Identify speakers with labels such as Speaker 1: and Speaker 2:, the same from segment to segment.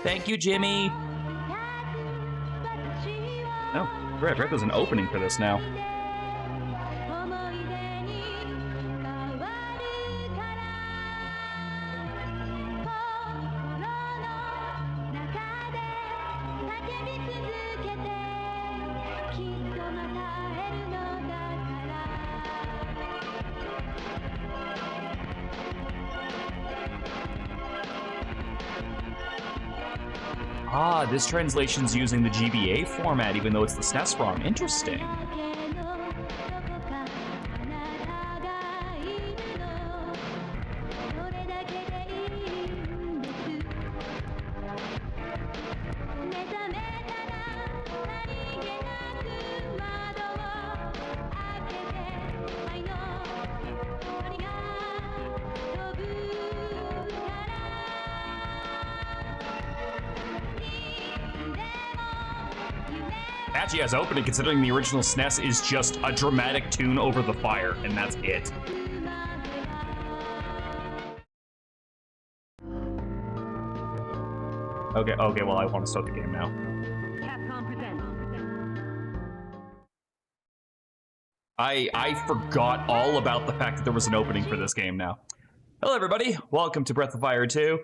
Speaker 1: Thank you, Jimmy. Oh, right. There's an opening for this now. Ah, this translation's using the GBA format, even though it's the SNES ROM. Interesting. Actually has opening, considering the original SNES is just a dramatic tune over the fire, and that's it. Okay, well, I want to start the game now. Capcom presents. I forgot all about the fact that there was an opening for this game now. Hello, everybody. Welcome to Breath of Fire 2.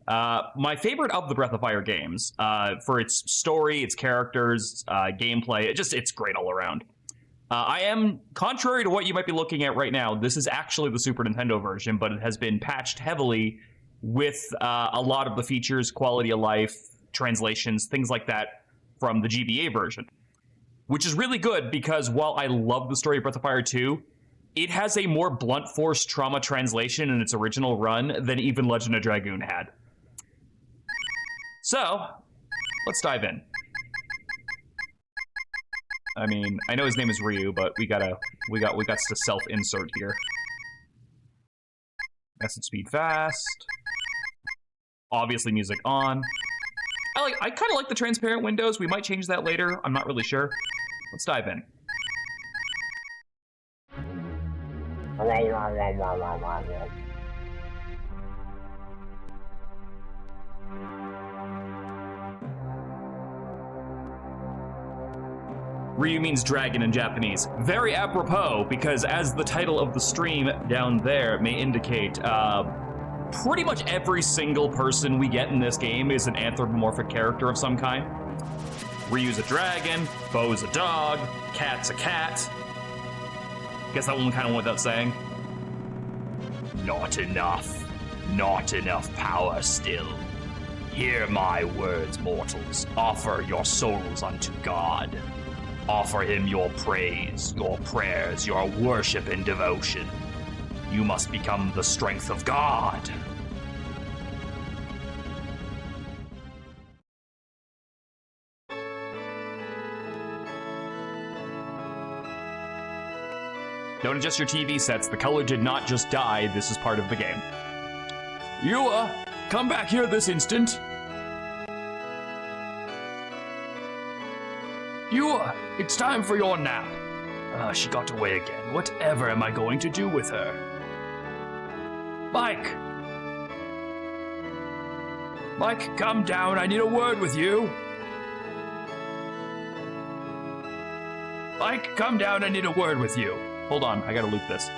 Speaker 1: My favorite of the Breath of Fire games, for its story, its characters, gameplay, it's great all around. I am, contrary to what you might be looking at right now, this is actually the Super Nintendo version, but it has been patched heavily with a lot of the features, quality of life, translations, things like that from the GBA version. Which is really good because while I love the story of Breath of Fire 2, it has a more blunt force trauma translation in its original run than even Legend of Dragoon had. So, let's dive in. I mean, I know his name is Ryu, but we got to self-insert here. Acid speed fast. Obviously music on. I kind of like the transparent windows. We might change that later. I'm not really sure. Let's dive in. Ryu means dragon in Japanese. Very apropos, because as the title of the stream down there may indicate, pretty much every single person we get in this game is an anthropomorphic character of some kind. Ryu's a dragon, Bo's a dog, Cat's a cat. Guess that one kind of went without saying. Not enough. Not enough power still. Hear my words, mortals. Offer your souls unto God. Offer him your praise, your prayers, your worship and devotion. You must become the strength of God. Don't adjust your TV sets. The color did not just die. This is part of the game. Yua, come back here this instant. Yua, it's time for your nap. She got away again. Whatever am I going to do with her? Mike! Mike, come down. I need a word with you. Mike, come down. I need a word with you. Hold on, I gotta loop this.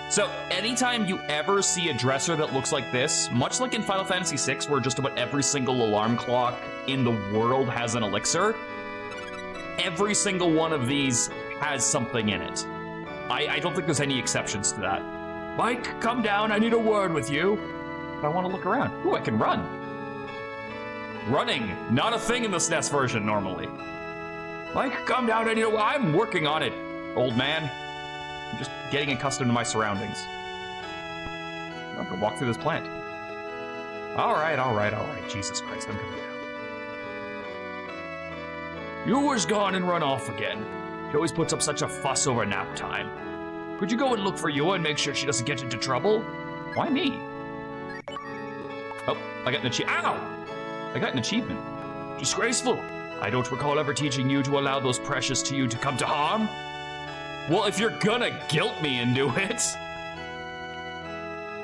Speaker 1: So, anytime you ever see a dresser that looks like this, much like in Final Fantasy VI, where just about every single alarm clock in the world has an elixir, every single one of these has something in it. I don't think there's any exceptions to that. Mike, come down, I need a word with you. But I want to look around. Ooh, I can run. Running, not a thing in the SNES version normally. Mike, come down, I need a... I'm working on it, old man. I'm just getting accustomed to my surroundings. I'm gonna walk through this plant. All right. Jesus Christ, I'm coming down. Yua's gone and run off again. He always puts up such a fuss over nap time. Could you go and look for Yua and make sure she doesn't get into trouble? Why me? Oh, I got an achievement. Ow! I got an achievement. Disgraceful. I don't recall ever teaching you to allow those precious to you to come to harm. Well, if you're gonna guilt me into it.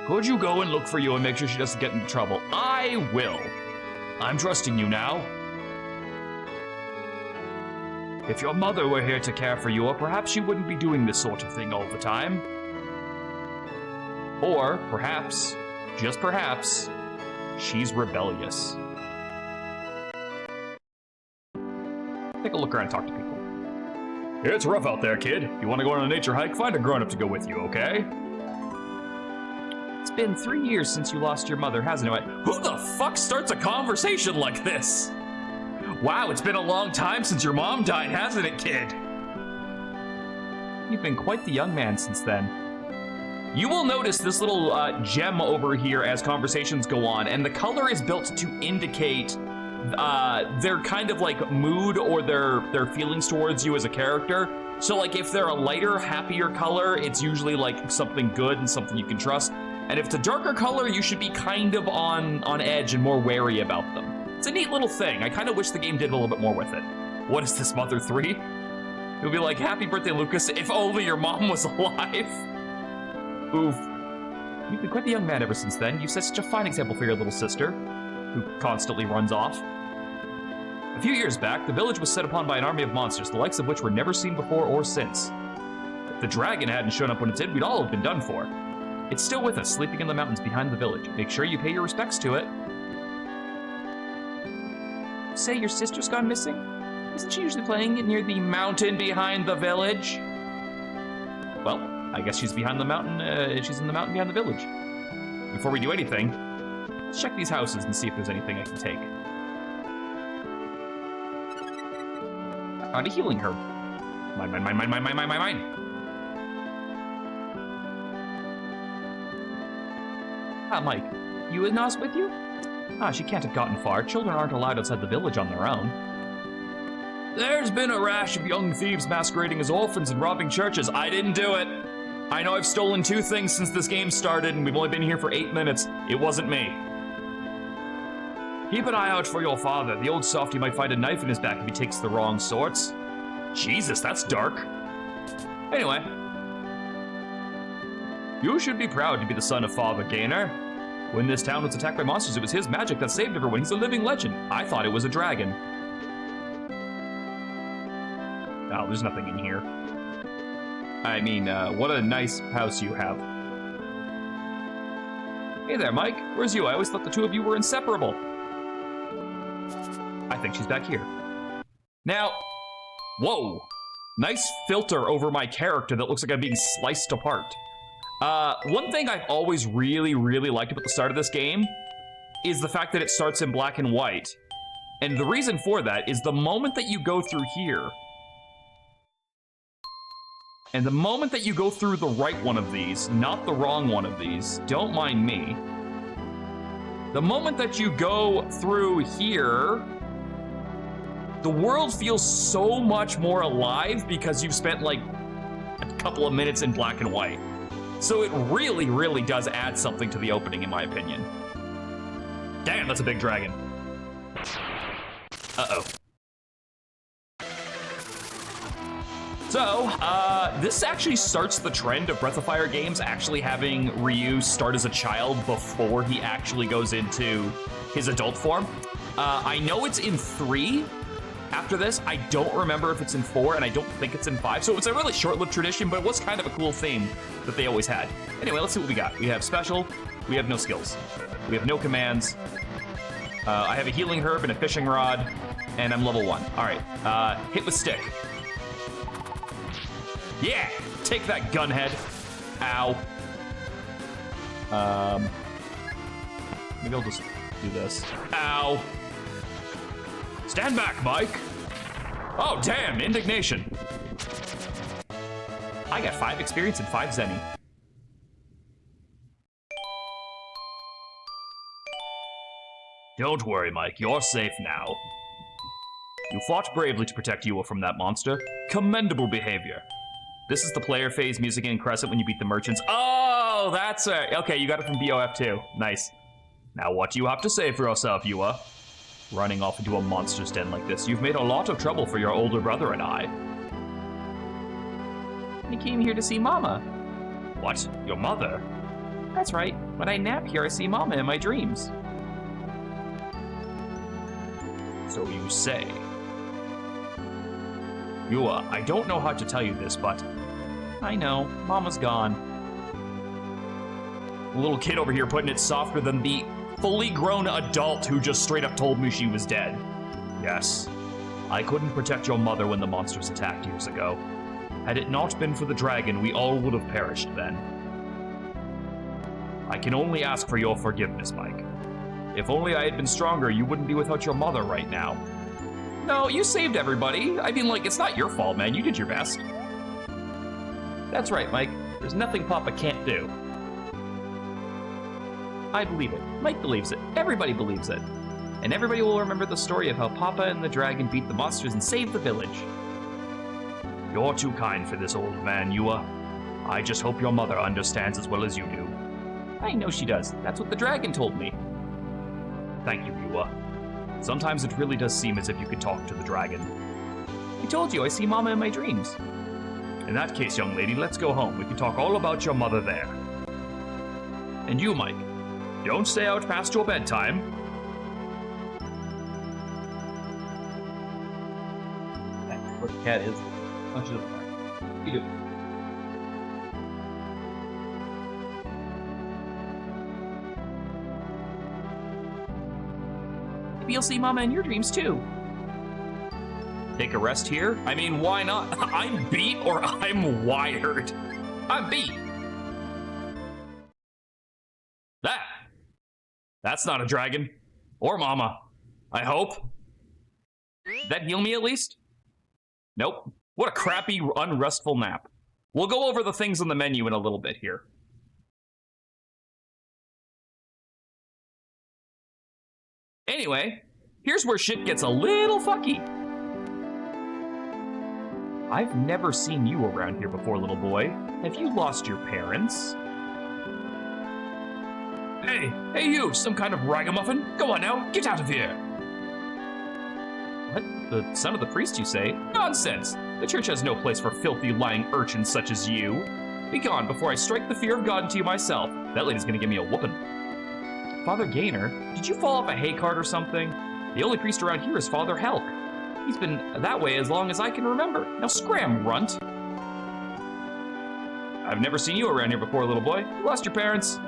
Speaker 1: Could you go and look for you and make sure she doesn't get into trouble? I will. I'm trusting you now. If your mother were here to care for you, or perhaps she wouldn't be doing this sort of thing all the time. Or perhaps, just perhaps, she's rebellious. Take a look around and talk to people. It's rough out there, kid. You want to go on a nature hike? Find a grown-up to go with you, okay? It's been 3 years since you lost your mother, hasn't it? Who the fuck starts a conversation like this? Wow, it's been a long time since your mom died, hasn't it, kid? You've been quite the young man since then. You will notice this little gem over here as conversations go on, and the color is built to indicate their kind of like mood or their feelings towards you as a character. So like if they're a lighter, happier color, it's usually like something good and something you can trust. And if it's a darker color, you should be kind of on edge and more wary about them. It's a neat little thing. I kind of wish the game did a little bit more with it. What is this, Mother 3? It would be like, happy birthday, Lucas, if only your mom was alive. Oof. You've been quite the young man ever since then. You've set such a fine example for your little sister, who constantly runs off. A few years back, the village was set upon by an army of monsters, the likes of which were never seen before or since. If the dragon hadn't shown up when it did, we'd all have been done for. It's still with us, sleeping in the mountains behind the village. Make sure you pay your respects to it. Say your sister's gone missing? Isn't she usually playing near the mountain behind the village? Well, I guess she's behind the mountain, she's in the mountain behind the village. Before we do anything, let's check these houses and see if there's anything I can take. I found a healing herb. Mine. Ah, Mike, you and Nos with you? Ah, she can't have gotten far. Children aren't allowed outside the village on their own. There's been a rash of young thieves masquerading as orphans and robbing churches. I didn't do it. I know I've stolen 2 things since this game started, and we've only been here for 8 minutes. It wasn't me. Keep an eye out for your father. The old softy might find a knife in his back if he takes the wrong sorts. Jesus, that's dark. Anyway. You should be proud to be the son of Father Gaynor. When this town was attacked by monsters, it was his magic that saved everyone. He's a living legend. I thought it was a dragon. Oh, there's nothing in here. I mean, what a nice house you have. Hey there, Mike. Where's you? I always thought the two of you were inseparable. I think she's back here. Now, whoa. Nice filter over my character that looks like I'm being sliced apart. One thing I've always really liked about the start of this game is the fact that it starts in black and white. And the reason for that is the moment that you go through here, and the moment that you go through the right one of these, not the wrong one of these, don't mind me, the moment that you go through here, the world feels so much more alive because you've spent like a couple of minutes in black and white. So it really does add something to the opening, in my opinion. Damn, that's a big dragon. Uh-oh. So, this actually starts the trend of Breath of Fire games actually having Ryu start as a child before he actually goes into his adult form. I know it's in 3 after this. I don't remember if it's in 4, and I don't think it's in 5. So it's a really short-lived tradition, but it was kind of a cool theme that they always had. Anyway, let's see what we got. We have special. We have no skills. We have no commands. I have a healing herb and a fishing rod, and I'm level 1. All right, hit with stick. Yeah, take that, gunhead. Ow. Maybe I'll just do this. Ow. Stand back, Mike. Oh, damn, indignation. I got 5 experience and 5 zenny. Don't worry, Mike, you're safe now. You fought bravely to protect Yua from that monster. Commendable behavior. This is the player phase music in Crescent when you beat the merchants. Oh, that's it. Okay, you got it from BOF too. Nice. Now what do you have to say for yourself, Yua? Running off into a monster's den like this, you've made a lot of trouble for your older brother and I. He came here to see Mama. What? Your mother? That's right. When I nap here, I see Mama in my dreams. So you say. Yua, I don't know how to tell you this, but I know, Mama's gone. The little kid over here putting it softer than the fully grown adult who just straight up told me she was dead. Yes, I couldn't protect your mother when the monsters attacked years ago. Had it not been for the dragon, we all would have perished then. I can only ask for your forgiveness, Mike. If only I had been stronger, you wouldn't be without your mother right now. No, you saved everybody. I mean, like, it's not your fault, man. You did your best. That's right, Mike. There's nothing Papa can't do. I believe it. Mike believes it. Everybody believes it. And everybody will remember the story of how Papa and the dragon beat the monsters and saved the village. You're too kind for this, old man, Yua. I just hope your mother understands as well as you do. I know she does. That's what the dragon told me. Thank you, Yua. Sometimes it really does seem as if you could talk to the dragon. I told you, I see Mama in my dreams. In that case, young lady, let's go home. We can talk all about your mother there. And you, Mike, don't stay out past your bedtime.
Speaker 2: What the cat is. Oh, she doesn't matter. You do.
Speaker 1: Maybe you'll see Mama in your dreams too. Take a rest here? I mean, why not? I'm beat or I'm wired. I'm beat. That's not a dragon. Or Mama. I hope. Did that heal me at least? Nope. What a crappy, unrestful nap. We'll go over the things on the menu in a little bit here. Anyway, here's where shit gets a little fucky. I've never seen you around here before, little boy. Have you lost your parents? Hey you, some kind of ragamuffin? Go on now, get out of here. What? The son of the priest, you say? Nonsense! The church has no place for filthy, lying urchins such as you. Be gone before I strike the fear of God into you myself. That lady's gonna give me a whooping. Father Gaynor, did you fall off a hay cart or something? The only priest around here is Father Helk. He's been that way as long as I can remember. Now scram, runt. I've never seen you around here before, little boy. You lost your parents.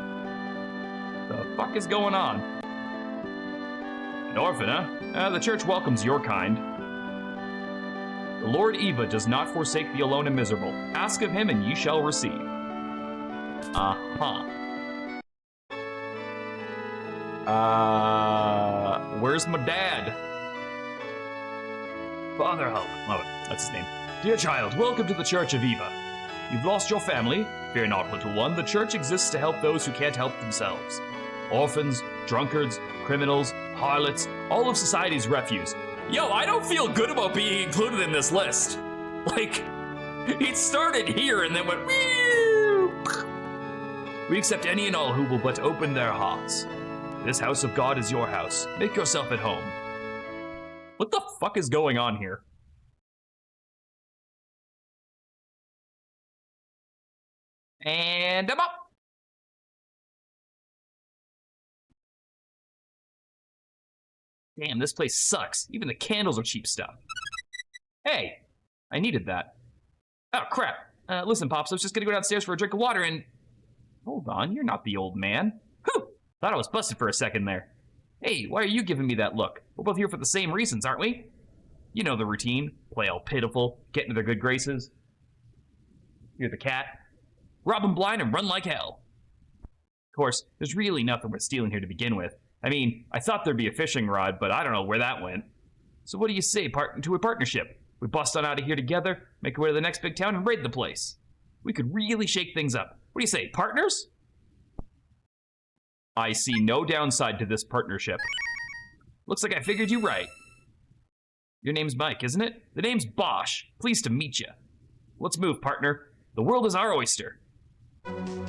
Speaker 1: The fuck is going on? An orphan, huh? The church welcomes your kind. The Lord Eva does not forsake the alone and miserable. Ask of him and ye shall receive. Where's my dad? Father Help. Oh, that's his name. Dear child, welcome to the Church of Eva. You've lost your family. Fear not, little one. The church exists to help those who can't help themselves. Orphans, drunkards, criminals, harlots, all of society's refuse. Yo, I don't feel good about being included in this list. Like, it started here and then went, whew. We accept any and all who will but open their hearts. This house of God is your house. Make yourself at home. What the fuck is going on here? And I'm up. Damn, this place sucks. Even the candles are cheap stuff. Hey, I needed that. Oh, crap. Listen, Pops, I was just gonna go downstairs for a drink of water and... Hold on, you're not the old man. Whew! Thought I was busted for a second there. Hey, why are you giving me that look? We're both here for the same reasons, aren't we? You know the routine. Play all pitiful, get into their good graces. You're the cat. Rob them blind and run like hell. Of course, there's really nothing worth stealing here to begin with. I mean, I thought there'd be a fishing rod, but I don't know where that went. So what do you say to a partnership? We bust on out of here together, make our way to the next big town, and raid the place. We could really shake things up. What do you say, partners? I see no downside to this partnership. Looks like I figured you right. Your name's Mike, isn't it? The name's Bosch. Pleased to meet you. Let's move, partner. The world is our oyster.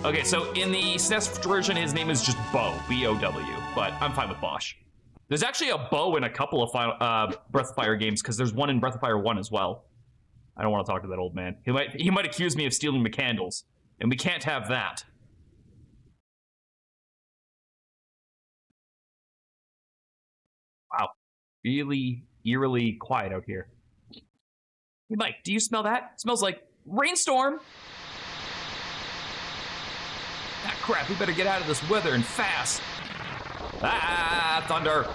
Speaker 1: Okay, so in the SNES version, his name is just Bo, B-O-W, but I'm fine with Bosch. There's actually a Bo in a couple of Breath of Fire games, because there's one in Breath of Fire 1 as well. I don't want to talk to that old man. He might accuse me of stealing the candles, and we can't have that. Wow. Really eerily quiet out here. Hey, Mike, do you smell that? It smells like rainstorm. Ah, crap, we better get out of this weather and fast. Ah, thunder.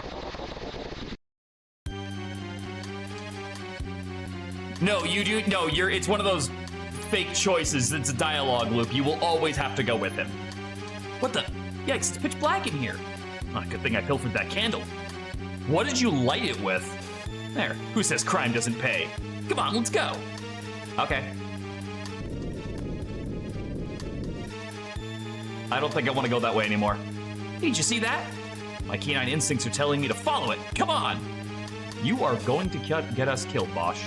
Speaker 1: No, you do, no, it's one of those fake choices. It's a dialogue loop. You will always have to go with him. What the? Yikes, it's pitch black in here. Oh, good thing I pilfered that candle. What did you light it with? There, who says crime doesn't pay? Come on, let's go. Okay. I don't think I want to go that way anymore. Hey, did you see that? My canine instincts are telling me to follow it. Come on. You are going to get us killed, Bosch.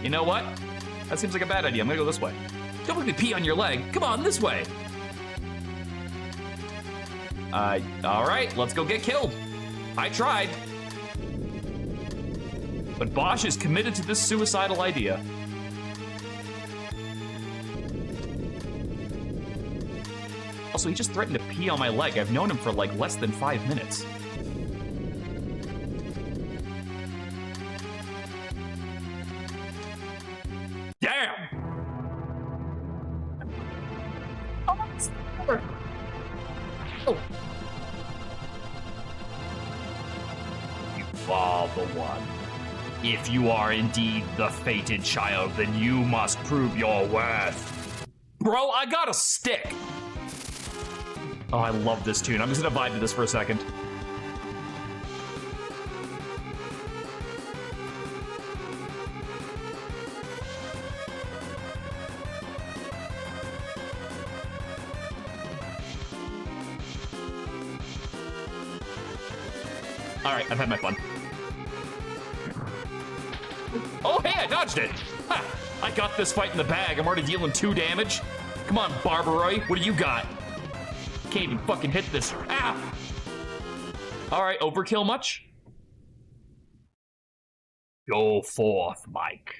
Speaker 1: You know what? That seems like a bad idea. I'm gonna go this way. Don't make me pee on your leg. Come on, this way. All right, let's go get killed. I tried. But Bosch is committed to this suicidal idea. Also, he just threatened to pee on my leg. I've known him for like less than 5 minutes. Damn! Oh. You are the one. If you are indeed the fated child, then you must prove your worth. Bro, I got a stick! Oh, I love this tune. I'm just gonna vibe to this for a second. All right, I've had my fun. Oh, hey, I dodged it. Ha! I got this fight in the bag. I'm already dealing 2 damage. Come on, Barbaroy, what do you got? Can't even fucking hit this. Ah! All right, overkill much? Go forth, Mike.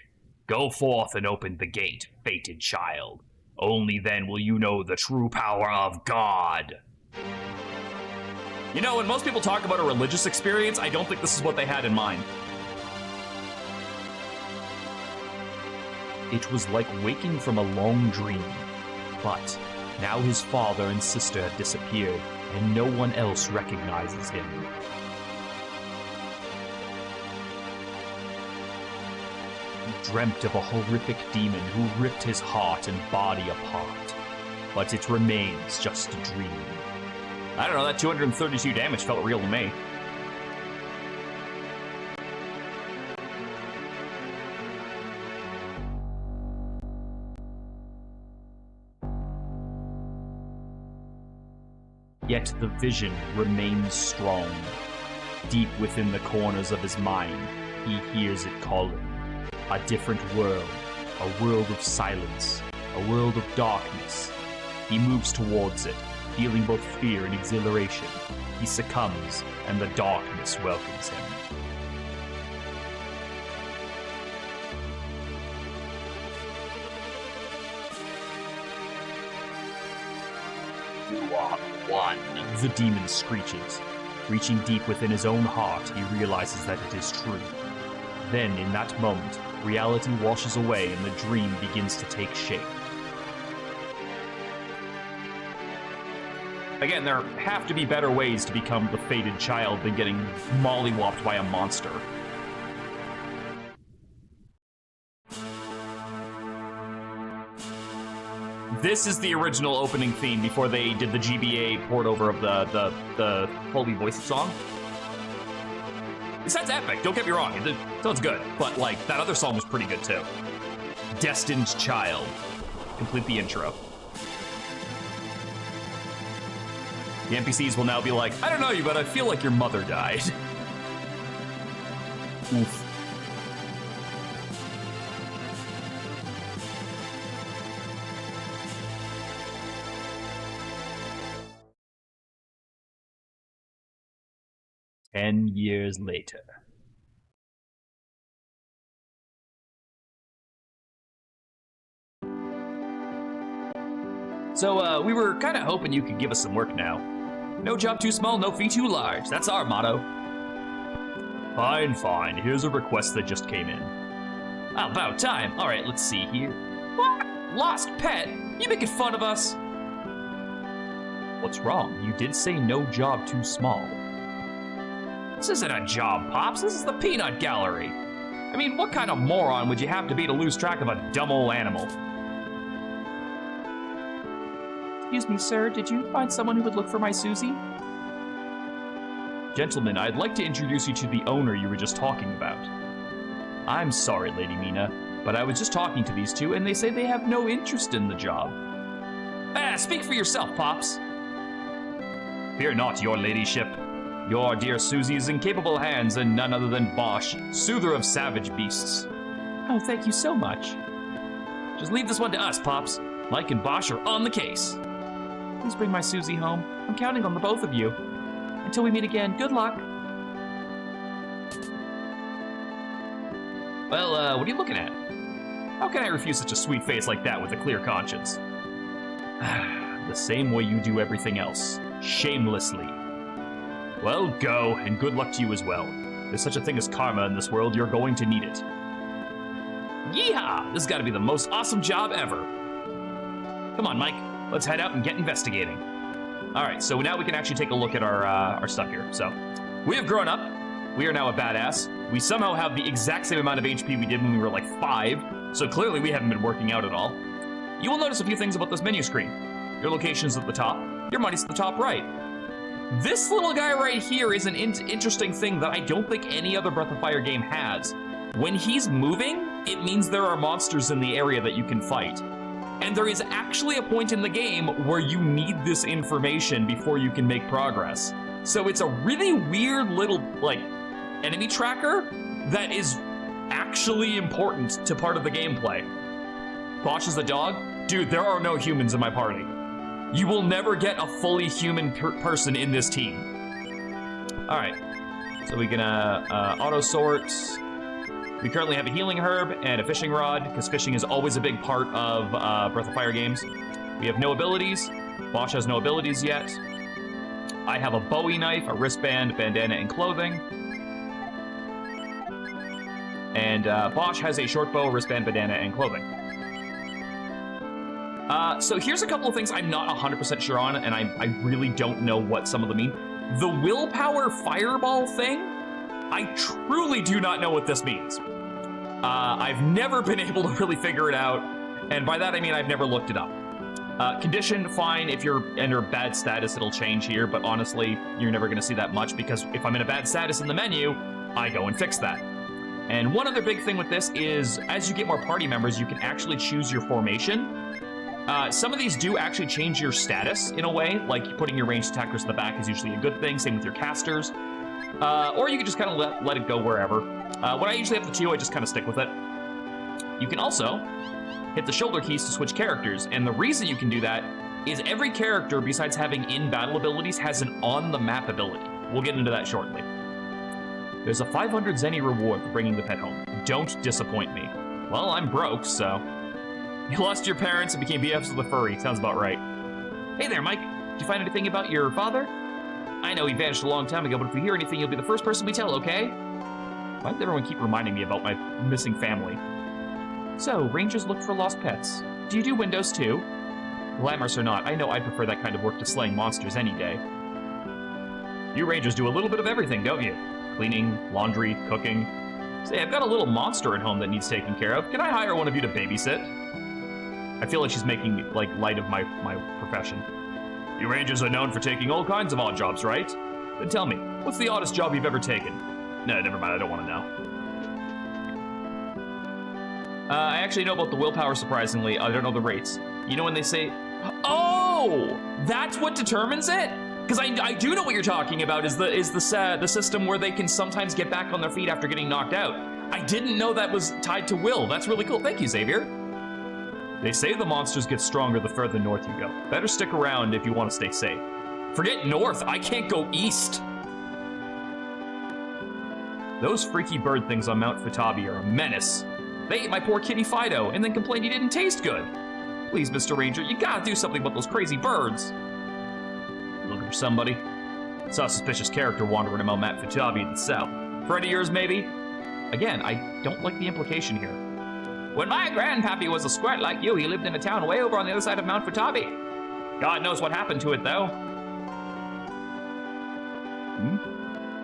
Speaker 1: Go forth and open the gate, fated child. Only then will you know the true power of God. You know, when most people talk about a religious experience, I don't think this is what they had in mind. It was like waking from a long dream, but now his father and sister have disappeared, and no one else recognizes him. He dreamt of a horrific demon who ripped his heart and body apart, but it remains just a dream. I don't know, that 232 damage felt real to me. Yet the vision remains strong. Deep within the corners of his mind, he hears it calling. A different world, a world of silence, a world of darkness. He moves towards it, feeling both fear and exhilaration. He succumbs, and the darkness welcomes him. You are one, the demon screeches. Reaching deep within his own heart, he realizes that it is true. Then, in that moment, reality washes away and the dream begins to take shape. Again, there have to be better ways to become the fated child than getting mollywopped by a monster. This is the original opening theme before they did the GBA port over of the Holy Voice song. It sounds epic, don't get me wrong, it sounds good, but like, that other song was pretty good too. Destined Child. Complete the intro. The NPCs will now be like, I don't know you, but I feel like your mother died. Oof. "10 years later." So, we were kind of hoping you could give us some work now. No job too small, no fee too large. That's our motto. Fine, fine. Here's a request that just came in. About time. All right, let's see here. What? Lost pet? You making fun of us? What's wrong? You did say no job too small. This isn't a job, Pops. This is the peanut gallery. I mean, what kind of moron would you have to be to lose track of a dumb old animal? Excuse me, sir. Did you find someone who would look for my Susie? Gentlemen, I'd like to introduce you to the owner you were just talking about. I'm sorry, Lady Mina, but I was just talking to these two, and they say they have no interest in the job. Speak for yourself, Pops. Fear not, your ladyship. Your dear Susie is in capable hands and none other than Bosch, soother of savage beasts. Oh, thank you so much. Just leave this one to us, Pops. Mike and Bosch are on the case. Please bring my Susie home. I'm counting on the both of you. Until we meet again, good luck. Well, what are you looking at? How can I refuse such a sweet face like that with a clear conscience? The same way you do everything else. Shamelessly. Well, go, and good luck to you as well. If there's such a thing as karma in this world, you're going to need it. Yeehaw! This has got to be the most awesome job ever. Come on, Mike. Let's head out and get investigating. All right, so now we can actually take a look at our stuff here. So, we have grown up. We are now a badass. We somehow have the exact same amount of HP we did when we were like 5, so clearly we haven't been working out at all. You will notice a few things about this menu screen. Your location's at the top. Your money's at the top right. This little guy right here is an interesting thing that I don't think any other Breath of Fire game has. When he's moving, it means there are monsters in the area that you can fight. And there is actually a point in the game where you need this information before you can make progress. So it's a really weird little, like, enemy tracker that is actually important to part of the gameplay. Bosch is a dog? Dude, there are no humans in my party. You will never get a fully human person in this team. All right, so we're gonna auto-sort. We currently have a healing herb and a fishing rod, because fishing is always a big part of Breath of Fire games. We have no abilities. Bosch has no abilities yet. I have a Bowie knife, a wristband, bandana, and clothing. And Bosch has a short bow, wristband, bandana, and clothing. So here's a couple of things I'm not 100% sure on, and I really don't know what some of them mean. The willpower fireball thing, I truly do not know what this means. I've never been able to really figure it out, and by that I mean I've never looked it up. Condition, fine, if you're under bad status it'll change here, but honestly, you're never gonna see that much because if I'm in a bad status in the menu, I go and fix that. And one other big thing with this is, as you get more party members, you can actually choose your formation. Some of these do actually change your status in a way, like putting your ranged attackers in the back is usually a good thing, same with your casters. Or you can just kind of let it go wherever. When I usually have the 2, I just kind of stick with it. You can also hit the shoulder keys to switch characters, and the reason you can do that is every character, besides having in-battle abilities, has an on-the-map ability. We'll get into that shortly. There's a 500 Zenny reward for bringing the pet home. Don't disappoint me. Well, I'm broke, so... You lost your parents and became BFs with a furry. Sounds about right. Hey there, Mike. Did you find anything about your father? I know he vanished a long time ago, but if we hear anything, you'll be the first person we tell, okay? Why does everyone keep reminding me about my missing family? So, rangers look for lost pets. Do you do windows too? Glamorous or not, I know I prefer that kind of work to slaying monsters any day. You rangers do a little bit of everything, don't you? Cleaning, laundry, cooking. Say, I've got a little monster at home that needs taken care of. Can I hire one of you to babysit? I feel like she's making, like, light of my profession. You rangers are known for taking all kinds of odd jobs, right? Then tell me, what's the oddest job you've ever taken? No, never mind, I don't want to know. I actually know about the willpower, surprisingly. I don't know the rates. You know when they say, oh, that's what determines it? Because I do know what you're talking about, is the system where they can sometimes get back on their feet after getting knocked out. I didn't know that was tied to will. That's really cool. Thank you, Xavier. They say the monsters get stronger the further north you go. Better stick around if you want to stay safe. Forget north, I can't go east. Those freaky bird things on Mount Fatabi are a menace. They ate my poor kitty Fido and then complained he didn't taste good. Please, Mr. Ranger, you gotta do something about those crazy birds. Look for somebody. Saw a suspicious character wandering about Mount Futabi in the south. Friend of yours, maybe? Again, I don't like the implication here. When my grandpappy was a squirt like you, he lived in a town way over on the other side of Mount Futabi. God knows what happened to it, though.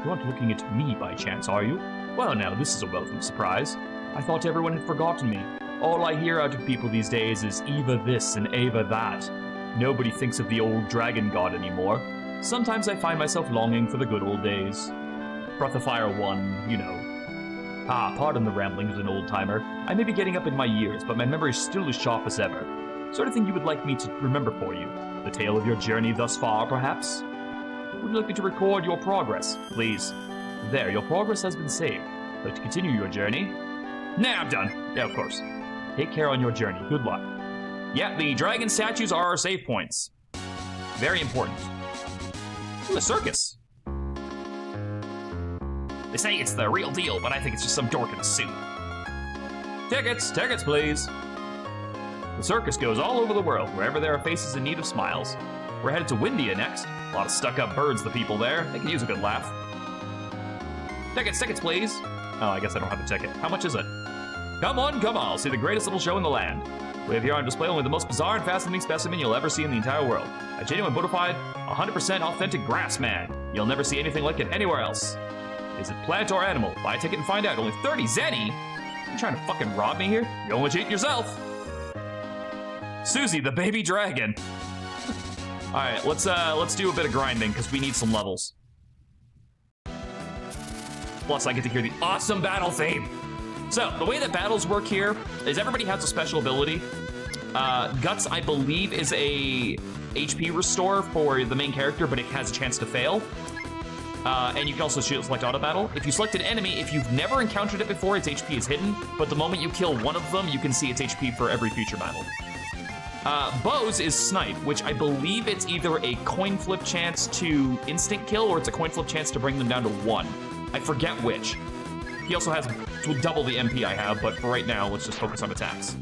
Speaker 1: You aren't looking at me by chance, are you? Well, now, this is a welcome surprise. I thought everyone had forgotten me. All I hear out of people these days is Eva this and Eva that. Nobody thinks of the old dragon god anymore. Sometimes I find myself longing for the good old days. Breath of Fire 1, you know. Pardon the ramblings of an old-timer. I may be getting up in my years, but my memory is still as sharp as ever. Sort of thing you would like me to remember for you. The tale of your journey thus far, perhaps? Would you like me to record your progress? Please. There, your progress has been saved. Like to continue your journey? Nah, I'm done. Yeah, of course. Take care on your journey. Good luck. Yeah, the dragon statues are our save points. Very important. Ooh, a circus. They say it's the real deal, but I think it's just some dork in a suit. Tickets, please. The circus goes all over the world, wherever there are faces in need of smiles. We're headed to Windia next. A lot of stuck-up birds, the people there. They could use a good laugh. Tickets, please. Oh, I guess I don't have a ticket. How much is it? Come on, I'll see the greatest little show in the land. We have here on display only the most bizarre and fascinating specimen you'll ever see in the entire world. A genuine, bona fide, 100% authentic grass man. You'll never see anything like it anywhere else. Is it plant or animal? Buy a ticket and find out. Only 30 zenny? You trying to fucking rob me here? You only cheat yourself. Susie, the baby dragon. All right, let's do a bit of grinding because we need some levels. Plus, I get to hear the awesome battle theme. So, the way that battles work here is everybody has a special ability. Guts, I believe, is a HP restore for the main character, but it has a chance to fail. And you can also select auto battle. If you select an enemy, if you've never encountered it before, its HP is hidden, but the moment you kill one of them, you can see its HP for every future battle. Bows is snipe, which I believe it's either a coin flip chance to instant kill or it's a coin flip chance to bring them down to 1. I forget which. He also has double the MP I have, but for right now, let's just focus on attacks.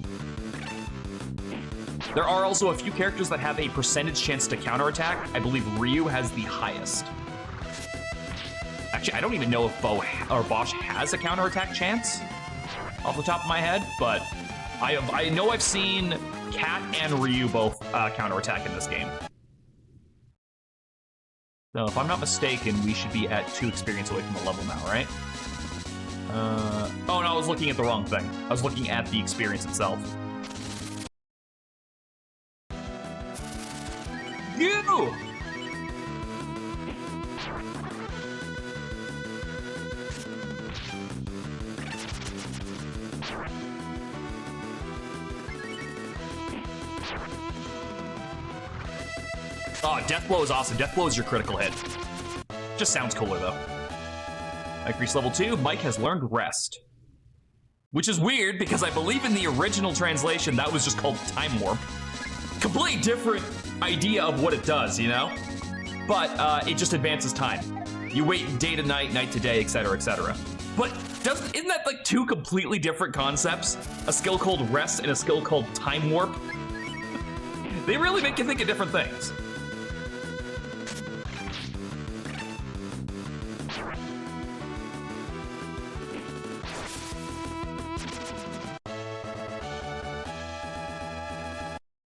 Speaker 1: There are also a few characters that have a percentage chance to counterattack. I believe Ryu has the highest. Actually, I don't even know if Bosch has a counterattack chance off the top of my head, but I know I've seen Cat and Ryu both counterattack in this game. So if I'm not mistaken, we should be at 2 experience away from the level now, right? Oh no, I was looking at the wrong thing. I was looking at the experience itself. You! Oh, Deathblow is awesome. Deathblow is your critical hit. Just sounds cooler, though. Mike reached level 2. Mike has learned Rest. Which is weird, because I believe in the original translation, that was just called Time Warp. Completely different idea of what it does, you know? But it just advances time. You wait day to night, night to day, etc., etc. But isn't that like 2 completely different concepts? A skill called Rest and a skill called Time Warp? They really make you think of different things.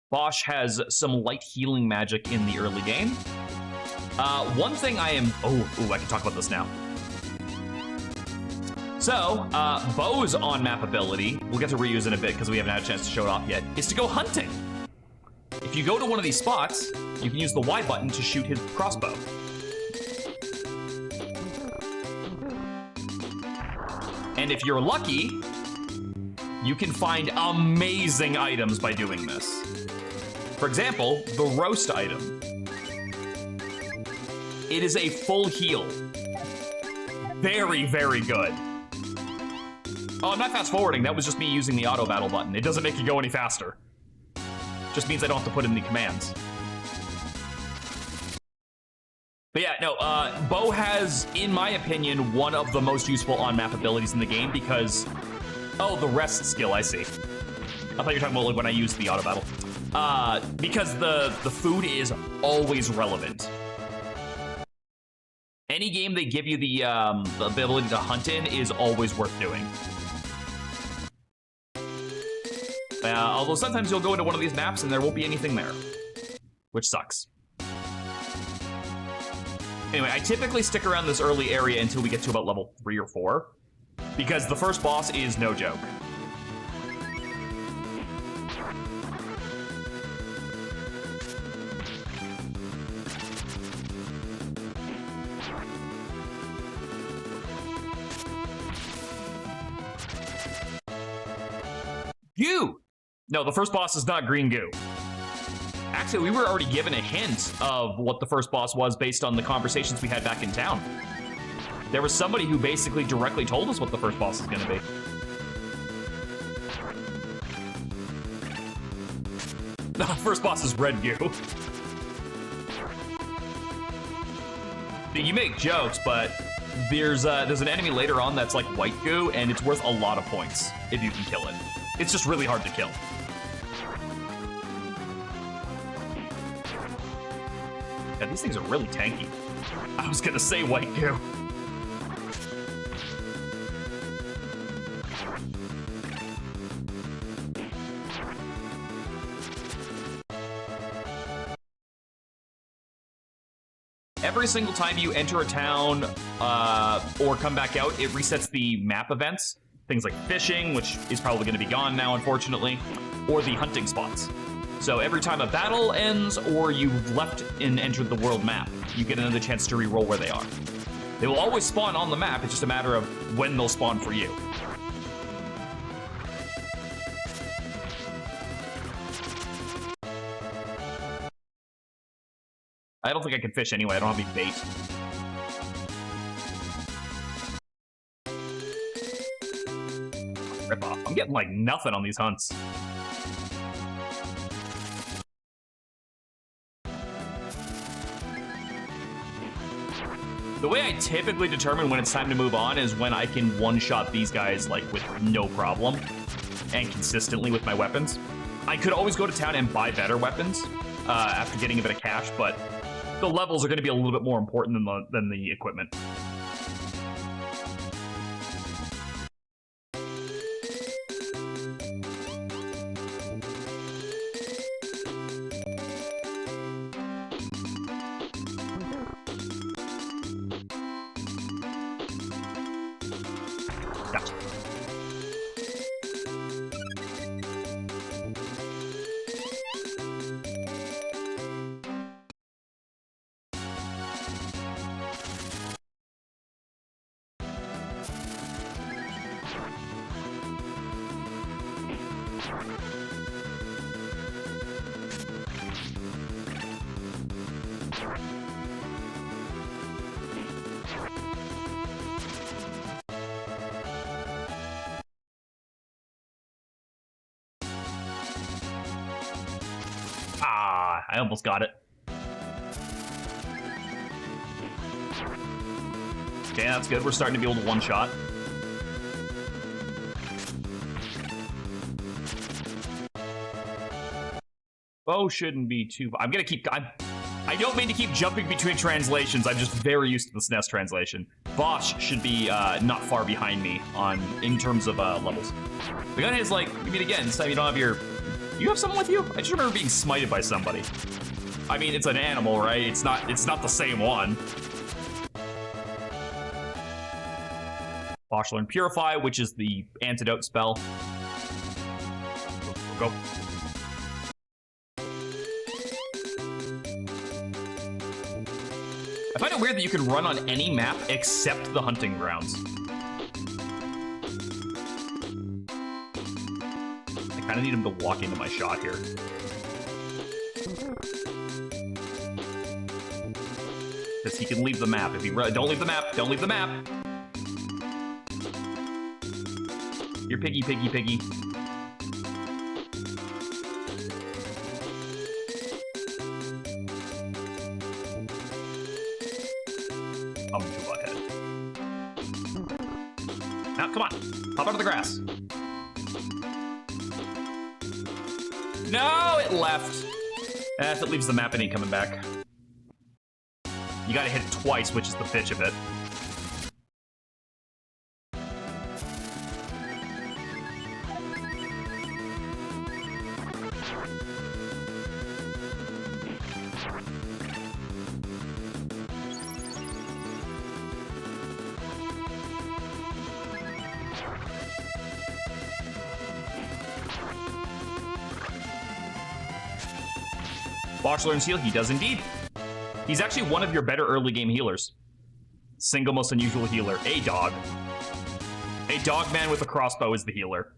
Speaker 1: Bosch has some light healing magic in the early game. One thing I am... I can talk about this now. So, Bo's on-map ability, we'll get to reuse in a bit because we haven't had a chance to show it off yet, is to go hunting. If you go to one of these spots, you can use the Y button to shoot his crossbow. And if you're lucky, you can find amazing items by doing this. For example, the roast item. It is a full heal. Very, very good. Oh, I'm not fast forwarding. That was just me using the auto battle button. It doesn't make you go any faster. Just means I don't have to put in the commands. But yeah, no, Bo has, in my opinion, one of the most useful on-map abilities in the game because... Oh, the rest skill, I see. I thought you were talking about like when I used the auto battle. Because the food is always relevant. Any game they give you the ability to hunt in is always worth doing. Although sometimes you'll go into one of these maps and there won't be anything there, which sucks. Anyway, I typically stick around this early area until we get to about level 3 or 4, because the first boss is no joke. Goo! No, the first boss is not green goo. Actually, we were already given a hint of what the first boss was based on the conversations we had back in town. There was somebody who basically directly told us what the first boss is going to be. The first boss is red goo. You make jokes, but there's an enemy later on that's like white goo, and it's worth a lot of points if you can kill it. It's just really hard to kill. Yeah, these things are really tanky. I was gonna say white goo. Every single time you enter a town or come back out, it resets the map events. Things like fishing, which is probably going to be gone now, unfortunately, or the hunting spots. So every time a battle ends or you've left and entered the world map, you get another chance to re-roll where they are. They will always spawn on the map, it's just a matter of when they'll spawn for you. I don't think I can fish anyway, I don't have any bait. Rip off. I'm getting like nothing on these hunts. The way I typically determine when it's time to move on is when I can one-shot these guys like with no problem and consistently with my weapons. I could always go to town and buy better weapons after getting a bit of cash, but the levels are going to be a little bit more important than the equipment. Gotcha. Ah, I almost got it. Okay, that's good. We're starting to be able to one-shot. Bow shouldn't be too... I'm gonna keep... I don't mean to keep jumping between translations. I'm just very used to the SNES translation. Bosch should be not far behind me in terms of levels. The gun is like, you mean again, this time you don't have your... You have someone with you? I just remember being smited by somebody. I mean, it's an animal, right? It's not the same one. Bosch learned Purify, which is the antidote spell. Go. I find it weird that you can run on any map except the hunting grounds. I kind of need him to walk into my shot here. Because he can leave the map. If he don't leave the map, don't leave the map. You're piggy, piggy, piggy. I'm too butthead. Now, come on. Hop out of the grass. No, it left. If it leaves the map, it ain't coming back. You gotta hit it twice, which is the bitch of it. Bosch learns heal. He does indeed. He's actually one of your better early game healers. Single most unusual healer. A dog. A dog man with a crossbow is the healer.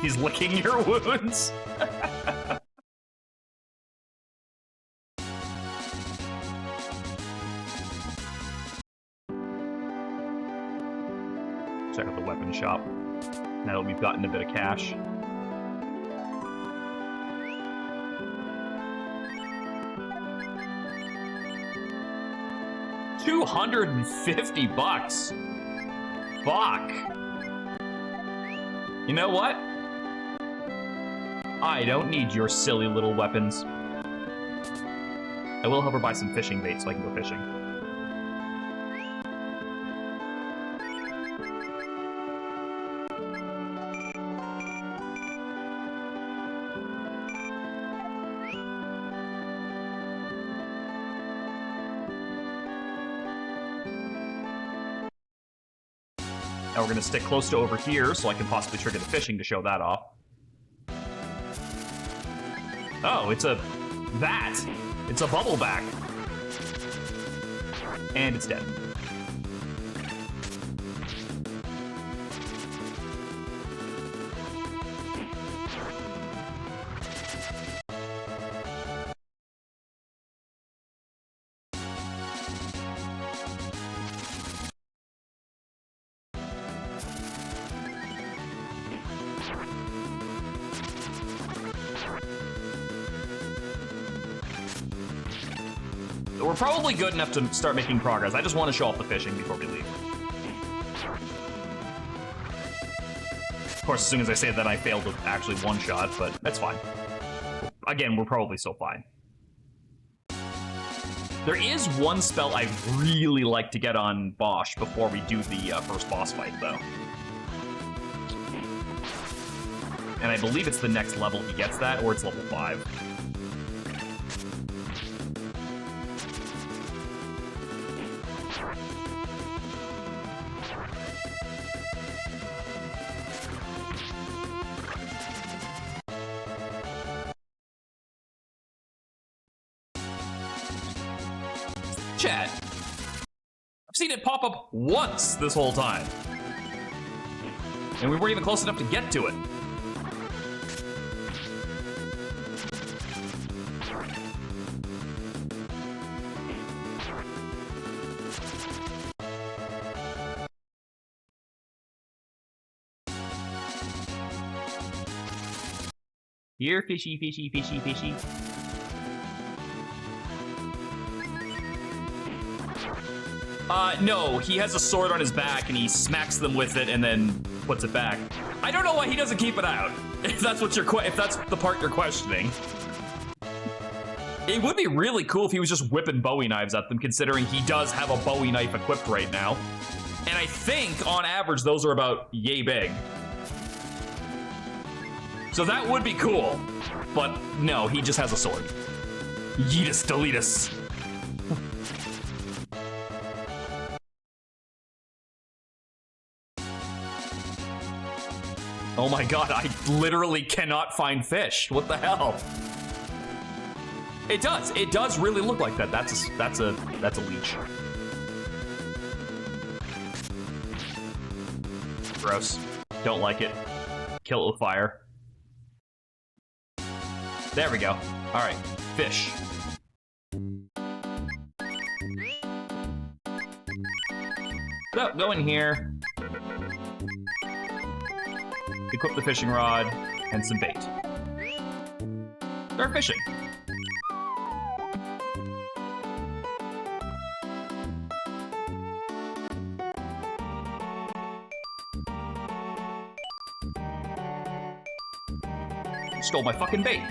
Speaker 1: He's licking your wounds. Check out the weapon shop. Now that we've gotten a bit of cash. $250. Fuck. You know what? I don't need your silly little weapons. I will help her buy some fishing bait so I can go fishing. Now we're going to stick close to over here so I can possibly trigger the fishing to show that off. Oh, it's a... that! It's a bubbleback. And it's dead. We're probably good enough to start making progress. I just want to show off the fishing before we leave. Of course, as soon as I say that, I failed to actually one-shot, but that's fine. Again, we're probably still fine. There is one spell I really like to get on Bosch before we do the first boss fight, though. And I believe it's the next level he gets that, or it's level 5. Chat. I've seen it pop up once this whole time. And we weren't even close enough to get to it. Here, fishy, fishy, fishy, fishy. No, he has a sword on his back and he smacks them with it and then puts it back. I don't know why he doesn't keep it out. If that's what if that's the part you're questioning. It would be really cool if he was just whipping Bowie knives at them, considering he does have a Bowie knife equipped right now. And I think, on average, those are about yay big. So that would be cool. But no, he just has a sword. Yeetus deletus. Oh my god, I literally cannot find fish. What the hell? It does really look like that. That's a leech. Gross. Don't like it. Kill it with fire. There we go. All right, fish. So, go in here. Equip the fishing rod and some bait. Start fishing. stole my fucking bait.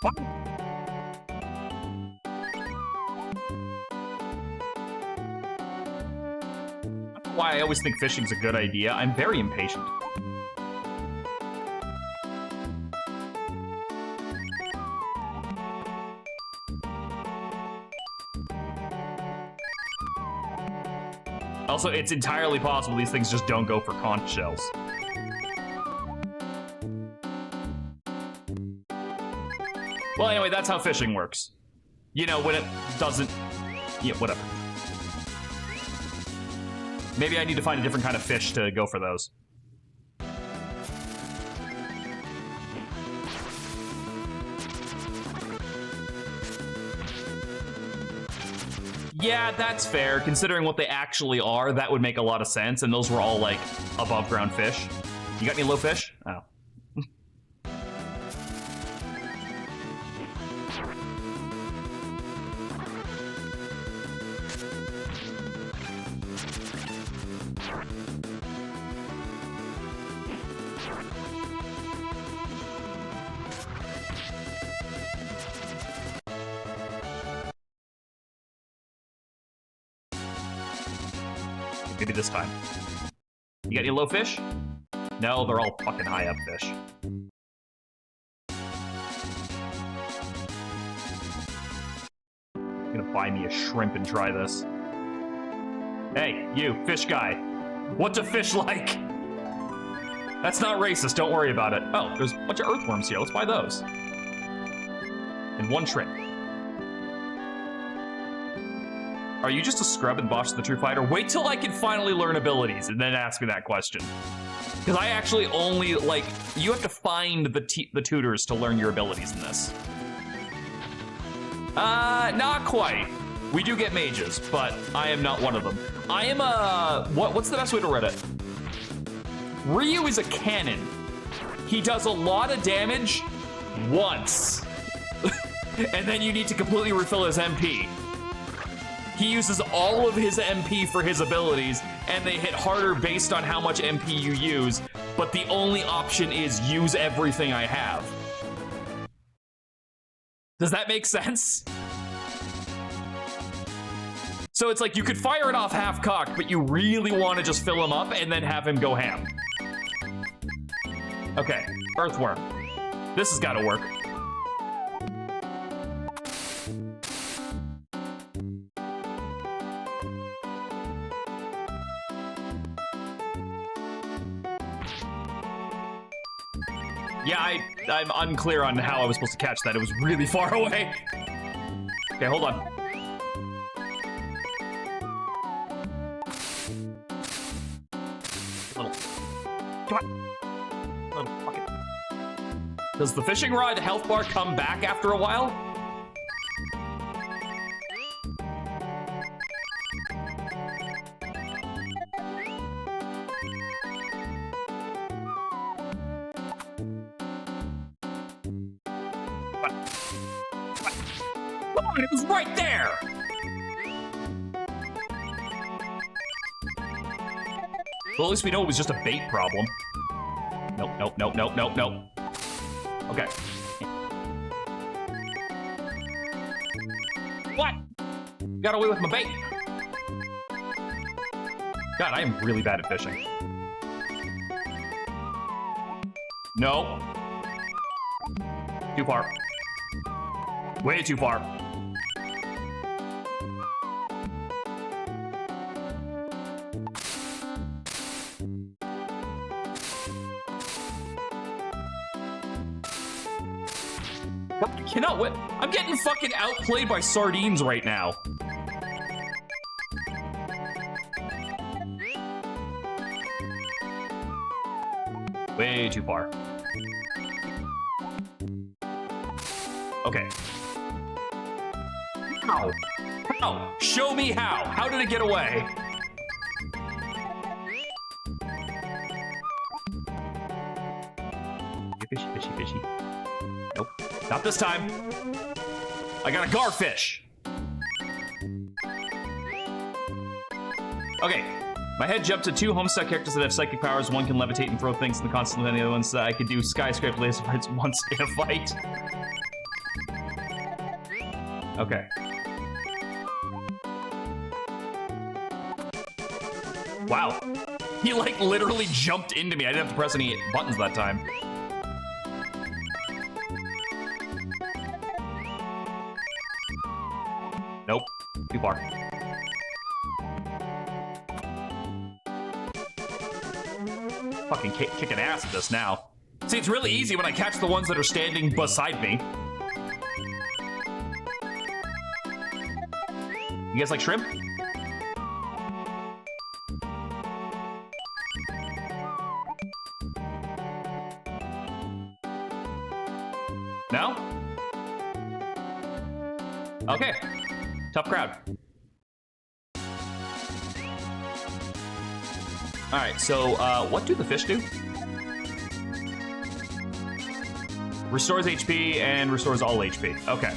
Speaker 1: What? Why I always think fishing's a good idea. I'm very impatient. Also, it's entirely possible these things just don't go for conch shells. Well, anyway, that's how fishing works. You know, when it doesn't... Yeah, whatever. Maybe I need to find a different kind of fish to go for those. Yeah, that's fair. Considering what they actually are, that would make a lot of sense. And those were all, like, above ground fish. You got any low fish? Oh. Maybe this time. You got any low fish? No, they're all fucking high up fish. I'm gonna buy me a shrimp and try this. Hey, you, fish guy. What's a fish like? That's not racist, don't worry about it. Oh, there's a bunch of earthworms here. Let's buy those. And one shrimp. Are you just a scrub and Bosch the True Fighter? Wait till I can finally learn abilities and then ask me that question. Because I actually only, like, you have to find the tutors to learn your abilities in this. Not quite. We do get mages, but I am not one of them. I am a, what's the best way to read it? Ryu is a cannon. He does a lot of damage once. And then you need to completely refill his MP. He uses all of his MP for his abilities, and they hit harder based on how much MP you use, but the only option is use everything I have. Does that make sense? So it's like you could fire it off half-cocked, but you really want to just fill him up and then have him go ham. Okay, earthworm. This has got to work. Yeah, I'm unclear on how I was supposed to catch that. It was really far away. Okay, hold on. Come on. Little bucket. Does the fishing rod health bar come back after a while? It was right there! Well, at least we know it was just a bait problem. Nope, nope, nope, nope, nope, nope. Okay. What? Got away with my bait. God, I am really bad at fishing. No. Too far. Way too far. I cannot win. I'm getting fucking outplayed by sardines right now. Way too far. Okay. How? How? Show me how. How did it get away? Not this time. I got a garfish. Okay. My head jumped to 2 Homestuck characters that have psychic powers. One can levitate and throw things in the constantly, and the other ones I could do skyscrape laser fights once in a fight. Okay. Wow. He like literally jumped into me. I didn't have to press any buttons that time. Nope. Too far. Fucking kicking ass at this now. See, it's really easy when I catch the ones that are standing beside me. You guys like shrimp? No? Okay. Tough crowd. All right, so what do the fish do? Restores HP and restores all HP. Okay.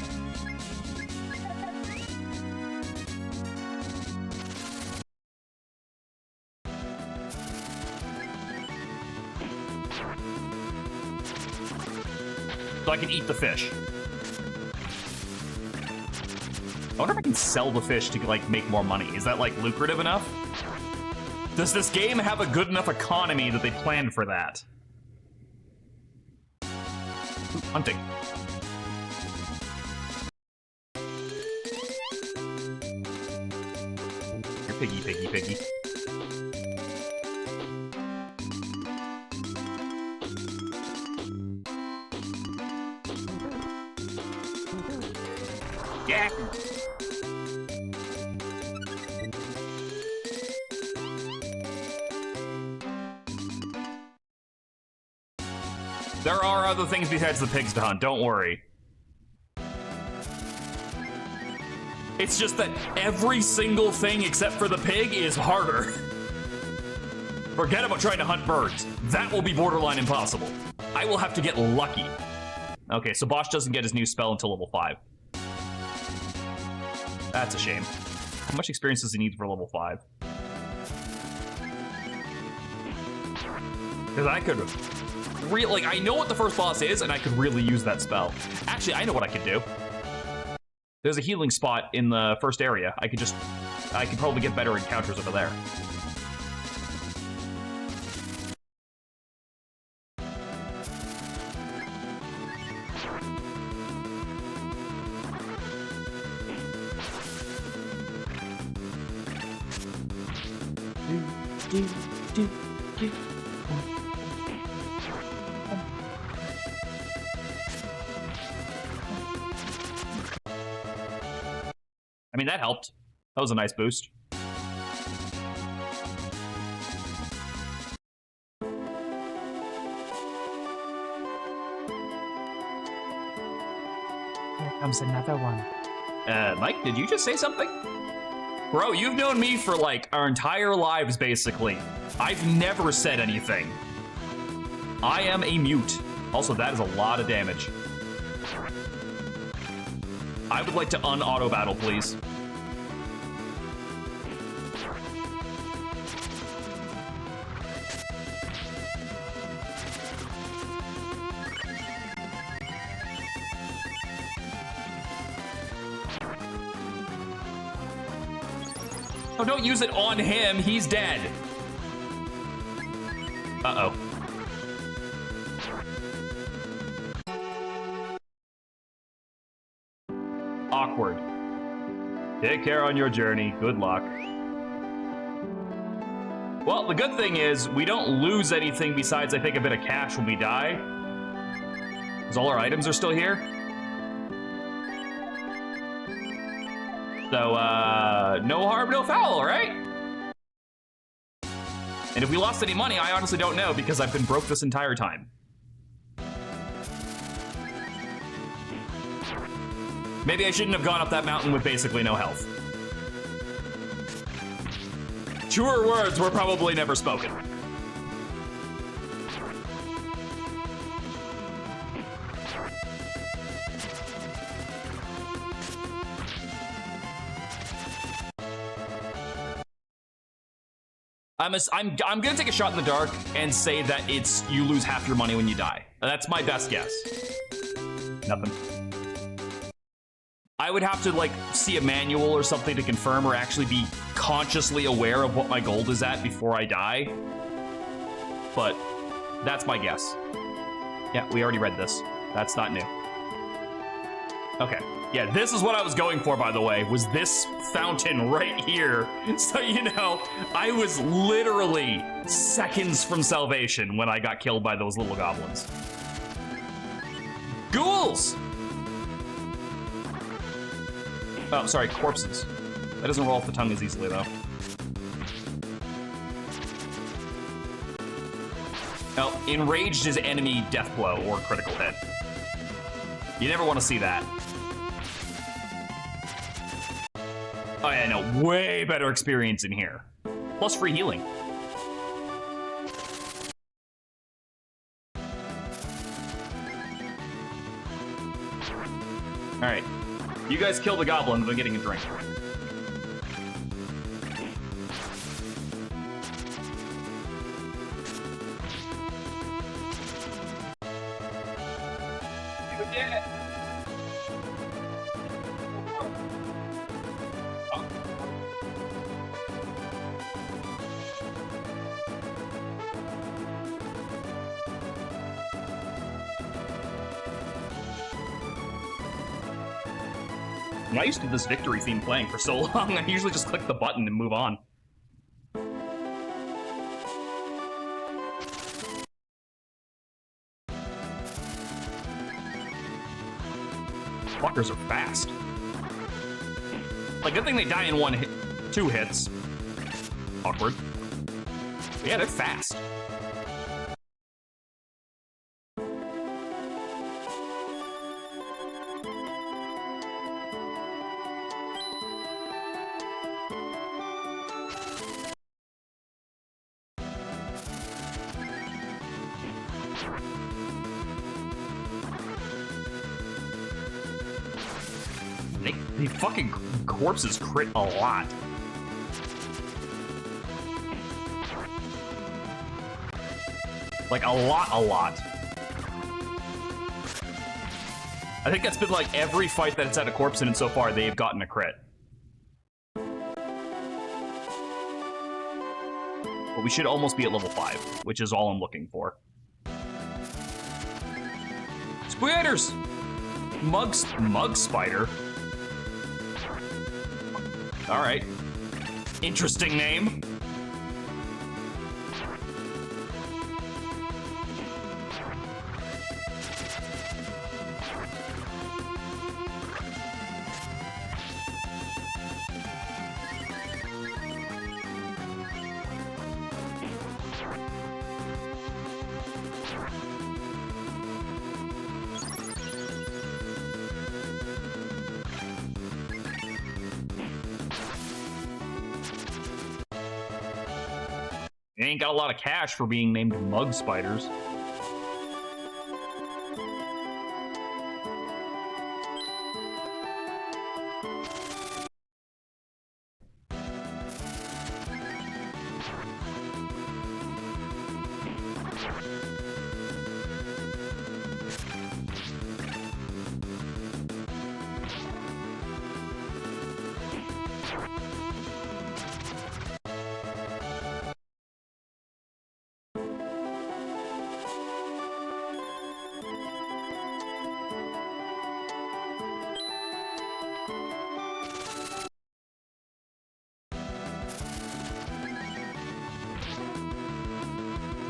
Speaker 1: So I can eat the fish. I wonder if I can sell the fish to like make more money. Is that like lucrative enough? Does this game have a good enough economy that they planned for that? Ooh, hunting. You're piggy, piggy, piggy. Yeah. There are other things besides the pigs to hunt, don't worry. It's just that every single thing except for the pig is harder. Forget about trying to hunt birds. That will be borderline impossible. I will have to get lucky. Okay, so Bosch doesn't get his new spell until level 5. That's a shame. How much experience does he need for level 5? Because I could like, I know what the first boss is, and I could really use that spell. Actually, I know what I could do. There's a healing spot in the first area. I could probably get better encounters over there. I mean, that helped. That was a nice boost.
Speaker 3: Here comes another one.
Speaker 1: Mike, did you just say something? Bro, you've known me for like our entire lives, basically. I've never said anything. I am a mute. Also, that is a lot of damage. I would like to un-auto battle, please. Oh, don't use it on him. He's dead. Uh-oh. Awkward. Take care on your journey. Good luck. Well, the good thing is we don't lose anything besides, I think, a bit of cash when we die. Because all our items are still here. So, no harm, no foul, right? And if we lost any money, I honestly don't know because I've been broke this entire time. Maybe I shouldn't have gone up that mountain with basically no health. Truer words were probably never spoken. I'm gonna take a shot in the dark and say that you lose half your money when you die. That's my best guess. Nothing. I would have to like see a manual or something to confirm, or actually be consciously aware of what my gold is at before I die. But that's my guess. Yeah, we already read this. That's not new. Okay. Yeah, this is what I was going for, by the way, was this fountain right here. So, you know, I was literally seconds from salvation when I got killed by those little goblins. Ghouls! Oh, sorry, corpses. That doesn't roll off the tongue as easily, though. Oh, enraged is enemy death blow or critical hit. You never want to see that. Oh yeah, no, way better experience in here. Plus free healing. All right, you guys kill the goblin, I'm getting a drink. You did it. I used to do this victory theme playing for so long, I usually just click the button and move on. Fuckers are fast. Like, good thing they die in 2 hits. Awkward. But yeah, they're fast. The fucking corpses crit a lot. Like, a lot. I think that's been like every fight that it's had a corpse in so far, they've gotten a crit. But we should almost be at level 5, which is all I'm looking for. Spiders! Mug spider? Alright. Interesting name. They ain't got a lot of cash for being named mug spiders.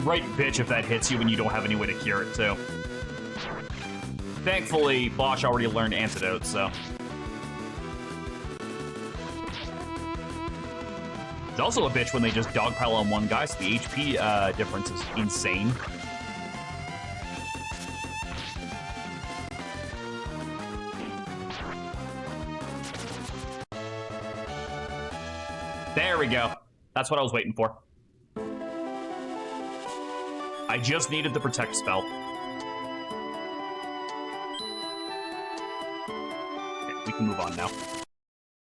Speaker 1: Right, bitch, if that hits you and you don't have any way to cure it, too. Thankfully, Bosch already learned antidote, so. It's also a bitch when they just dogpile on one guy, so the HP difference is insane. There we go. That's what I was waiting for. I just needed the protect spell. Okay, we can move on now.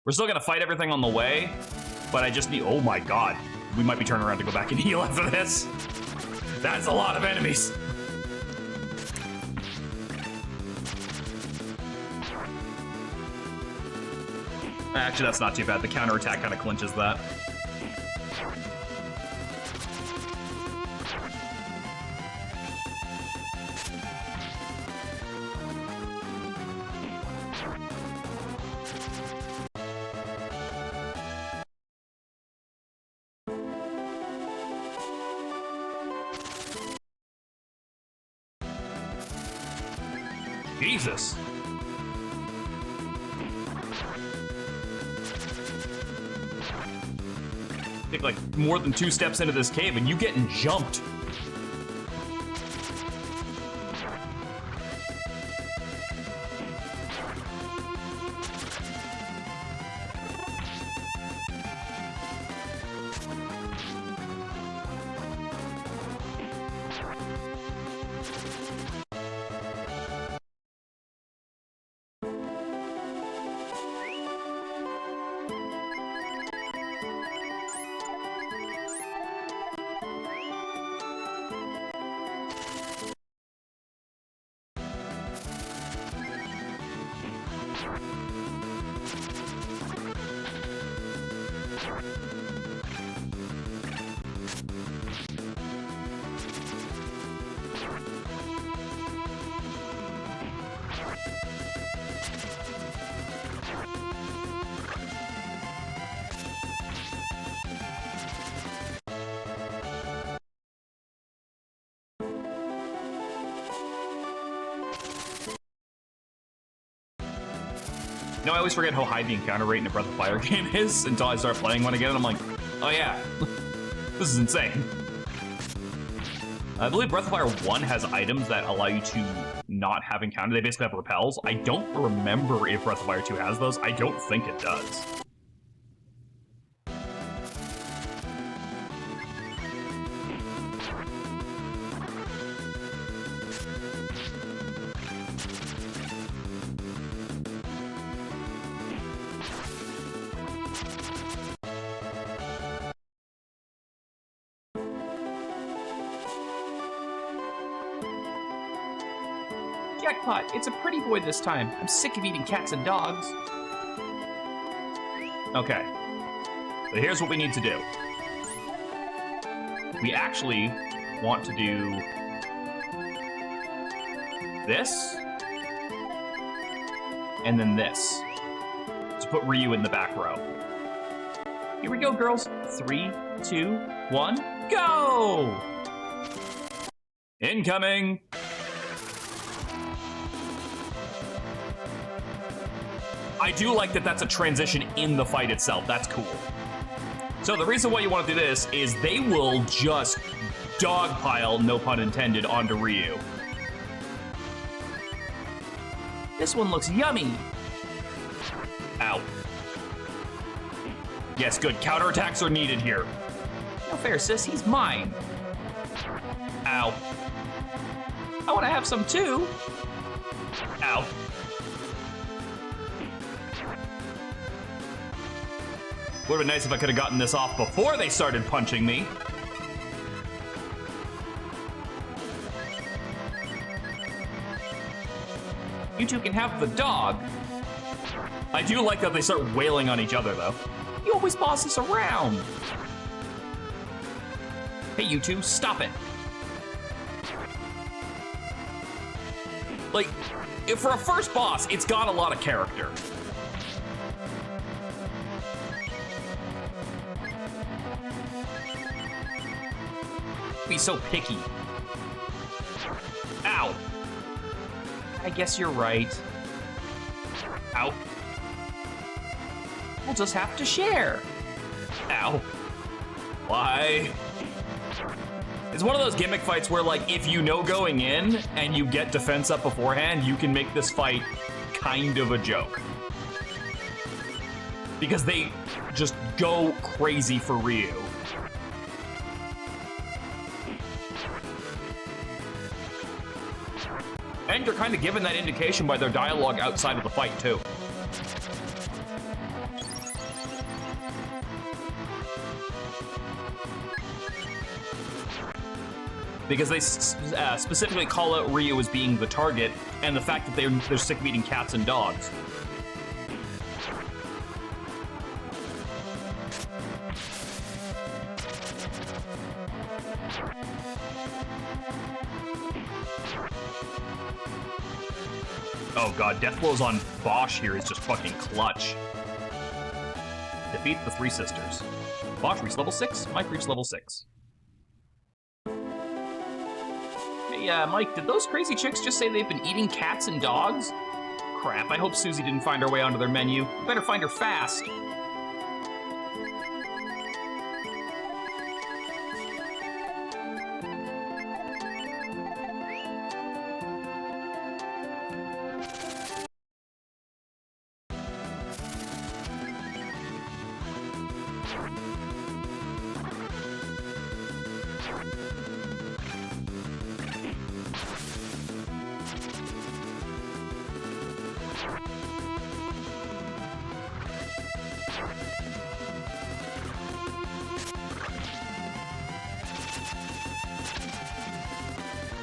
Speaker 1: We're still gonna fight everything on the way, but I just need, oh my god. we might be turning around to go back and heal after this. That's a lot of enemies. Actually, that's not too bad. The counterattack kind of clinches that. Jesus. Take like more than 2 steps into this cave and you getting jumped. You know, I always forget how high the encounter rate in a Breath of Fire game is until I start playing one again, and I'm like, oh yeah, this is insane. I believe Breath of Fire 1 has items that allow you to not have encounter. They basically have repels. I don't remember if Breath of Fire 2 has those. I don't think it does. Jackpot, it's a pretty boy this time. I'm sick of eating cats and dogs. Okay. So here's what we need to do. We actually want to do this. And then this. To put Ryu in the back row. Here we go, girls. 3, 2, 1, go! Incoming! I do like that that's a transition in the fight itself. That's cool. So the reason why you want to do this is they will just dogpile, no pun intended, onto Ryu. This one looks yummy. Ow. Yes, good. Counterattacks are needed here. No fair, sis. He's mine. Ow. I want to have some too. Ow. Would've been nice if I could have gotten this off before they started punching me. You two can have the dog. I do like that they start wailing on each other, though. You always boss us around. Hey, you two, stop it. Like, if for a first boss, it's got a lot of character. Be so picky. Ow. I guess you're right. Ow. We'll just have to share. Ow. Why? It's one of those gimmick fights where, like, if you know going in and you get defense up beforehand, you can make this fight kind of a joke. Because they just go crazy for Ryu. And you're kind of given that indication by their dialogue outside of the fight, too. Because they specifically call out Ryu as being the target, and the fact that they're sick of eating cats and dogs. Oh god, Death Blows on Bosch here is just fucking clutch. Defeat the three sisters. Bosch reached level 6, Mike reached level 6. Hey, Mike, did those crazy chicks just say they've been eating cats and dogs? Crap, I hope Susie didn't find her way onto their menu. You better find her fast.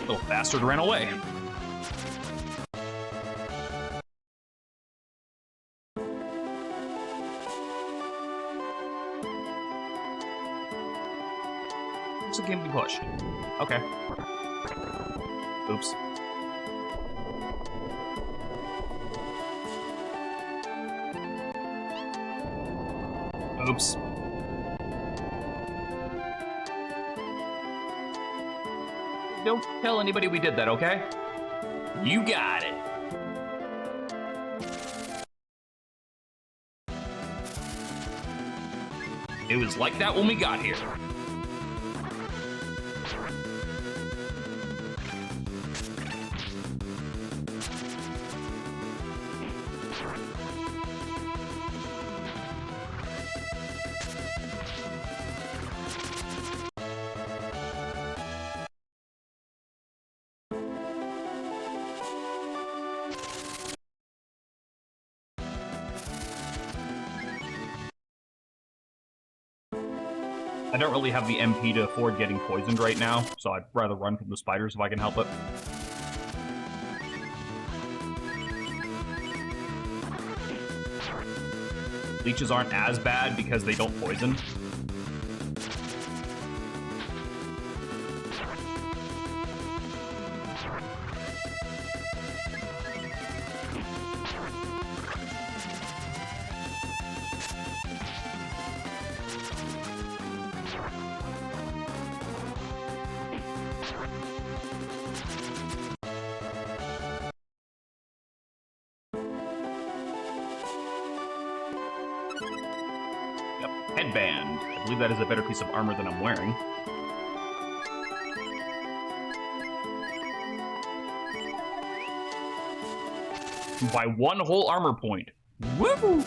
Speaker 1: Little bastard ran away. Looks like it can be pushed. Okay. Oops. Oops. Don't tell anybody we did that, okay? You got it. It was like that when we got here. I don't really have the MP to afford getting poisoned right now, so I'd rather run from the spiders if I can help it. Leeches aren't as bad because they don't poison. Headband. I believe that is a better piece of armor than I'm wearing. By one whole armor point. Woo!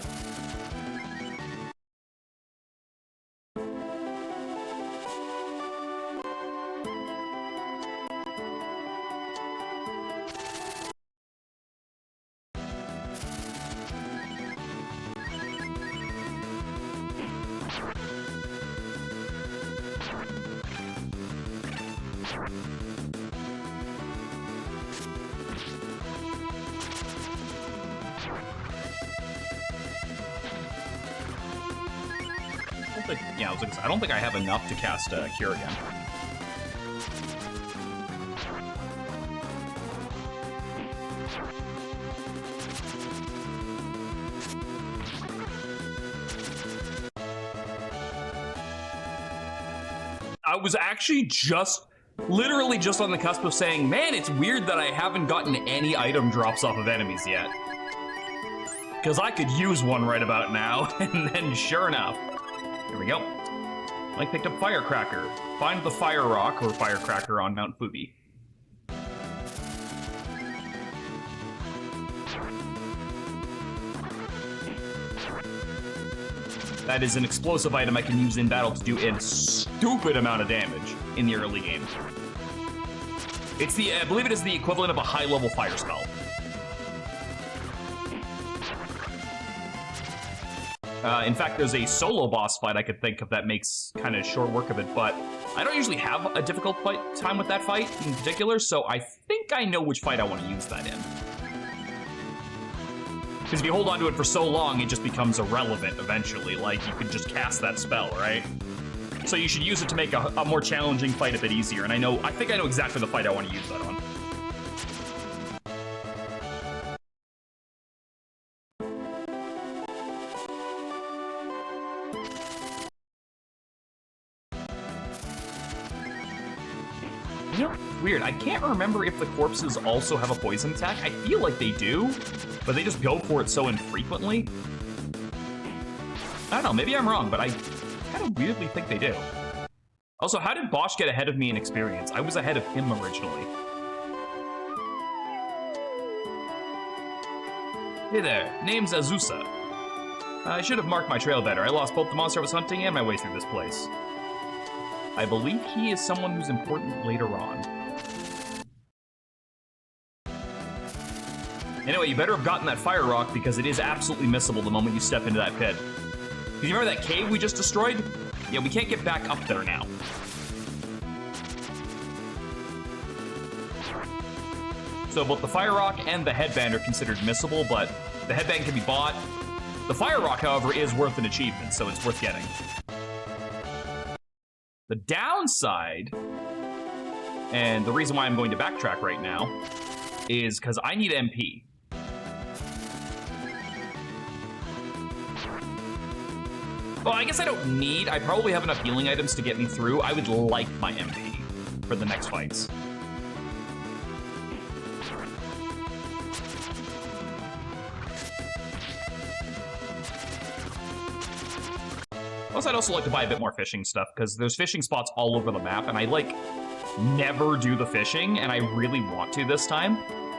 Speaker 1: Yeah, I don't think I have enough to cast Cure again. I was actually literally just on the cusp of saying, man, it's weird that I haven't gotten any item drops off of enemies yet. Because I could use one right about now, and then sure enough, here we go. Mike picked up Firecracker. Find the Fire Rock or Firecracker on Mount Fubi. That is an explosive item I can use in battle to do a stupid amount of damage in the early game. I believe it is the equivalent of a high-level fire spell. In fact, there's a solo boss fight I could think of that makes kind of short work of it, but I don't usually have a difficult time with that fight in particular, so I think I know which fight I want to use that in. Because if you hold on to it for so long, it just becomes irrelevant eventually. Like, you could just cast that spell, right? So you should use it to make a more challenging fight a bit easier, and I think I know exactly the fight I want to use that on. You know, it's weird. I can't remember if the corpses also have a poison attack. I feel like they do, but they just go for it so infrequently. I don't know, maybe I'm wrong, but I kind of weirdly think they do. Also, how did Bosch get ahead of me in experience? I was ahead of him originally. Hey there, name's Azusa. I should have marked my trail better. I lost both the monster I was hunting and my way through this place. I believe he is someone who's important later on. Anyway, you better have gotten that fire rock because it is absolutely missable the moment you step into that pit. Do you remember that cave we just destroyed? Yeah, we can't get back up there now. So both the fire rock and the headband are considered missable, but the headband can be bought. The fire rock, however, is worth an achievement, so it's worth getting. The downside, and the reason why I'm going to backtrack right now, is because I need MP. Well, I guess I don't need. I probably have enough healing items to get me through. I would like my MP for the next fights. Plus, I'd also like to buy a bit more fishing stuff, because there's fishing spots all over the map, and I, like, never do the fishing, and I really want to this time.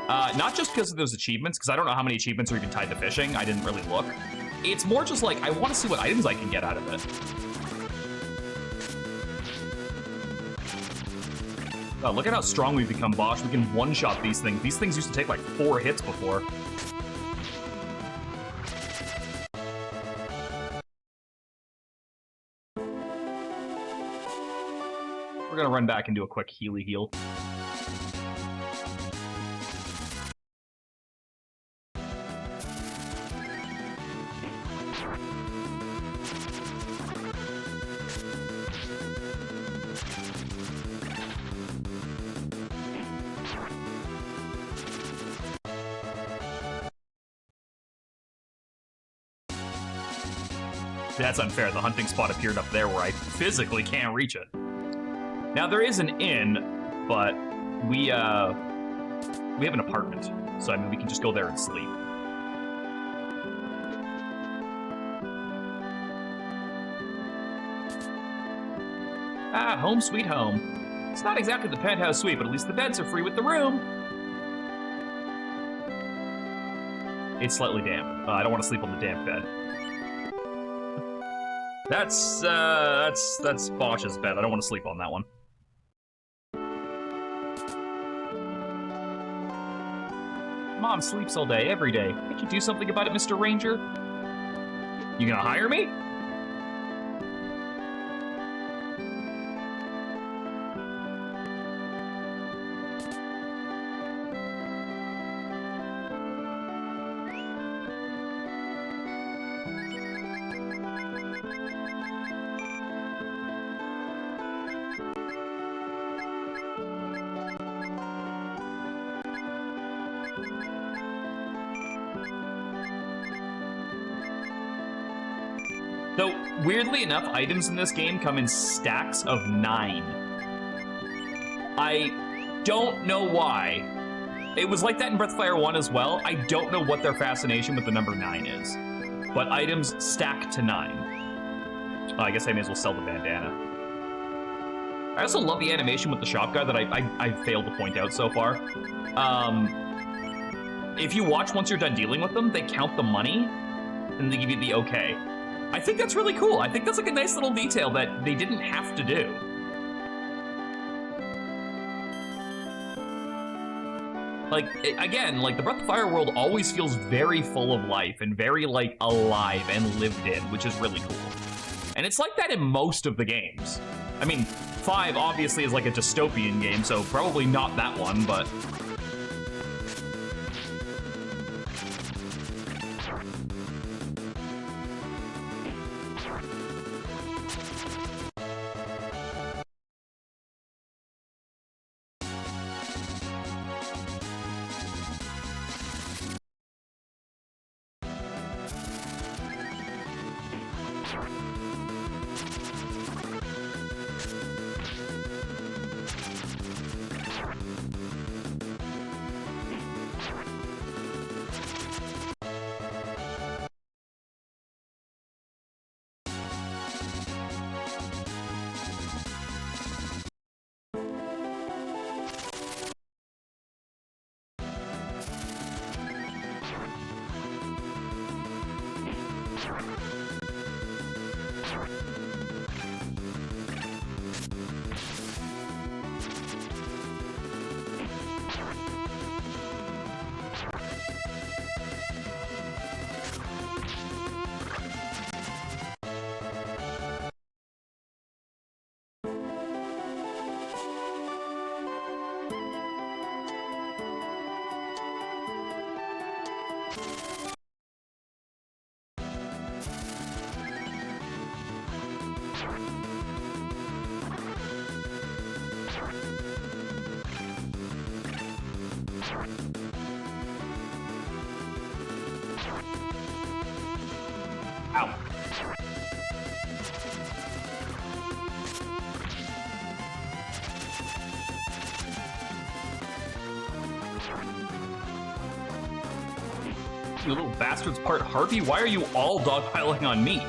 Speaker 1: Not just because of those achievements, because I don't know how many achievements are even tied to fishing. I didn't really look. It's more just like, I want to see what items I can get out of it. Oh, look at how strong we've become, Bosch. We can one-shot these things. These things used to take like 4 hits before. We're gonna run back and do a quick healy heal. That's unfair. The hunting spot appeared up there where I physically can't reach it. Now, there is an inn, but we have an apartment. So, I mean, we can just go there and sleep. Ah, home sweet home. It's not exactly the penthouse suite, but at least the beds are free with the room. It's slightly damp. I don't want to sleep on the damp bed. That's Bosch's bed. I don't want to sleep on that one. Mom sleeps all day, every day. Can't you do something about it, Mr. Ranger? You gonna hire me? Though, weirdly enough, items in this game come in stacks of 9. I don't know why. It was like that in Breath of Fire 1 as well. I don't know what their fascination with the number 9 is. But items stack to 9. Oh, I guess I may as well sell the bandana. I also love the animation with the shop guy that I failed to point out so far. If you watch once you're done dealing with them, they count the money, and they give you the okay. I think that's really cool. I think that's like a nice little detail that they didn't have to do. Like, again, like, the Breath of Fire world always feels very full of life and very, like, alive and lived in, which is really cool. And it's like that in most of the games. I mean, 5 obviously is like a dystopian game, so probably not that one, but... Ow. You little bastards, part Harvey, why are you all dogpiling on me?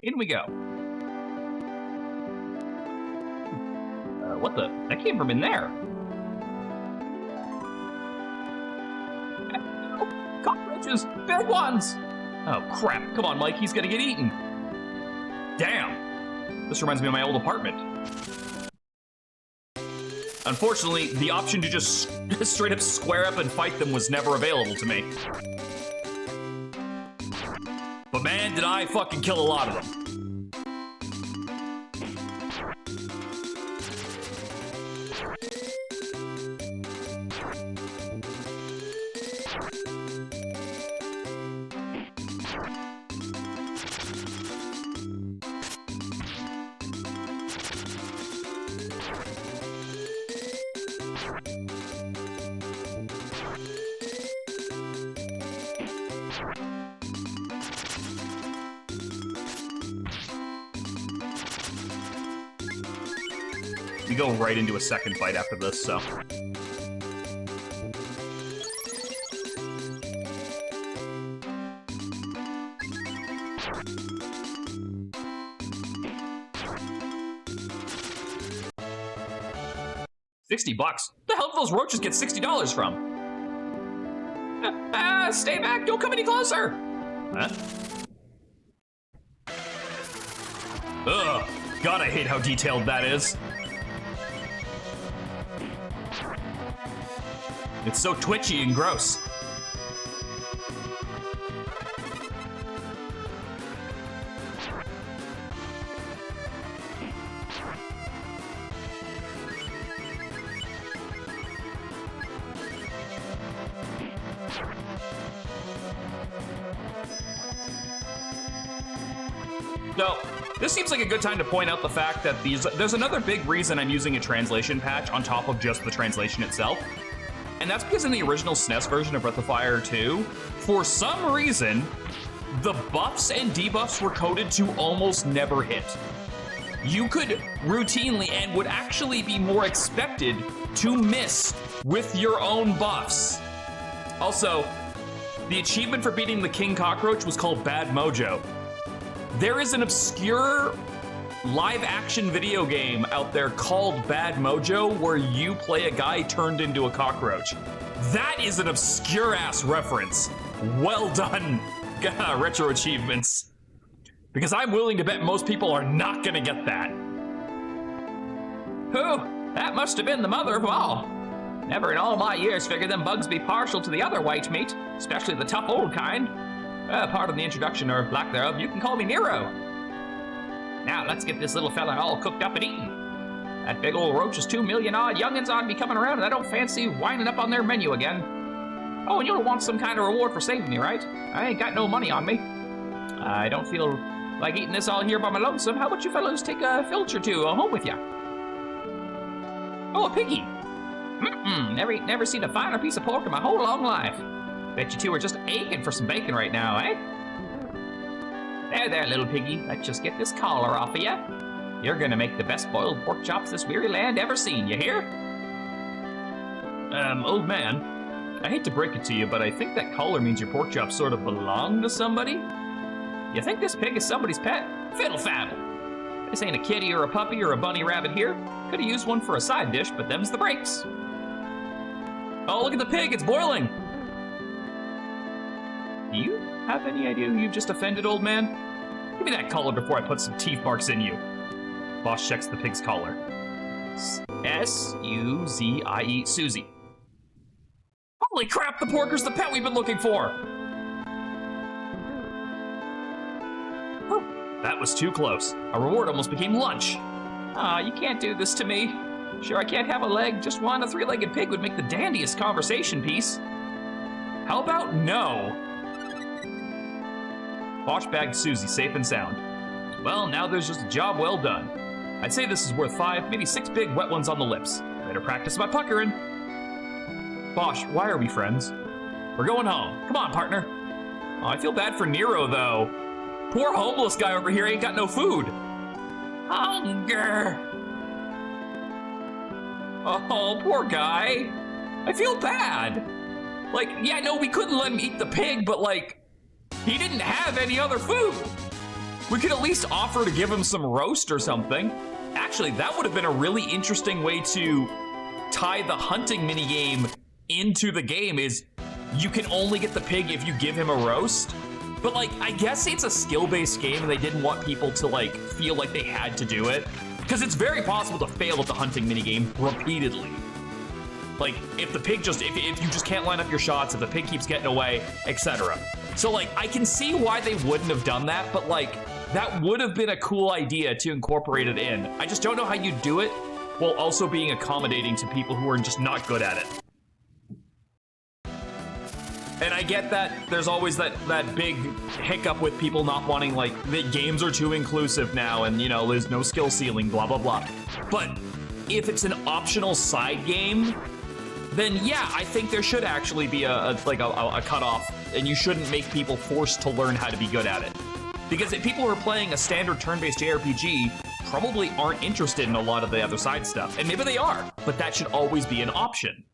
Speaker 1: In we go. What the? That came from in there. Cockroaches! Big ones! Oh, crap. Come on, Mike. He's gonna get eaten. Damn. This reminds me of my old apartment. Unfortunately, the option to just straight up square up and fight them was never available to me. But man, did I fucking kill a lot of them. We go right into a second fight after this, so. $60? The hell did those roaches get $60 from? Stay back! Don't come any closer! Huh? Ugh, God, I hate how detailed that is. It's so twitchy and gross. So, this seems like a good time to point out the fact that there's another big reason I'm using a translation patch on top of just the translation itself. And that's because in the original SNES version of Breath of Fire 2, for some reason, the buffs and debuffs were coded to almost never hit. You could routinely and would actually be more expected to miss with your own buffs. Also, the achievement for beating the King Cockroach was called Bad Mojo. There is an obscure live-action video game out there called Bad Mojo where you play a guy turned into a cockroach. That is an obscure-ass reference. Well done, Retro Achievements. Because I'm willing to bet most people are not gonna get that. Whew, that must have been the mother of all. Never in all my years figured them bugs be partial to the other white meat, especially the tough old kind. Pardon the introduction or lack thereof, you can call me Nero. Now let's get this little fella all cooked up and eaten. That big old roach is 2 million odd youngins ought to be coming around, and I don't fancy winding up on their menu again. Oh, and you'll want some kind of reward for saving me, right? I ain't got no money on me. I don't feel like eating this all here by my lonesome. How about you fellows take a filch or two home with ya? Oh, a piggy. Never seen a finer piece of pork in my whole long life. Bet you two are just aching for some bacon right now, eh? There, little piggy. Let's just get this collar off of ya. You're gonna make the best boiled pork chops this weary land ever seen, you hear? Old man, I hate to break it to you, but I think that collar means your pork chops sort of belong to somebody. You think this pig is somebody's pet? Fiddle-faddle. This ain't a kitty or a puppy or a bunny rabbit here. Could've used one for a side dish, but them's the breaks. Oh, look at the pig, it's boiling! Do you have any idea who you've just offended, old man? Give me that collar before I put some teeth marks in you. Boss checks the pig's collar. S-U-Z-I-E, Susie. Holy crap, the porker's the pet we've been looking for! Oh, that was too close. Our reward almost became lunch. Aw, you can't do this to me. Sure, I can't have a leg. Just one, a three-legged pig would make the dandiest conversation piece. How about no? Bosch bagged Susie safe and sound. Well, now there's just a job well done. I'd say this is worth 5, maybe 6 big wet ones on the lips. Better practice my puckering. Bosch, why are we friends? We're going home. Come on, partner. Oh, I feel bad for Nero, though. Poor homeless guy over here ain't got no food. Hunger. Oh, poor guy. I feel bad. Like, yeah, no, we couldn't let him eat the pig, but like, he didn't have any other food. We could at least offer to give him some roast or something. Actually, that would have been a really interesting way to tie the hunting minigame into the game, is you can only get the pig if you give him a roast. But like, I guess it's a skill-based game and they didn't want people to like feel like they had to do it. Because it's very possible to fail at the hunting minigame repeatedly. Like, if the pig just, if you just can't line up your shots, if the pig keeps getting away, etc. So like, I can see why they wouldn't have done that, but like, that would have been a cool idea to incorporate it in. I just don't know how you do it while also being accommodating to people who are just not good at it. And I get that there's always that big hiccup with people not wanting, like, the games are too inclusive now and, you know, there's no skill ceiling, blah, blah, blah. But if it's an optional side game, then yeah, I think there should actually be a cutoff, and you shouldn't make people forced to learn how to be good at it. Because if people who are playing a standard turn-based JRPG probably aren't interested in a lot of the other side stuff. And maybe they are, but that should always be an option.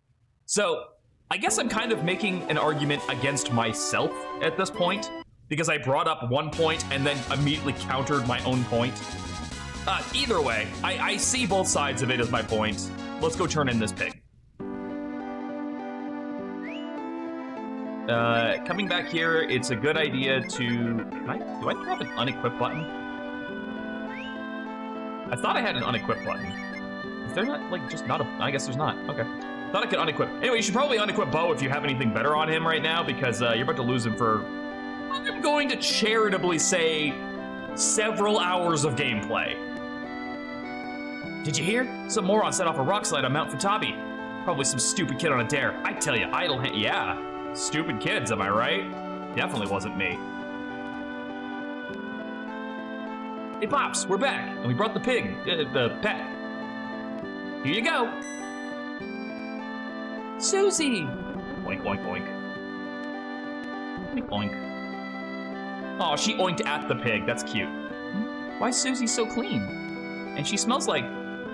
Speaker 1: So I guess I'm kind of making an argument against myself at this point, because I brought up one point and then immediately countered my own point. Either way, I see both sides of it as my point. Let's go turn in this pig. Coming back here, it's a good idea to... do I have an unequip button? I thought I had an unequip button. Is there not, like, just not a... I guess there's not. Okay. Thought I could unequip. Anyway, you should probably unequip Bo if you have anything better on him right now, because you're about to lose him for... I'm going to charitably say several hours of gameplay. Did you hear? Some moron set off a rock slide on Mount Futabi. Probably some stupid kid on a dare. I tell you, idle hand... Yeah. Stupid kids, am I right? Definitely wasn't me. Hey, Pops, we're back, and we brought the pig, the pet. Here you go. Susie! Oink, oink, oink. Oink, oink. Oh, she oinked at the pig. That's cute. Why is Susie so clean? And she smells like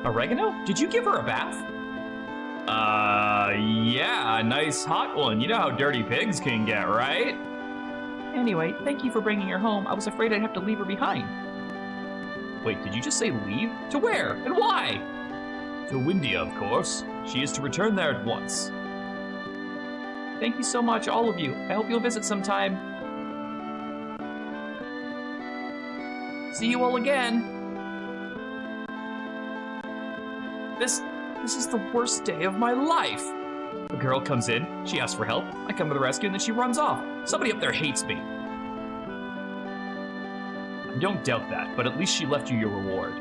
Speaker 1: oregano? Did you give her a bath? Yeah, a nice hot one. You know how dirty pigs can get, right? Anyway, thank you for bringing her home. I was afraid I'd have to leave her behind. Wait, did you just say leave? To where? And why? To Windia, of course. She is to return there at once. Thank you so much, all of you. I hope you'll visit sometime. See you all again. This is the worst day of my life. The girl comes in, she asks for help, I come to the rescue, and then she runs off. Somebody up there hates me. I don't doubt that, but at least she left you your reward.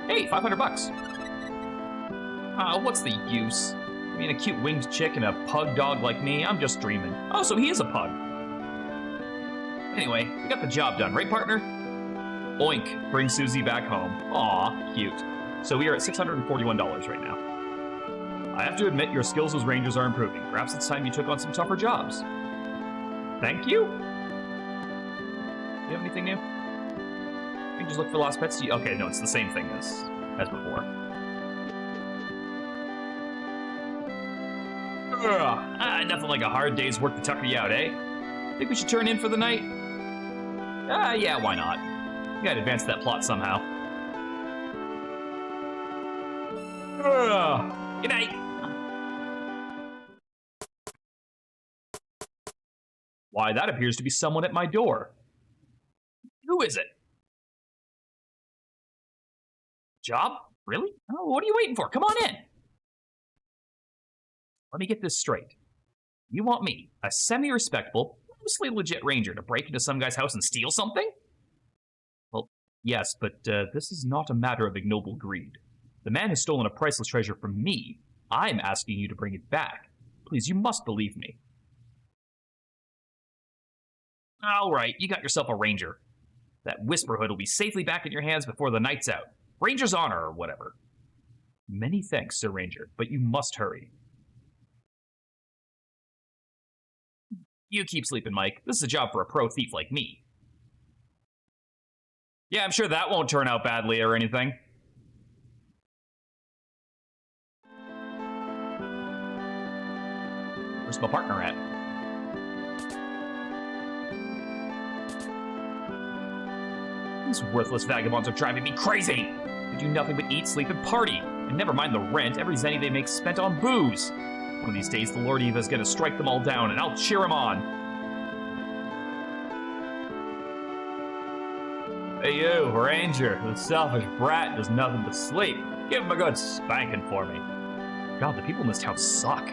Speaker 1: Hey, 500 bucks. What's the use? I mean, a cute winged chick and a pug dog like me, I'm just dreaming. Oh, so he is a pug. Anyway, we got the job done, right, partner? Oink, bring Susie back home. Aw, cute. So we are at $641 right now. I have to admit, your skills as rangers are improving. Perhaps it's time you took on some tougher jobs. Thank you? You have anything new? You can just look for lost pets. Okay, no, it's the same thing as before. Nothing like a hard day's work to tucker you out, eh? Think we should turn in for the night? Yeah, why not? We gotta advance that plot somehow. Good night. Why, that appears to be someone at my door. Who is it? Job? Really? Oh, what are you waiting for? Come on in. Let me get this straight. You want me, a semi-respectable, mostly legit ranger, to break into some guy's house and steal something? Well, yes, but this is not a matter of ignoble greed. The man has stolen a priceless treasure from me. I'm asking you to bring it back. Please, you must believe me. All right, you got yourself a ranger. That Whisperhood will be safely back in your hands before the night's out. Ranger's honor, or whatever. Many thanks, Sir Ranger, but you must hurry. You keep sleeping, Mike. This is a job for a pro thief like me. Yeah, I'm sure that won't turn out badly or anything. Where's my partner at? These worthless vagabonds are driving me crazy! They do nothing but eat, sleep, and party. And never mind the rent, every zenny they make spent on booze. One of these days, the Lord Eva's gonna strike them all down, and I'll cheer him on. Hey you, Ranger, the selfish brat does nothing but sleep. Give him a good spanking for me. God, the people in this town suck.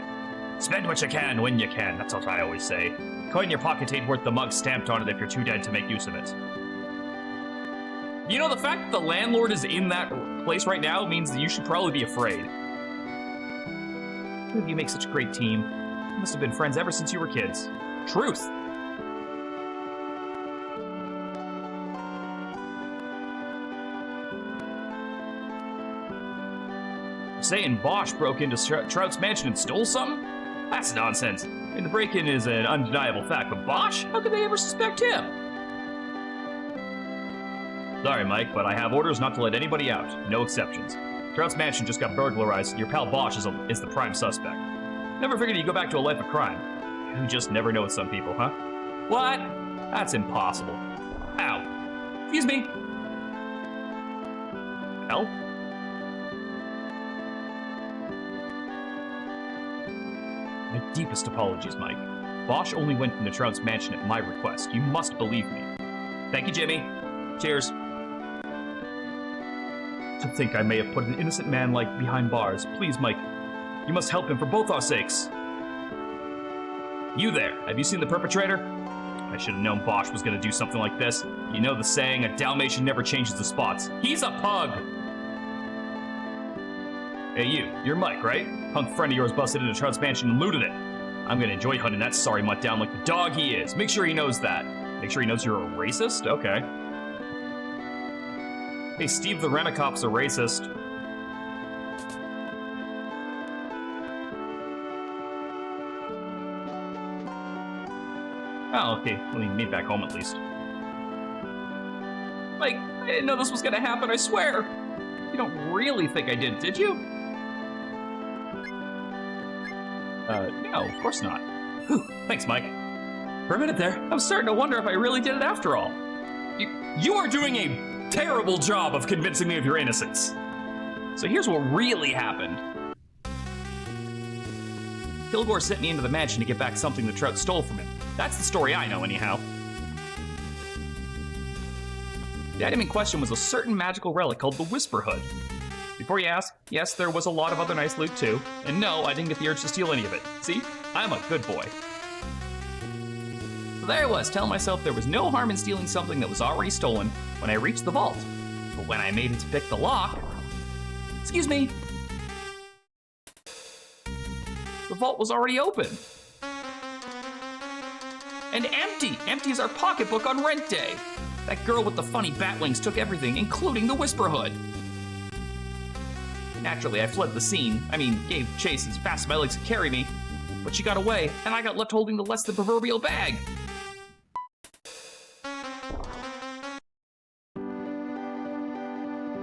Speaker 1: Spend what you can when you can, that's what I always say. Coin in your pocket ain't worth the mug stamped on it if you're too dead to make use of it. You know, the fact that the landlord is in that place right now means that you should probably be afraid. Two of you make such a great team. You must have been friends ever since you were kids. Truth. Saying Bosch broke into Trout's mansion and stole something? That's nonsense. I mean, the break-in is an undeniable fact, but Bosch? How could they ever suspect him? Sorry, Mike, but I have orders not to let anybody out. No exceptions. Trout's mansion just got burglarized, and your pal Bosch is the prime suspect. Never figured you'd go back to a life of crime. You just never know with some people, huh? What? That's impossible. Ow. Excuse me. Hell? My deepest apologies, Mike. Bosch only went into Trout's mansion at my request. You must believe me. Thank you, Jimmy. Cheers. To think I may have put an innocent man like behind bars. Please, Mike, you must help him for both our sakes. You there, have you seen the perpetrator? I should have known Bosch was going to do something like this. You know the saying, a Dalmatian never changes the spots. He's a pug! Hey you're Mike, right? Punk friend of yours busted into Trout's mansion and looted it. I'm going to enjoy hunting that sorry mutt down like the dog he is. Make sure he knows that. Make sure he knows you're a racist? Okay. Hey, Steve the Rent-A-Cop's a racist. Oh, okay. Well, he made it back home at least. Like, I didn't know this was gonna happen, I swear. You don't really think I did you? No, of course not. Whew, thanks, Mike. For a minute there, I was starting to wonder if I really did it after all. You are doing a Terrible job of convincing me of your innocence. So here's what really happened. Kilgore sent me into the mansion to get back something the Trout stole from him. That's the story I know, anyhow. The item in question was a certain magical relic called the Whisper Hood. Before you ask, yes, there was a lot of other nice loot too. And no, I didn't get the urge to steal any of it. See? I'm a good boy. So there I was, telling myself there was no harm in stealing something that was already stolen when I reached the vault. But when I made it to pick the lock... Excuse me. The vault was already open. And empty! Empty as our pocketbook on rent day. That girl with the funny bat wings took everything, including the Whisper Hood. Naturally, I fled the scene. Gave chase as fast as my legs could carry me. But she got away, and I got left holding the less than proverbial bag.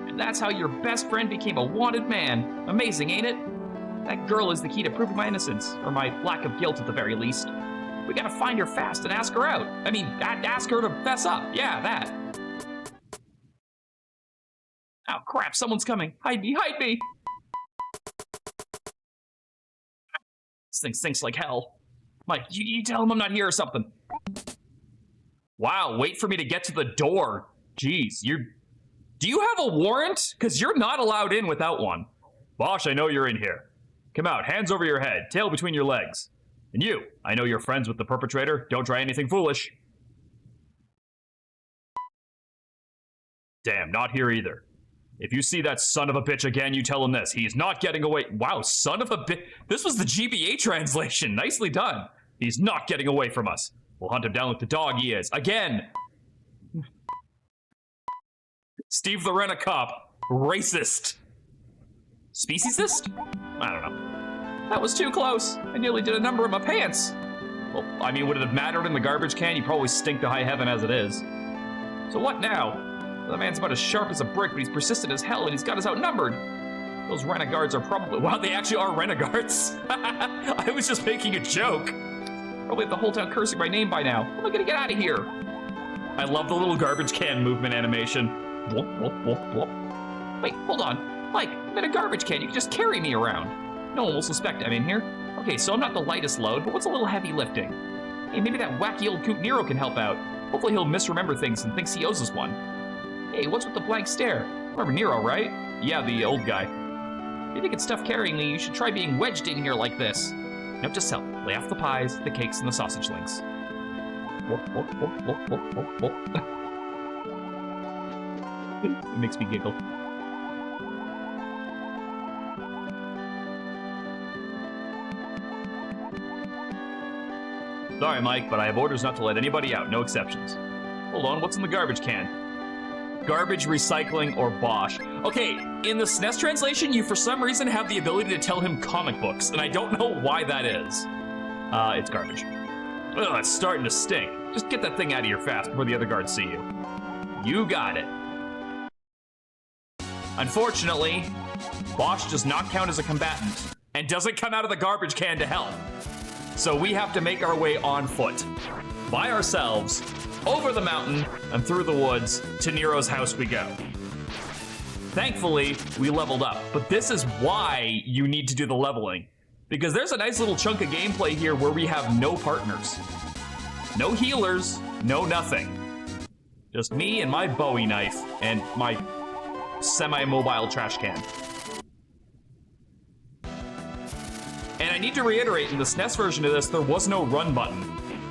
Speaker 1: And that's how your best friend became a wanted man. Amazing, ain't it? That girl is the key to proving my innocence, or my lack of guilt at the very least. We gotta find her fast and ask her out. Ask her to fess up. Yeah, that. Oh, crap, someone's coming. Hide me, hide me! This thing stinks like hell. Mike, you tell him I'm not here or something. Wow, wait for me to get to the door. Jeez, do you have a warrant? Because you're not allowed in without one. Bosch, I know you're in here. Come out, hands over your head, tail between your legs. And you, I know you're friends with the perpetrator. Don't try anything foolish. Damn, not here either. If you see that son of a bitch again, you tell him this. He's not getting away. Wow, son of a bitch. This was the GBA translation. Nicely done. He's not getting away from us. We'll hunt him down like the dog he is. Again. Steve the Rent-A-Cop. Racist. Speciesist? I don't know. That was too close. I nearly did a number in my pants. Well, would it have mattered in the garbage can? You probably stink to high heaven as it is. So what now? The man's about as sharp as a brick, but he's persistent as hell, and he's got us outnumbered. Those Renegards are probably... Wow, they actually are Renegards. I was just making a joke. Probably have the whole town cursing my name by now. How am I gonna get out of here? I love the little garbage can movement animation. Whoop, whoop, whoop, whoop. Wait, hold on. Mike, I'm in a garbage can. You can just carry me around. No one will suspect I'm in here. Okay, so I'm not the lightest load, but what's a little heavy lifting? Hey, maybe that wacky old kook Nero can help out. Hopefully he'll misremember things and thinks he owes us one. Hey, what's with the blank stare? Remember Nero, right? Yeah, the old guy. If you think it's tough carrying me, you should try being wedged in here like this. Note to self, lay off the pies, the cakes, and the sausage links. It makes me giggle. Sorry, Mike, but I have orders not to let anybody out, no exceptions. Hold on, what's in the garbage can? Garbage, recycling, or Bosch. Okay, in the SNES translation, you for some reason have the ability to tell him comic books, and I don't know why that is. It's garbage. Ugh, it's starting to stink. Just get that thing out of here fast before the other guards see you. You got it. Unfortunately, Bosch does not count as a combatant, and doesn't come out of the garbage can to help. So we have to make our way on foot, by ourselves, over the mountain and through the woods to Nero's house we go. Thankfully, we leveled up, but this is why you need to do the leveling. Because there's a nice little chunk of gameplay here where we have no partners. No healers, no nothing. Just me and my Bowie knife and my semi-mobile trash can. And I need to reiterate, in the SNES version of this, there was no run button.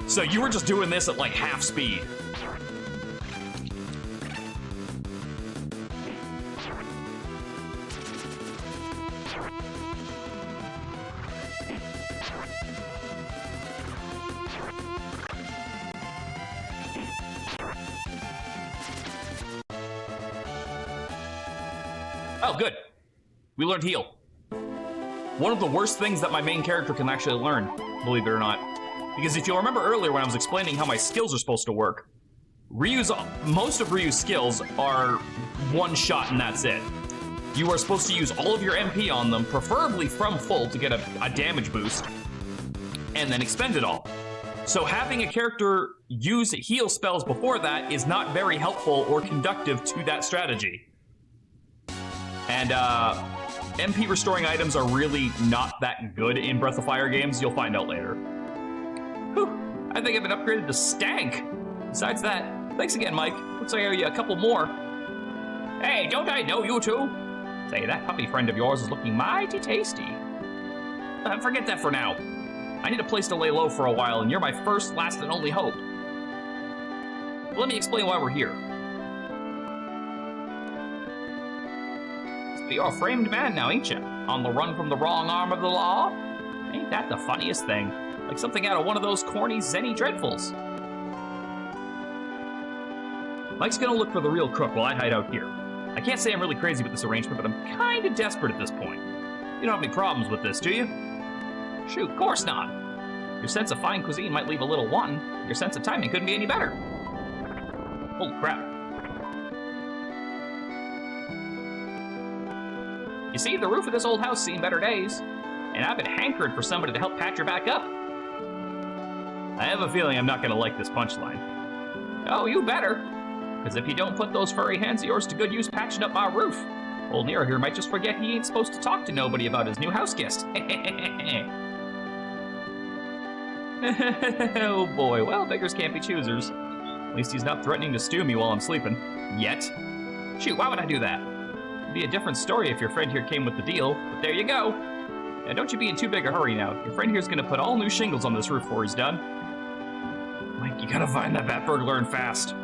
Speaker 1: So you were just doing this at like half speed. Oh, good. We learned heal. One of the worst things that my main character can actually learn, believe it or not. Because if you'll remember earlier when I was explaining how my skills are supposed to work, most of Ryu's skills are one shot and that's it. You are supposed to use all of your MP on them, preferably from full to get a damage boost, and then expend it all. So having a character use heal spells before that is not very helpful or conductive to that strategy. And MP restoring items are really not that good in Breath of Fire games. You'll find out later. Whew, I think I've been upgraded to Stank. Besides that, thanks again, Mike. Looks like I owe you a couple more. Hey, don't I know you two? Say, that puppy friend of yours is looking mighty tasty. Forget that for now. I need a place to lay low for a while, and you're my first, last, and only hope. Let me explain why we're here. So you're a framed man now, ain't you? On the run from the wrong arm of the law? Ain't that the funniest thing? Like something out of one of those corny Zenny Dreadfuls. Mike's gonna look for the real crook while I hide out here. I can't say I'm really crazy with this arrangement, but I'm kinda desperate at this point. You don't have any problems with this, do you? Shoot, of course not. Your sense of fine cuisine might leave a little wanting. Your sense of timing couldn't be any better. Holy crap. You see, the roof of this old house seen better days, and I've been hankering for somebody to help patch her back up. I have a feeling I'm not gonna like this punchline. Oh, you better. Because if you don't put those furry hands of yours to good use patching up my roof, old Nero here might just forget he ain't supposed to talk to nobody about his new house guest. Oh boy, well, beggars can't be choosers. At least he's not threatening to stew me while I'm sleeping. Yet. Shoot, why would I do that? It'd be a different story if your friend here came with the deal, but there you go. Now don't you be in too big a hurry now. Your friend here's gonna put all new shingles on this roof before he's done. Mike, you gotta find that bat burglar and fast.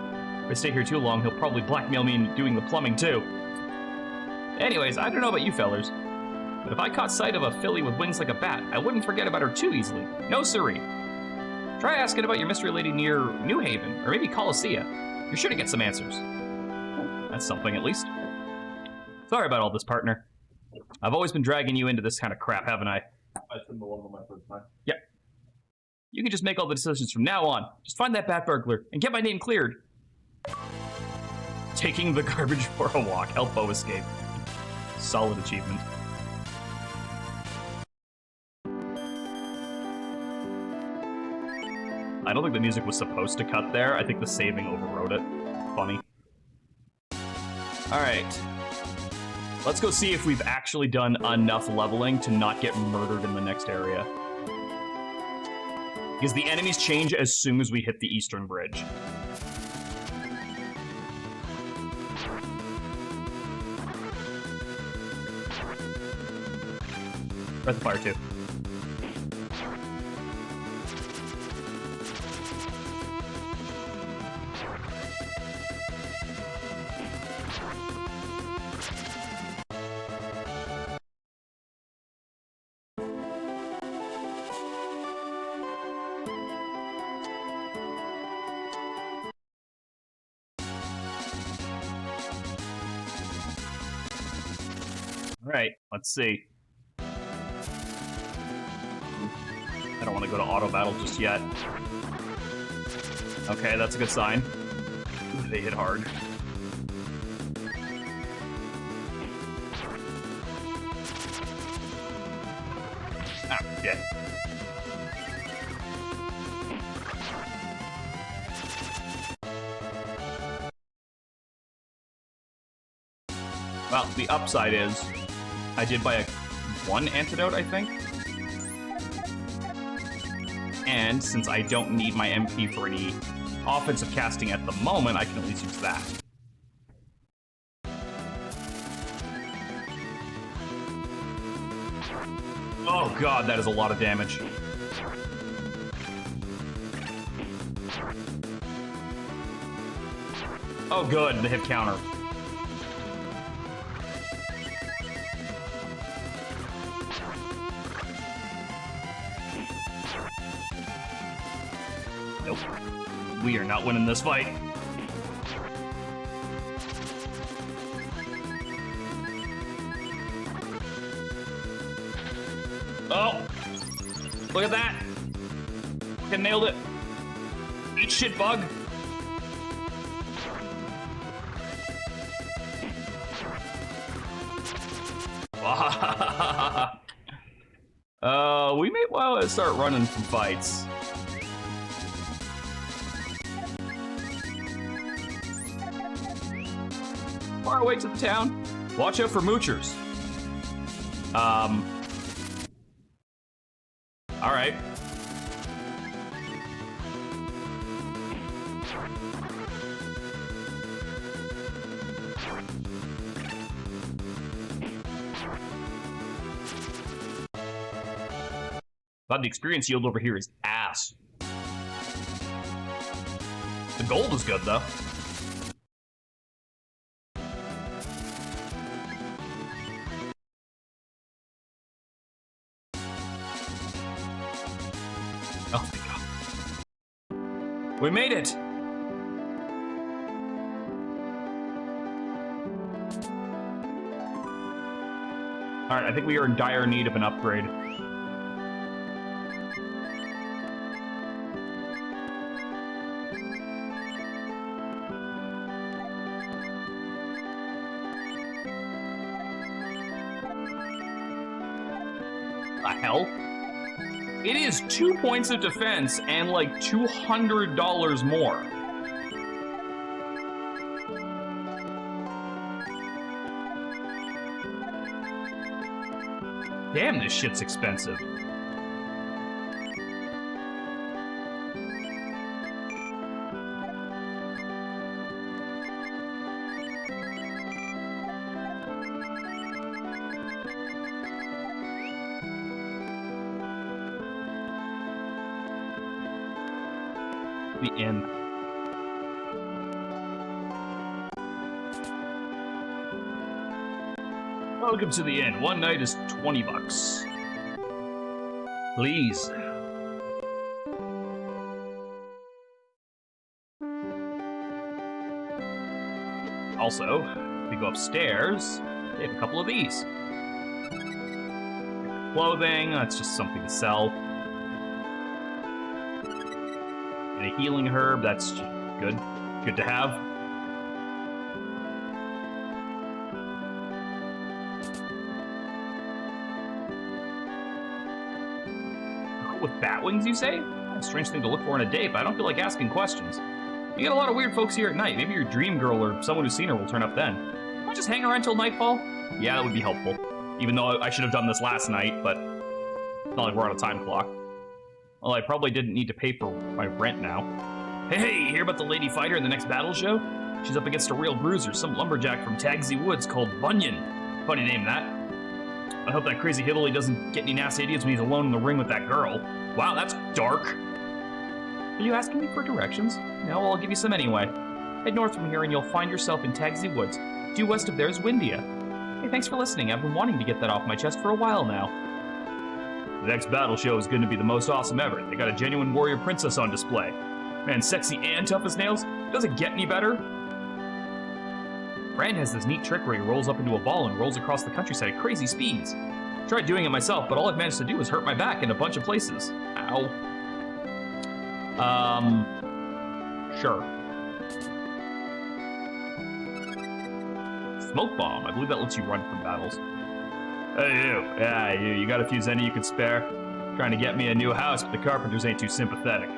Speaker 1: If I stay here too long, he'll probably blackmail me into doing the plumbing too. Anyways, I don't know about you fellers, but if I caught sight of a filly with wings like a bat, I wouldn't forget about her too easily. No siree. Try asking about your mystery lady near New Haven, or maybe Colossia. You're sure to get some answers. That's something, at least. Sorry about all this, partner. I've always been dragging you into this kind of crap, haven't I?
Speaker 2: I shouldn't have loved my first time.
Speaker 1: Yeah. You can just make all the decisions from now on. Just find that bat burglar, and get my name cleared. Taking the garbage for a walk. Elbow escape. Solid achievement. I don't think the music was supposed to cut there. I think the saving overrode it. Funny. Alright. Let's go see if we've actually done enough leveling to not get murdered in the next area. Because the enemies change as soon as we hit the Eastern Bridge. Breath of Fire 2. All right, let's see. I don't want to go to auto battle just yet. Okay, that's a good sign. Ooh, they hit hard. Ah, dead. Well, the upside is I did buy one antidote, I think. And since I don't need my MP for any offensive casting at the moment, I can at least use that. Oh god, that is a lot of damage. Oh good, the hit counter. Nope. We are not winning this fight. Oh! Look at that! Fucking nailed it. Eat shit, bug. We may well start running some fights. far away to the town. Watch out for moochers. All right. But the experience yield over here is ass. The gold is good, though. Oh my god. We made it! Alright, I think we are in dire need of an upgrade. The hell? It is 2 points of defense and like $200 more. Damn, this shit's expensive. The inn. Welcome to the inn. One night is $20. Please. Also, if we go upstairs, they have a couple of these. Clothing, that's just something to sell. And a healing herb, that's good. Good to have. With bat wings, you say? A strange thing to look for in a date, but I don't feel like asking questions. You get a lot of weird folks here at night. Maybe your dream girl or someone who's seen her will turn up then. Can we just hang around till nightfall? Yeah, that would be helpful. Even though I should have done this last night, but it's not like we're on a time clock. Well, I probably didn't need to pay for my rent now. Hey, hear about the lady fighter in the next battle show? She's up against a real bruiser, some lumberjack from Tagsy Woods called Bunyan. Funny name, that. I hope that crazy hillbilly doesn't get any nasty ideas when he's alone in the ring with that girl. Wow, that's dark. Are you asking me for directions? No, I'll give you some anyway. Head north from here and you'll find yourself in Tagsy Woods. Due west of there is Windia. Hey, thanks for listening. I've been wanting to get that off my chest for a while now. The next battle show is going to be the most awesome ever. They got a genuine warrior princess on display. Man, sexy and tough as nails? Doesn't get any better. Brand has this neat trick where he rolls up into a ball and rolls across the countryside at crazy speeds. Tried doing it myself, but all I've managed to do is hurt my back in a bunch of places. Ow. Sure. Smoke bomb. I believe that lets you run from battles. Hey, you. Yeah, you got a few zenny you could spare? Trying to get me a new house, but the carpenters ain't too sympathetic.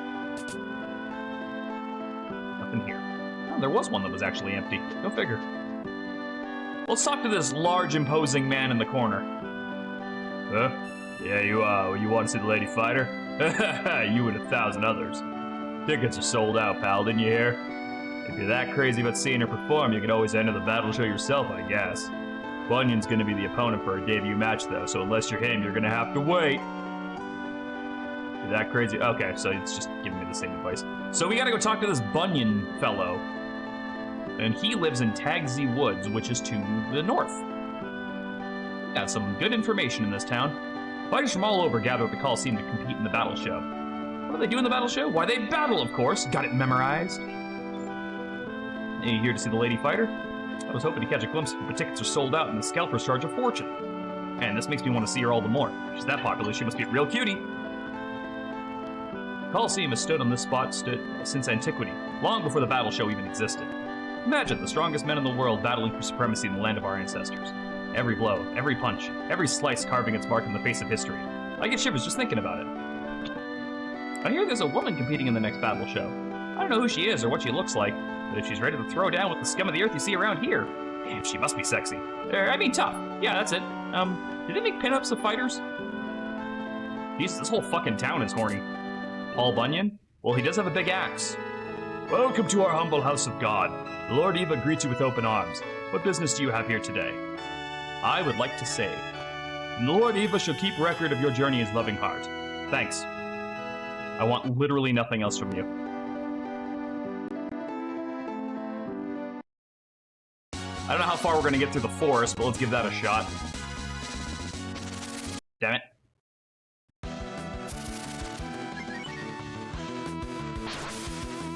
Speaker 1: Nothing here. Oh, there was one that was actually empty. Go figure. Let's talk to this large, imposing man in the corner. Huh? Yeah, you want to see the lady fighter? You and 1,000 others. Tickets are sold out, pal, didn't you hear? If you're that crazy about seeing her perform, you can always enter the battle show yourself, I guess. Bunyan's gonna be the opponent for a debut match, though, so unless you're him, you're gonna have to wait. You're that crazy? Okay, so it's just giving me the same advice. So we gotta go talk to this Bunyan fellow. And he lives in Tagsy Woods, which is to the north. Got some good information in this town. Fighters from all over gather at the Coliseum to compete in the battle show. What do they do in the battle show? Why, they battle, of course. Got it memorized. Are you here to see the lady fighter? I was hoping to catch a glimpse of her, but tickets are sold out and the scalpers charge a fortune. And this makes me want to see her all the more. If she's that popular, she must be a real cutie. Coliseum has stood on this spot since antiquity, long before the battle show even existed. Imagine the strongest men in the world battling for supremacy in the land of our ancestors. Every blow, every punch, every slice carving its mark in the face of history. I get shivers just thinking about it. I hear there's a woman competing in the next battle show. I don't know who she is or what she looks like, but if she's ready to throw down with the scum of the earth you see around here, Damn, she must be sexy. I mean, tough. Yeah, that's it. Did they make pinups of fighters? Jeez, this whole fucking town is horny. Paul Bunyan? Well, he does have a big axe. Welcome to our humble house of God. The Lord Eva greets you with open arms. What business do you have here today? I would like to say, the Lord Eva shall keep record of your journey as loving heart. Thanks. I want literally nothing else from you. I don't know how far we're going to get through the forest, but let's give that a shot. Damn it.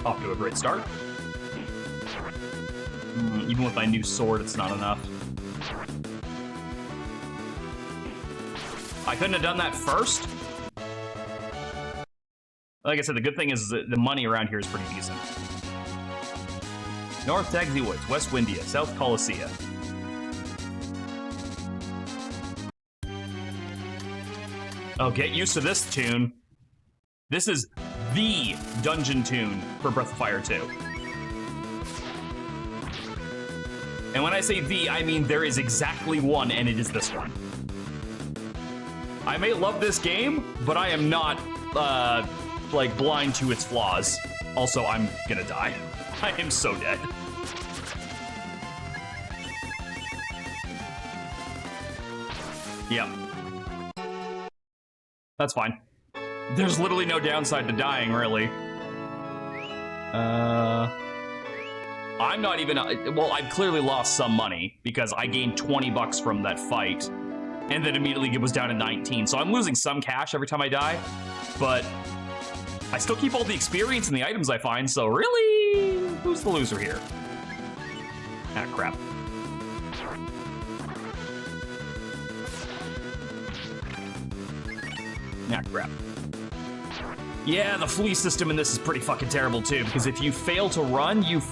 Speaker 1: Off to a great start. Even with my new sword, it's not enough. I couldn't have done that first? Like I said, the good thing is that the money around here is pretty decent. North Tagsy Woods, West Windia, South Colossia. Oh, get used to this tune. This is the dungeon tune for Breath of Fire 2. And when I say the, I mean there is exactly one, and it is this one. I may love this game, but I am not, like, blind to its flaws. Also, I'm gonna die. I am so dead. Yep. That's fine. There's literally no downside to dying, really. I'm not even... well, I've clearly lost some money, because I gained 20 bucks from that fight, and then immediately it was down to 19. So I'm losing some cash every time I die, but I still keep all the experience and the items I find, so really, who's the loser here? Ah, crap. Ah, crap. Yeah, the flee system in this is pretty fucking terrible too, because if you fail to run, you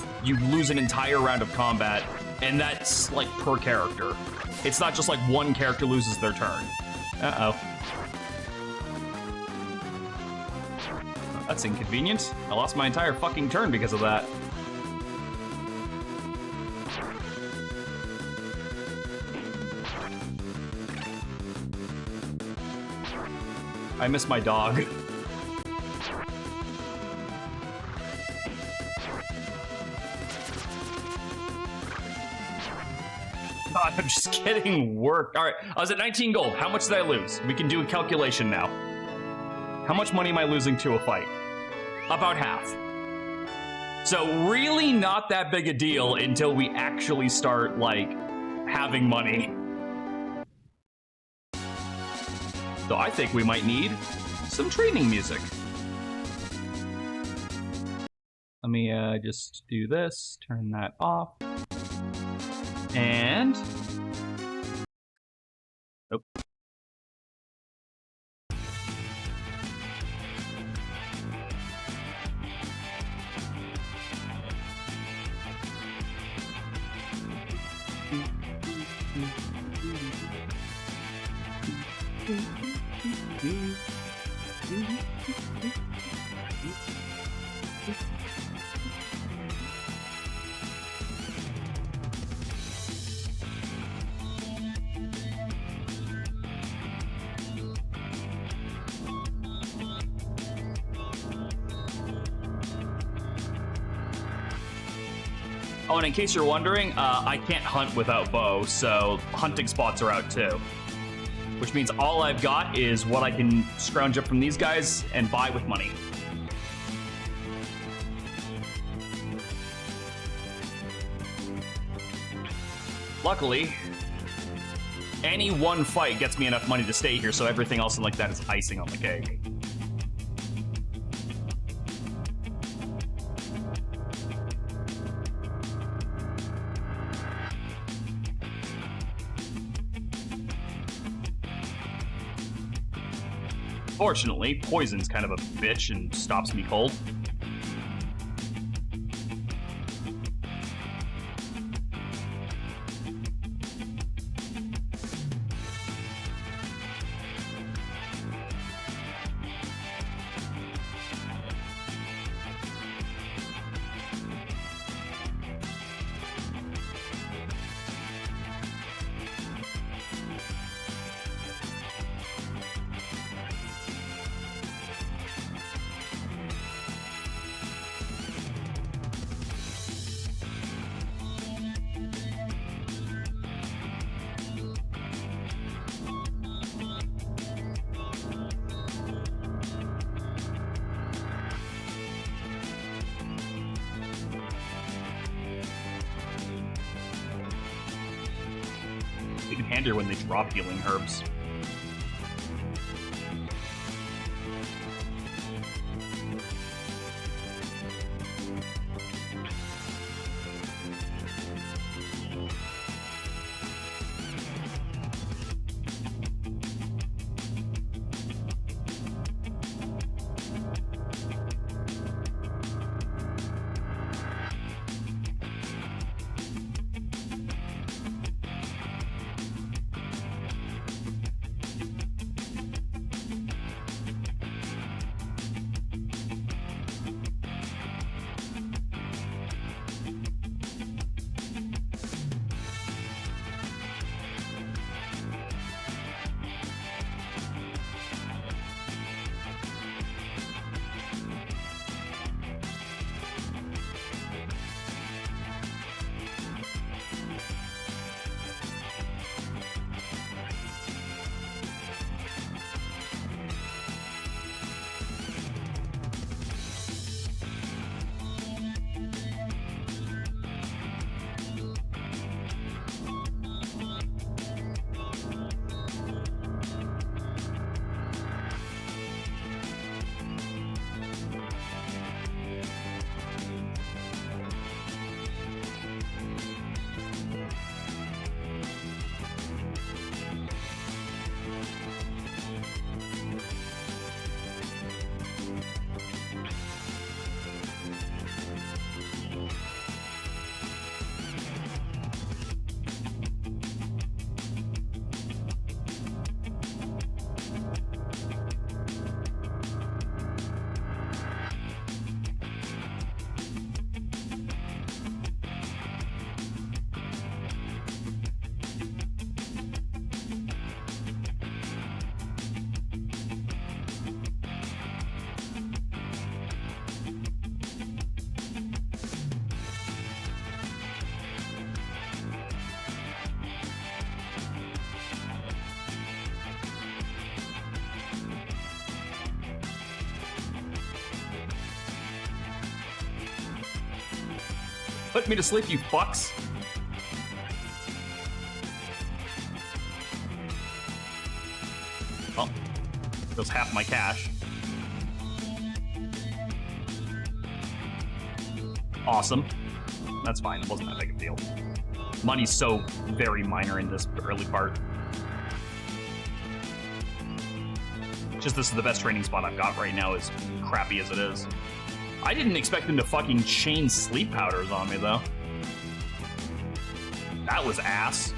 Speaker 1: lose an entire round of combat, and that's like per character. It's not just like one character loses their turn. Uh-oh. That's inconvenient. I lost my entire fucking turn because of that. I miss my dog. God, I'm just getting worked. All right, I was at 19 gold. How much did I lose? We can do a calculation now. How much money am I losing to a fight? About half. So really not that big a deal until we actually start, like, having money. So I think we might need some training music. Let me just do this, turn that off. And... nope. Oh, and in case you're wondering, I can't hunt without bow, so hunting spots are out too. Which means all I've got is what I can scrounge up from these guys and buy with money. Luckily, any one fight gets me enough money to stay here, so everything else like that is icing on the cake. Fortunately, poison's kind of a bitch and stops me cold. even handier when they drop healing herbs. Put me to sleep, you fucks. Oh, goes half my cash. Awesome. That's fine. It wasn't that big a deal. Money's so very minor in this early part. Just this is the best training spot I've got right now, as crappy as it is. I didn't expect them to fucking chain sleep powders on me, though. That was ass.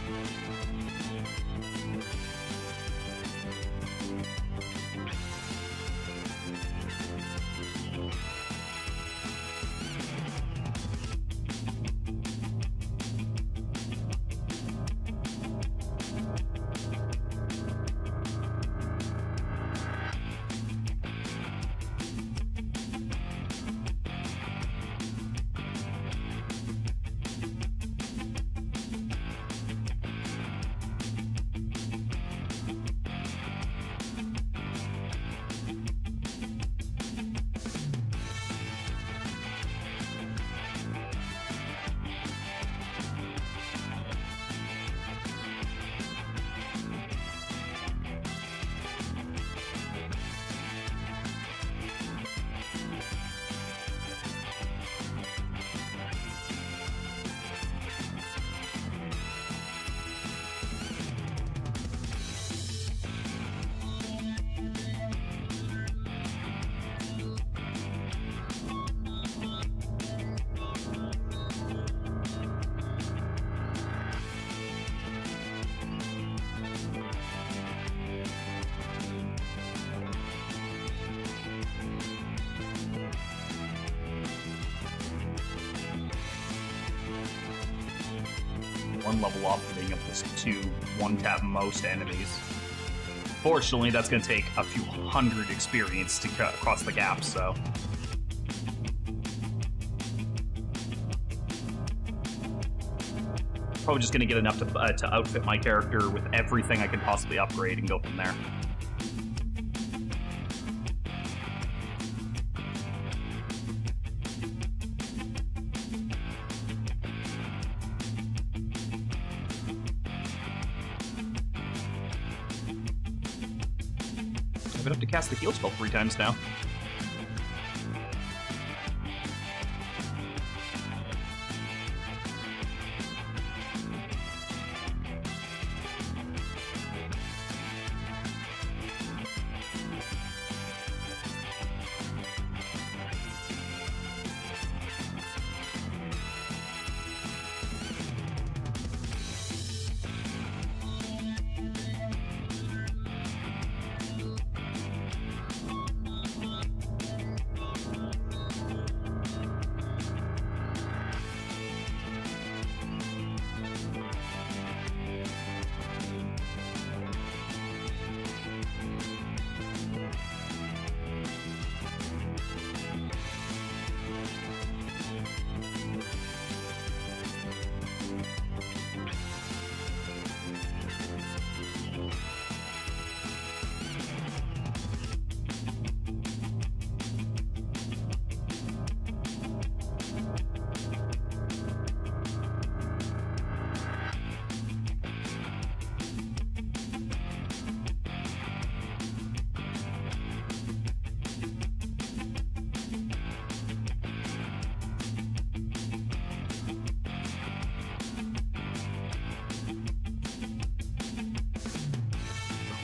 Speaker 1: One level up for being able to one-tap most enemies. Fortunately, that's going to take a few hundred experience to cut across the gap, so... Probably just going to get enough to outfit my character with everything I can possibly upgrade and go from there. gonna have to cast the heal spell 3 times now.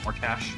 Speaker 1: More cash.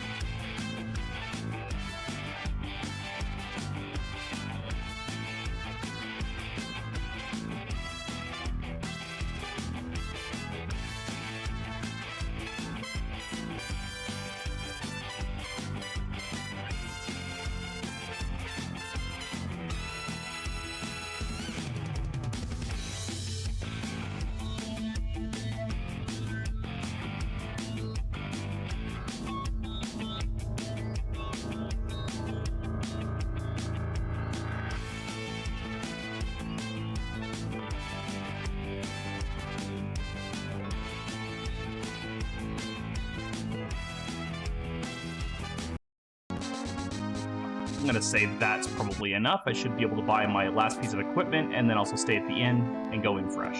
Speaker 1: I'm gonna say that's probably enough. I should be able to buy my last piece of equipment and then also stay at the inn and go in fresh.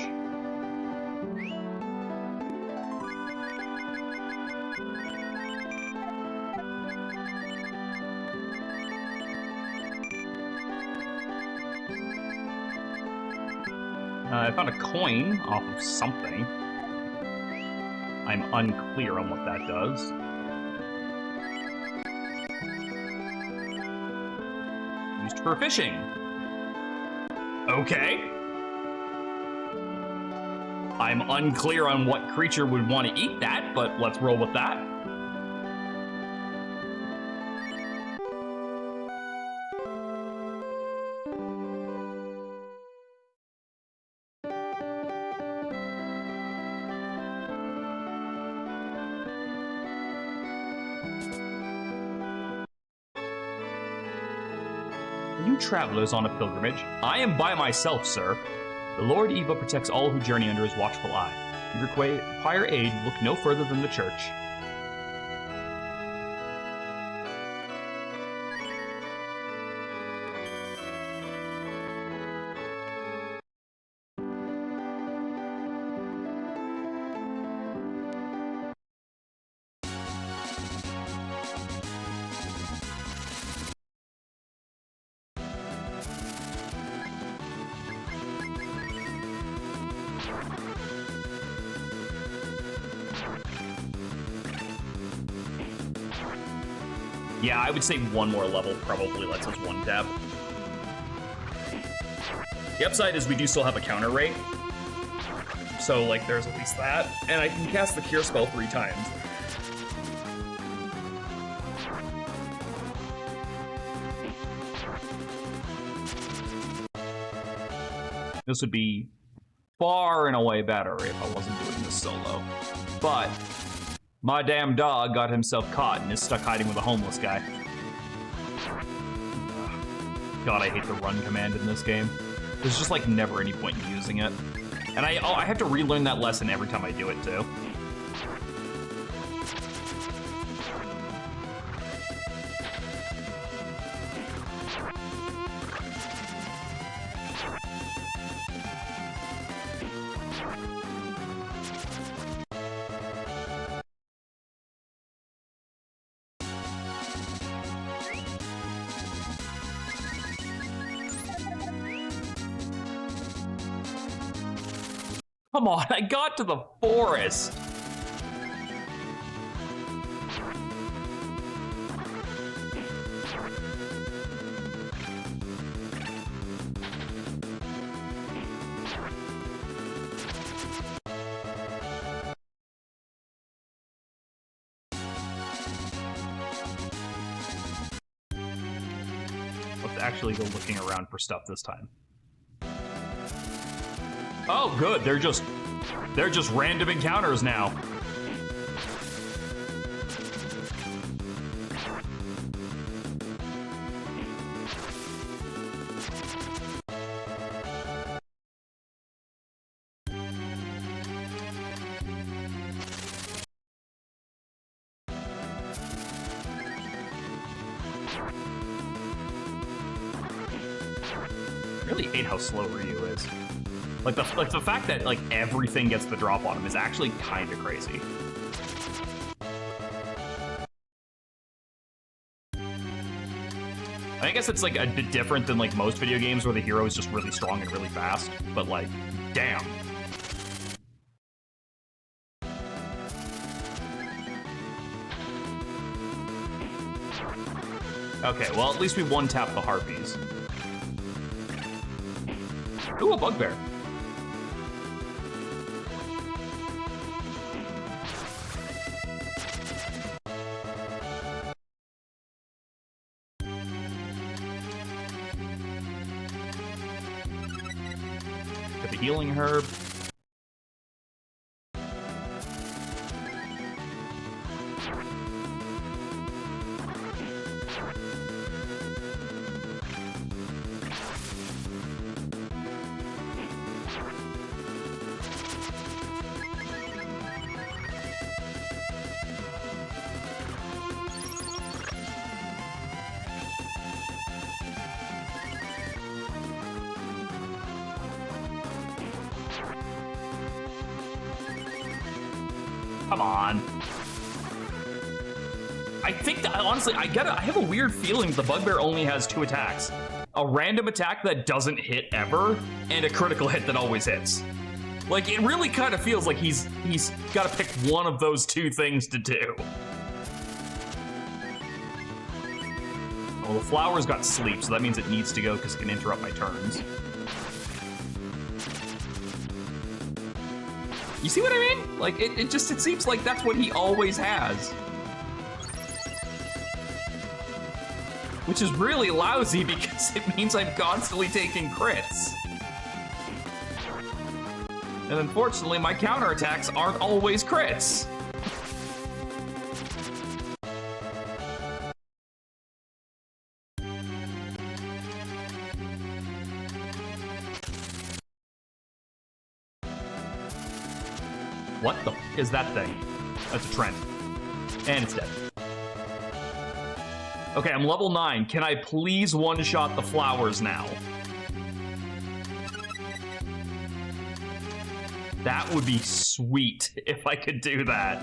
Speaker 1: I found a coin off of something. I'm unclear on what that does. Used for fishing. Okay. I'm unclear on what creature would want to eat that, but let's roll with that. You travelers on a pilgrimage. I am by myself, sir. The Lord Eva protects all who journey under his watchful eye. If you require aid, look no further than the church. Yeah, I would say one more level probably lets us one tap. The upside is we do still have a counter rate. So, like, there's at least that. And I can cast the Cure spell 3 times. This would be far and away better if I wasn't doing this solo. But my damn dog got himself caught and is stuck hiding with a homeless guy. God, I hate the run command in this game. There's just like never any point in using it. And I have to relearn that lesson every time I do it too. Come on, I got to the forest. Let's actually go looking around for stuff this time. Oh, good. They're just random encounters now. I really hate how slow Ryu is. Like the fact that like everything gets the drop on him is actually kind of crazy. I guess it's like a bit different than like most video games where the hero is just really strong and really fast, but like, damn. Okay, well at least we one-tap the harpies. Ooh, a bugbear. Get the healing herb. Come on. I think that, honestly, I have a weird feeling the bugbear only has 2 attacks. A random attack that doesn't hit ever, and a critical hit that always hits. Like, it really kind of feels like he's got to pick one of those 2 things to do. Well, the flower's got sleep, so that means it needs to go because it can interrupt my turns. You see what I mean? Like, it seems like that's what he always has. Which is really lousy because it means I'm constantly taking crits. And unfortunately, my counterattacks aren't always crits. What the f is that thing? That's a Trent. And it's dead. Okay, I'm level 9. Can I please one-shot the flowers now? That would be sweet if I could do that.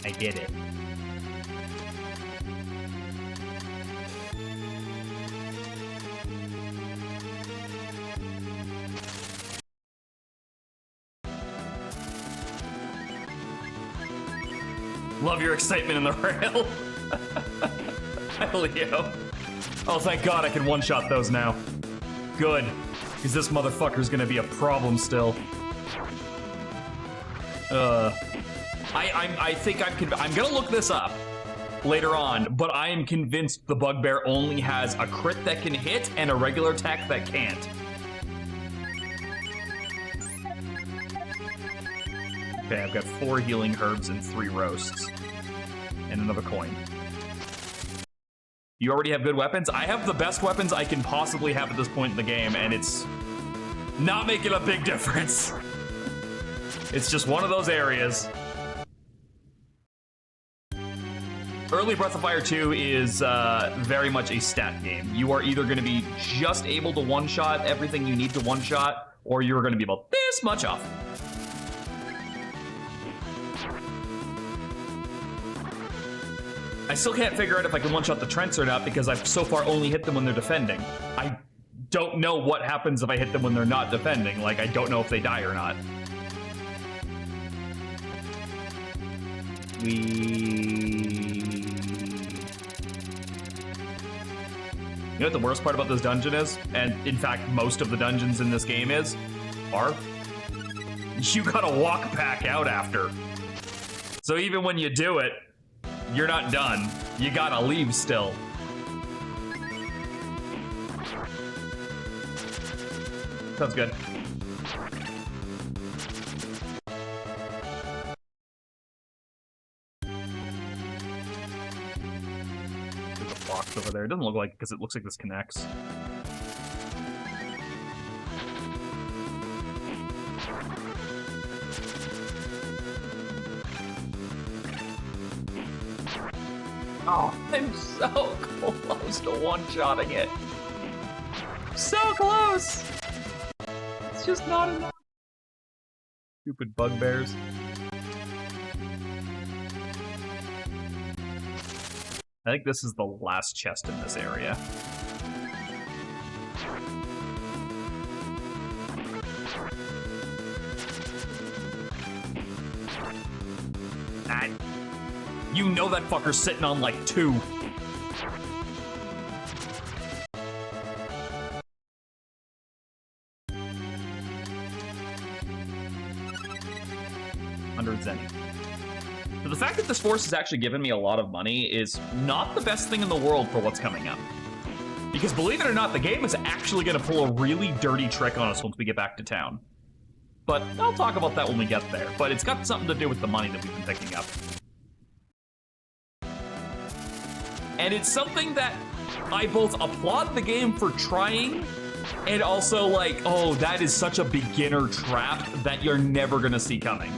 Speaker 1: I did it. Love your excitement in the rail. Hi, Leo. Oh, thank God I can one-shot those now. Good. Because this motherfucker's gonna be a problem still. I think I'm gonna look this up later on, but I am convinced the bugbear only has a crit that can hit and a regular attack that can't. Okay, I've got 4 healing herbs and 3 roasts. And another coin. You already have good weapons? I have the best weapons I can possibly have at this point in the game, and it's not making a big difference. It's just one of those areas. Early Breath of Fire 2 is very much a stat game. You are either going to be just able to one-shot everything you need to one-shot, or you're going to be about this much off. I still can't figure out if I can one-shot the Trents or not because I've so far only hit them when they're defending. I don't know what happens if I hit them when they're not defending. Like, I don't know if they die or not. You know what the worst part about this dungeon is? And in fact, most of the dungeons in this game are you gotta walk back out after. So even when you do it, you're not done. You gotta leave still. Sounds good. There's a box over there. It doesn't look like it because it looks like this connects. Oh, I'm so close to one-shotting it. So close! It's just not enough. Stupid bugbears. I think this is the last chest in this area. You know that fucker's sitting on like 2. Zenny. So the fact that this force has actually given me a lot of money is not the best thing in the world for what's coming up. Because believe it or not, the game is actually going to pull a really dirty trick on us once we get back to town. But I'll talk about that when we get there. But it's got something to do with the money that we've been picking up. And it's something that I both applaud the game for trying and also like, oh, that is such a beginner trap that you're never going to see coming.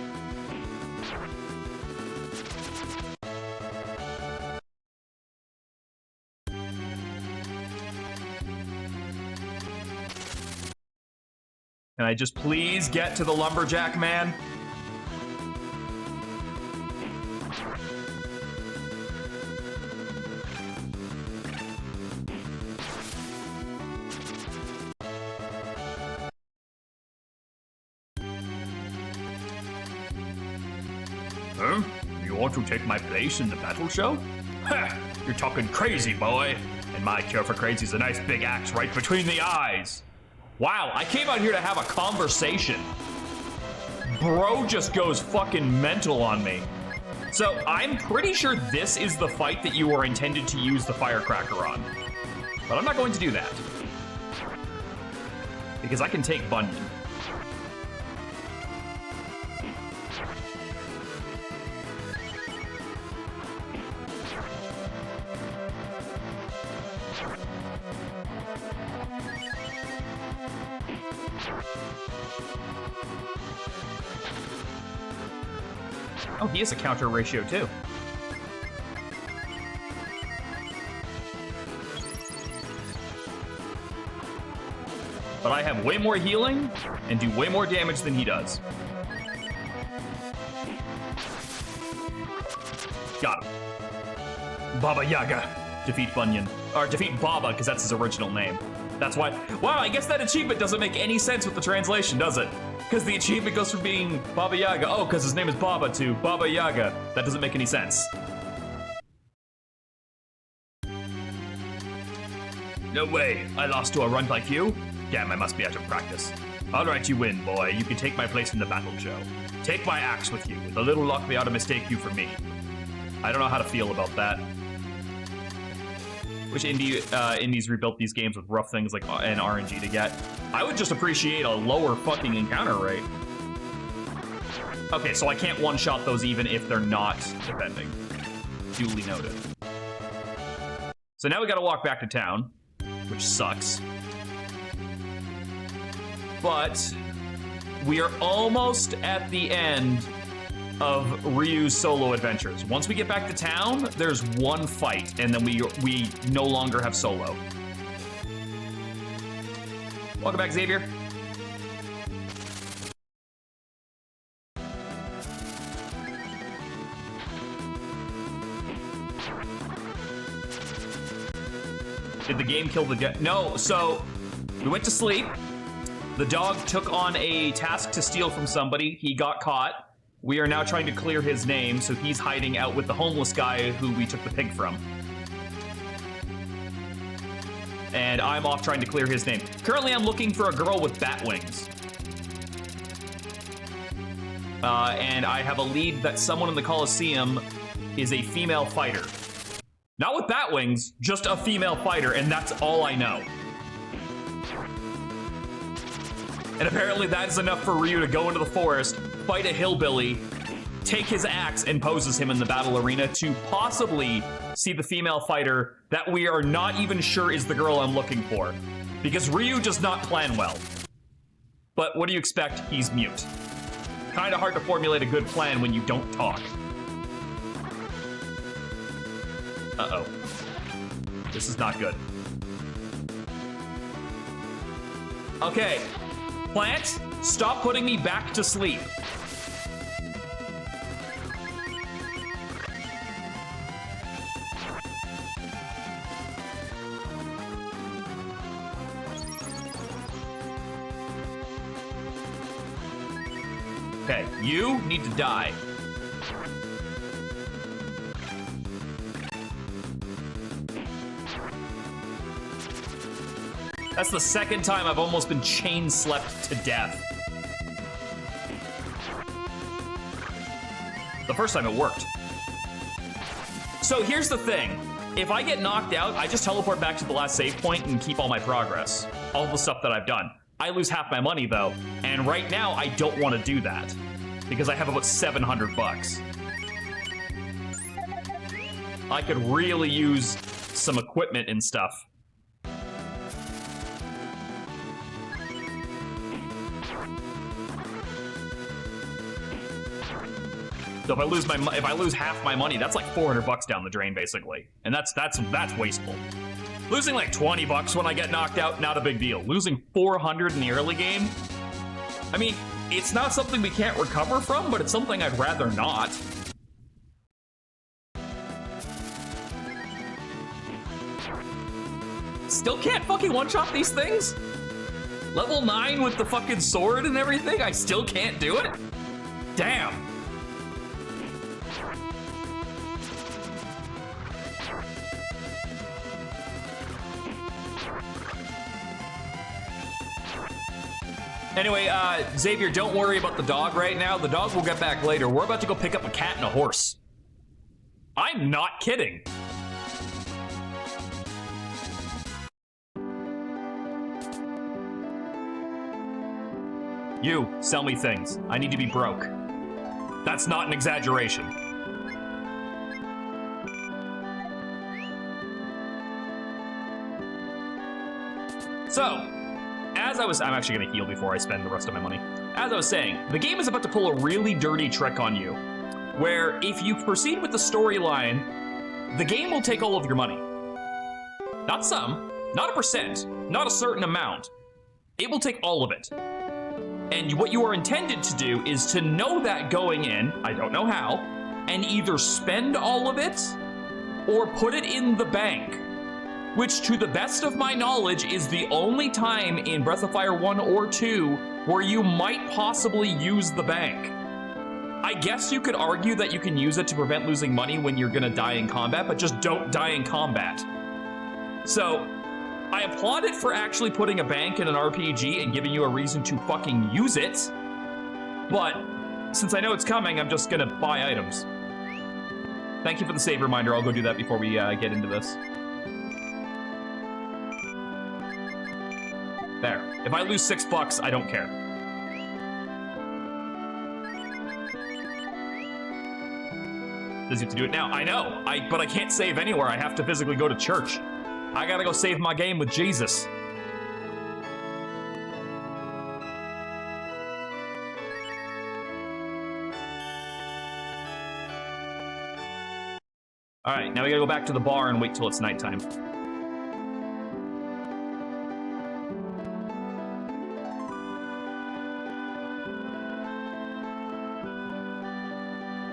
Speaker 1: Can I just please get to the lumberjack man? Huh? You want to take my place in the battle show? Ha! You're talking crazy, boy. And my cure for crazy is a nice big axe right between the eyes. Wow, I came out here to have a conversation. Bro just goes fucking mental on me. So I'm pretty sure this is the fight that you were intended to use the firecracker on. But I'm not going to do that. Because I can take Bunyan. Oh, he has a counter ratio too. But I have way more healing and do way more damage than he does. Got him. Baba Yaga. Defeat Bunyan. Or defeat Baba, because that's his original name. That's why. Wow, I guess that achievement doesn't make any sense with the translation, does it? Because the achievement goes from being Baba Yaga, oh, because his name is Baba, to Baba Yaga. That doesn't make any sense. No way, I lost to a run like you? Damn, I must be out of practice. All right, you win, boy. You can take my place in the battle show. Take my axe with you. With a little luck, they ought to mistake you for me. I don't know how to feel about that. Wish indies rebuilt these games with rough things like an RNG to get. I would just appreciate a lower fucking encounter rate. Okay, so I can't one-shot those even if they're not defending. Duly noted. So now we gotta walk back to town, which sucks. But we are almost at the end of Ryu's solo adventures. Once we get back to town, there's one fight, and then we no longer have solo. Welcome back, Xavier. Did the game kill the dead? No, so we went to sleep. The dog took on a task to steal from somebody. He got caught. We are now trying to clear his name, so he's hiding out with the homeless guy who we took the pig from. And I'm off trying to clear his name. Currently, I'm looking for a girl with bat wings. And I have a lead that someone in the Coliseum is a female fighter. Not with bat wings, just a female fighter, and that's all I know. And apparently that is enough for Ryu to go into the forest, fight a hillbilly, take his axe, and poses him in the battle arena to possibly see the female fighter that we are not even sure is the girl I'm looking for. Because Ryu does not plan well. But what do you expect? He's mute. Kinda hard to formulate a good plan when you don't talk. Uh-oh. This is not good. Okay. Plant, stop putting me back to sleep. Okay, you need to die. That's the second time I've almost been chain slept to death. The first time it worked. So here's the thing. If I get knocked out, I just teleport back to the last save point and keep all my progress. All the stuff that I've done. I lose half my money though, and right now I don't want to do that. Because I have about 700 bucks. I could really use some equipment and stuff. So if I lose half my money, that's like 400 bucks down the drain, basically. And that's wasteful. Losing like 20 bucks when I get knocked out, not a big deal. Losing 400 in the early game, I mean, it's not something we can't recover from, but it's something I'd rather not. Still can't fucking one-shot these things? Level 9 with the fucking sword and everything, I still can't do it? Damn. Anyway, Xavier, don't worry about the dog right now. The dog will get back later. We're about to go pick up a cat and a horse. I'm not kidding. You, sell me things. I need to be broke. That's not an exaggeration. So, I'm actually gonna heal before I spend the rest of my money. As I was saying, the game is about to pull a really dirty trick on you, where if you proceed with the storyline, the game will take all of your money. Not some, not a percent, not a certain amount. It will take all of it. And what you are intended to do is to know that going in, I don't know how, and either spend all of it or put it in the bank. Which, to the best of my knowledge, is the only time in Breath of Fire 1 or 2 where you might possibly use the bank. I guess you could argue that you can use it to prevent losing money when you're gonna die in combat, but just don't die in combat. So, I applaud it for actually putting a bank in an RPG and giving you a reason to fucking use it, but since I know it's coming, I'm just gonna buy items. Thank you for the save reminder. I'll go do that before we get into this. There. If I lose $6, I don't care. Does he have to do it now? I know, but I can't save anywhere. I have to physically go to church. I gotta go save my game with Jesus. All right, now we gotta go back to the bar and wait till it's nighttime.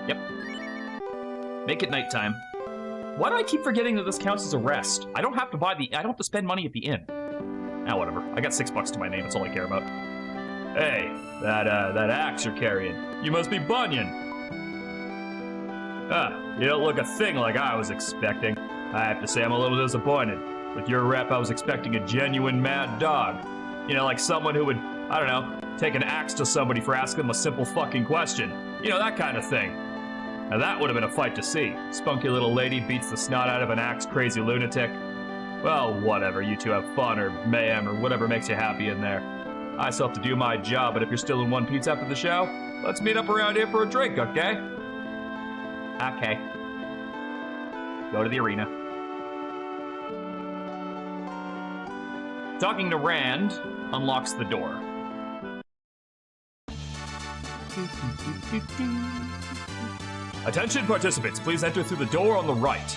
Speaker 1: Yep. Make it nighttime. Why do I keep forgetting that this counts as a rest? I don't have to I don't have to spend money at the inn. Ah, whatever. I got $6 to my name. That's all I care about. Hey, that axe you're carrying. You must be Bunyan. You don't look a thing like I was expecting. I have to say I'm a little disappointed. With your rep, I was expecting a genuine mad dog. You know, like someone who would, I don't know, take an axe to somebody for asking them a simple fucking question. You know, that kind of thing. Now that would have been a fight to see. Spunky little lady beats the snot out of an axe-crazy lunatic. Well, whatever, you two have fun or mayhem or whatever makes you happy in there. I still have to do my job, but if you're still in one piece after the show, let's meet up around here for a drink, okay? Okay. Go to the arena. Talking to Rand unlocks the door. Attention participants, please enter through the door on the right.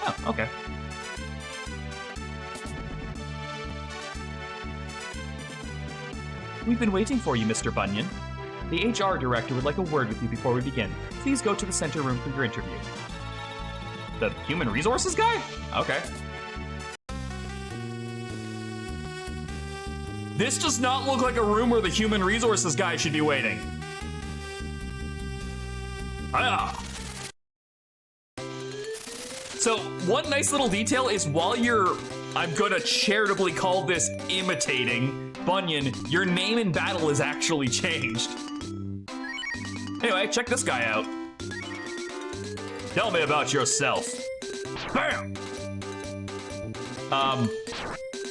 Speaker 1: Oh, okay. We've been waiting for you, Mr. Bunyan. The HR director would like a word with you before we begin. Please go to the center room for your interview. The human resources guy? Okay. This does not look like a room where the human resources guy should be waiting. Ah. So, one nice little detail is while you're, I'm gonna charitably call this imitating Bunyan, your name in battle is actually changed. Anyway, check this guy out. Tell me about yourself. Bam!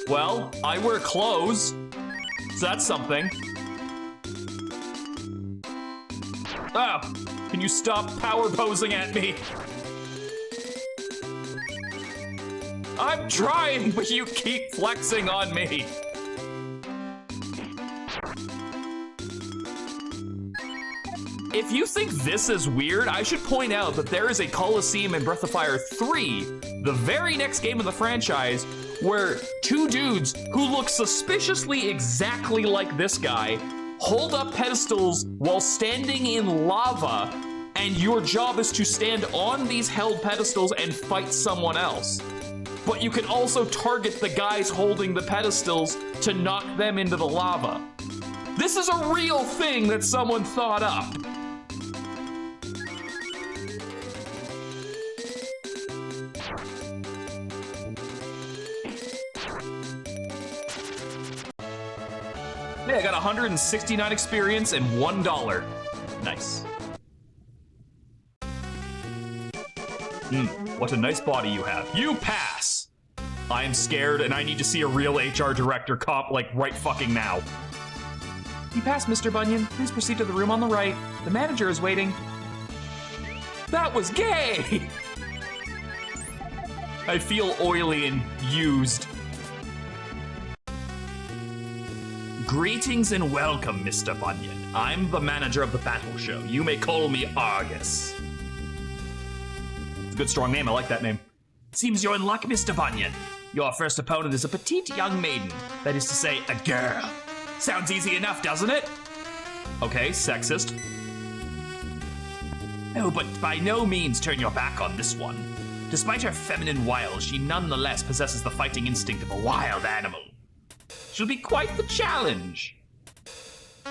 Speaker 1: Well, I wear clothes, so that's something. Ah, can you stop power posing at me? I'm trying, but you keep flexing on me. If you think this is weird, I should point out that there is a Coliseum in Breath of Fire 3, the very next game of the franchise, where two dudes who look suspiciously exactly like this guy hold up pedestals while standing in lava, and your job is to stand on these held pedestals and fight someone else. But you can also target the guys holding the pedestals to knock them into the lava. This is a real thing that someone thought up. Hey, I got 169 experience and $1. Nice. What a nice body you have. You pass! I am scared and I need to see a real HR director cop like right fucking now. You passed, Mr. Bunyan. Please proceed to the room on the right. The manager is waiting. That was gay! I feel oily and used. Greetings and welcome, Mr. Bunyan. I'm the manager of the battle show. You may call me Argus. It's a good, strong name. I like that name. Seems you're in luck, Mr. Bunyan. Your first opponent is a petite young maiden. That is to say, a girl. Sounds easy enough, doesn't it? Okay, sexist. Oh, but by no means turn your back on this one. Despite her feminine wiles, she nonetheless possesses the fighting instinct of a wild animal. She'll be quite the challenge.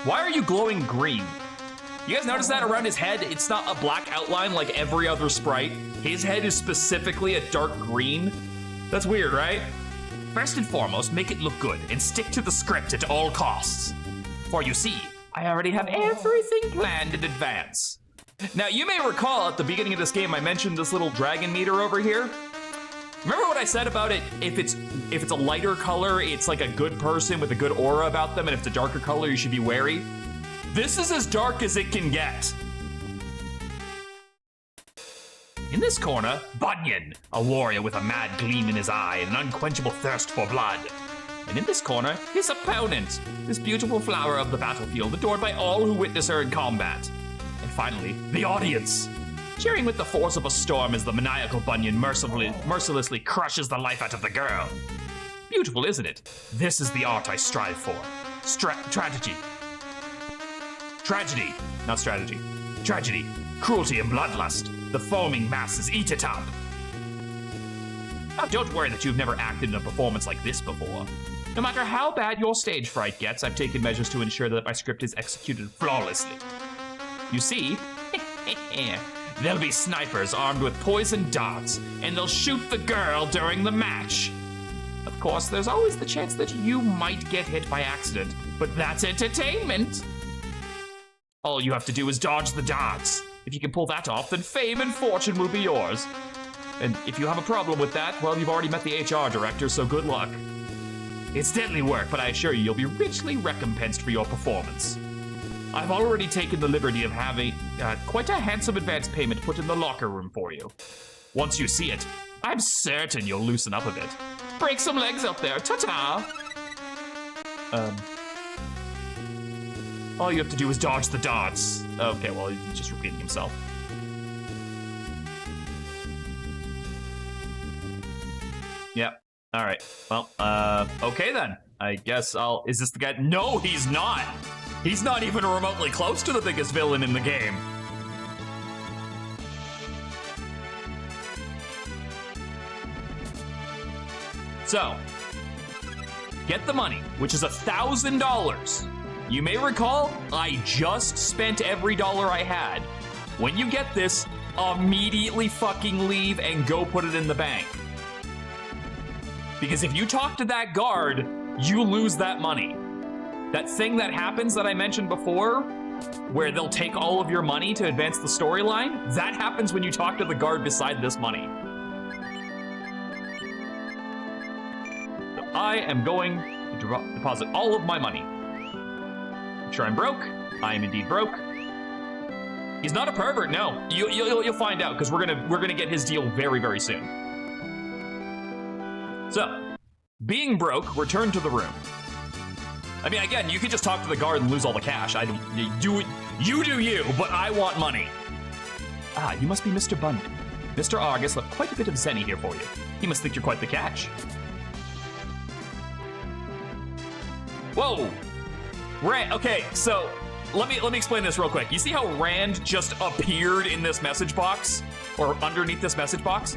Speaker 1: Why are you glowing green? You guys notice that around his head, it's not a black outline like every other sprite. His head is specifically a dark green. That's weird, right? First and foremost, make it look good and stick to the script at all costs. For you see, I already have everything planned in advance. Now, you may recall at the beginning of this game, I mentioned this little dragon meter over here. Remember what I said about it? If it's a lighter color, it's like a good person with a good aura about them, and if it's a darker color, you should be wary. This is as dark as it can get. In this corner, Bunyan, a warrior with a mad gleam in his eye and an unquenchable thirst for blood. And in this corner, his opponent, this beautiful flower of the battlefield, adored by all who witness her in combat. And finally, the audience, cheering with the force of a storm as the maniacal Bunyan mercilessly crushes the life out of the girl. Beautiful, isn't it? This is the art I strive for. Tragedy. Tragedy, not strategy. Tragedy, cruelty and bloodlust. The foaming masses eat it up. Now, don't worry that you've never acted in a performance like this before. No matter how bad your stage fright gets, I've taken measures to ensure that my script is executed flawlessly. You see, there'll be snipers armed with poison darts, and they'll shoot the girl during the match. Of course, there's always the chance that you might get hit by accident, but that's entertainment. All you have to do is dodge the darts. If you can pull that off, then fame and fortune will be yours. And if you have a problem with that, well, you've already met the HR director, so good luck. It's deadly work, but I assure you, you'll be richly recompensed for your performance. I've already taken the liberty of having quite a handsome advance payment put in the locker room for you. Once you see it, I'm certain you'll loosen up a bit. Break some legs out there, ta-ta! All you have to do is dodge the darts. Okay, well, he's just repeating himself. Yep. All right. Well, okay then. I guess I'll... Is this the guy? No, he's not. He's not even remotely close to the biggest villain in the game. So, get the money, which is $1,000. You may recall, I just spent every dollar I had. When you get this, immediately fucking leave and go put it in the bank. Because if you talk to that guard, you lose that money. That thing that happens that I mentioned before, where they'll take all of your money to advance the storyline, that happens when you talk to the guard beside this money. So I am going to deposit all of my money. Sure, I'm broke. I am indeed broke. He's not a pervert, no. You'll find out, because we're gonna get his deal very, very soon. So, being broke, return to the room. I mean, again, you could just talk to the guard and lose all the cash. You do you, but I want money. Ah, you must be Mr. Bunyan. Mr. Argus left quite a bit of zenny here for you. He must think you're quite the catch. Whoa. Rand, okay, so let me explain this real quick. You see how Rand just appeared in this message box, or underneath this message box?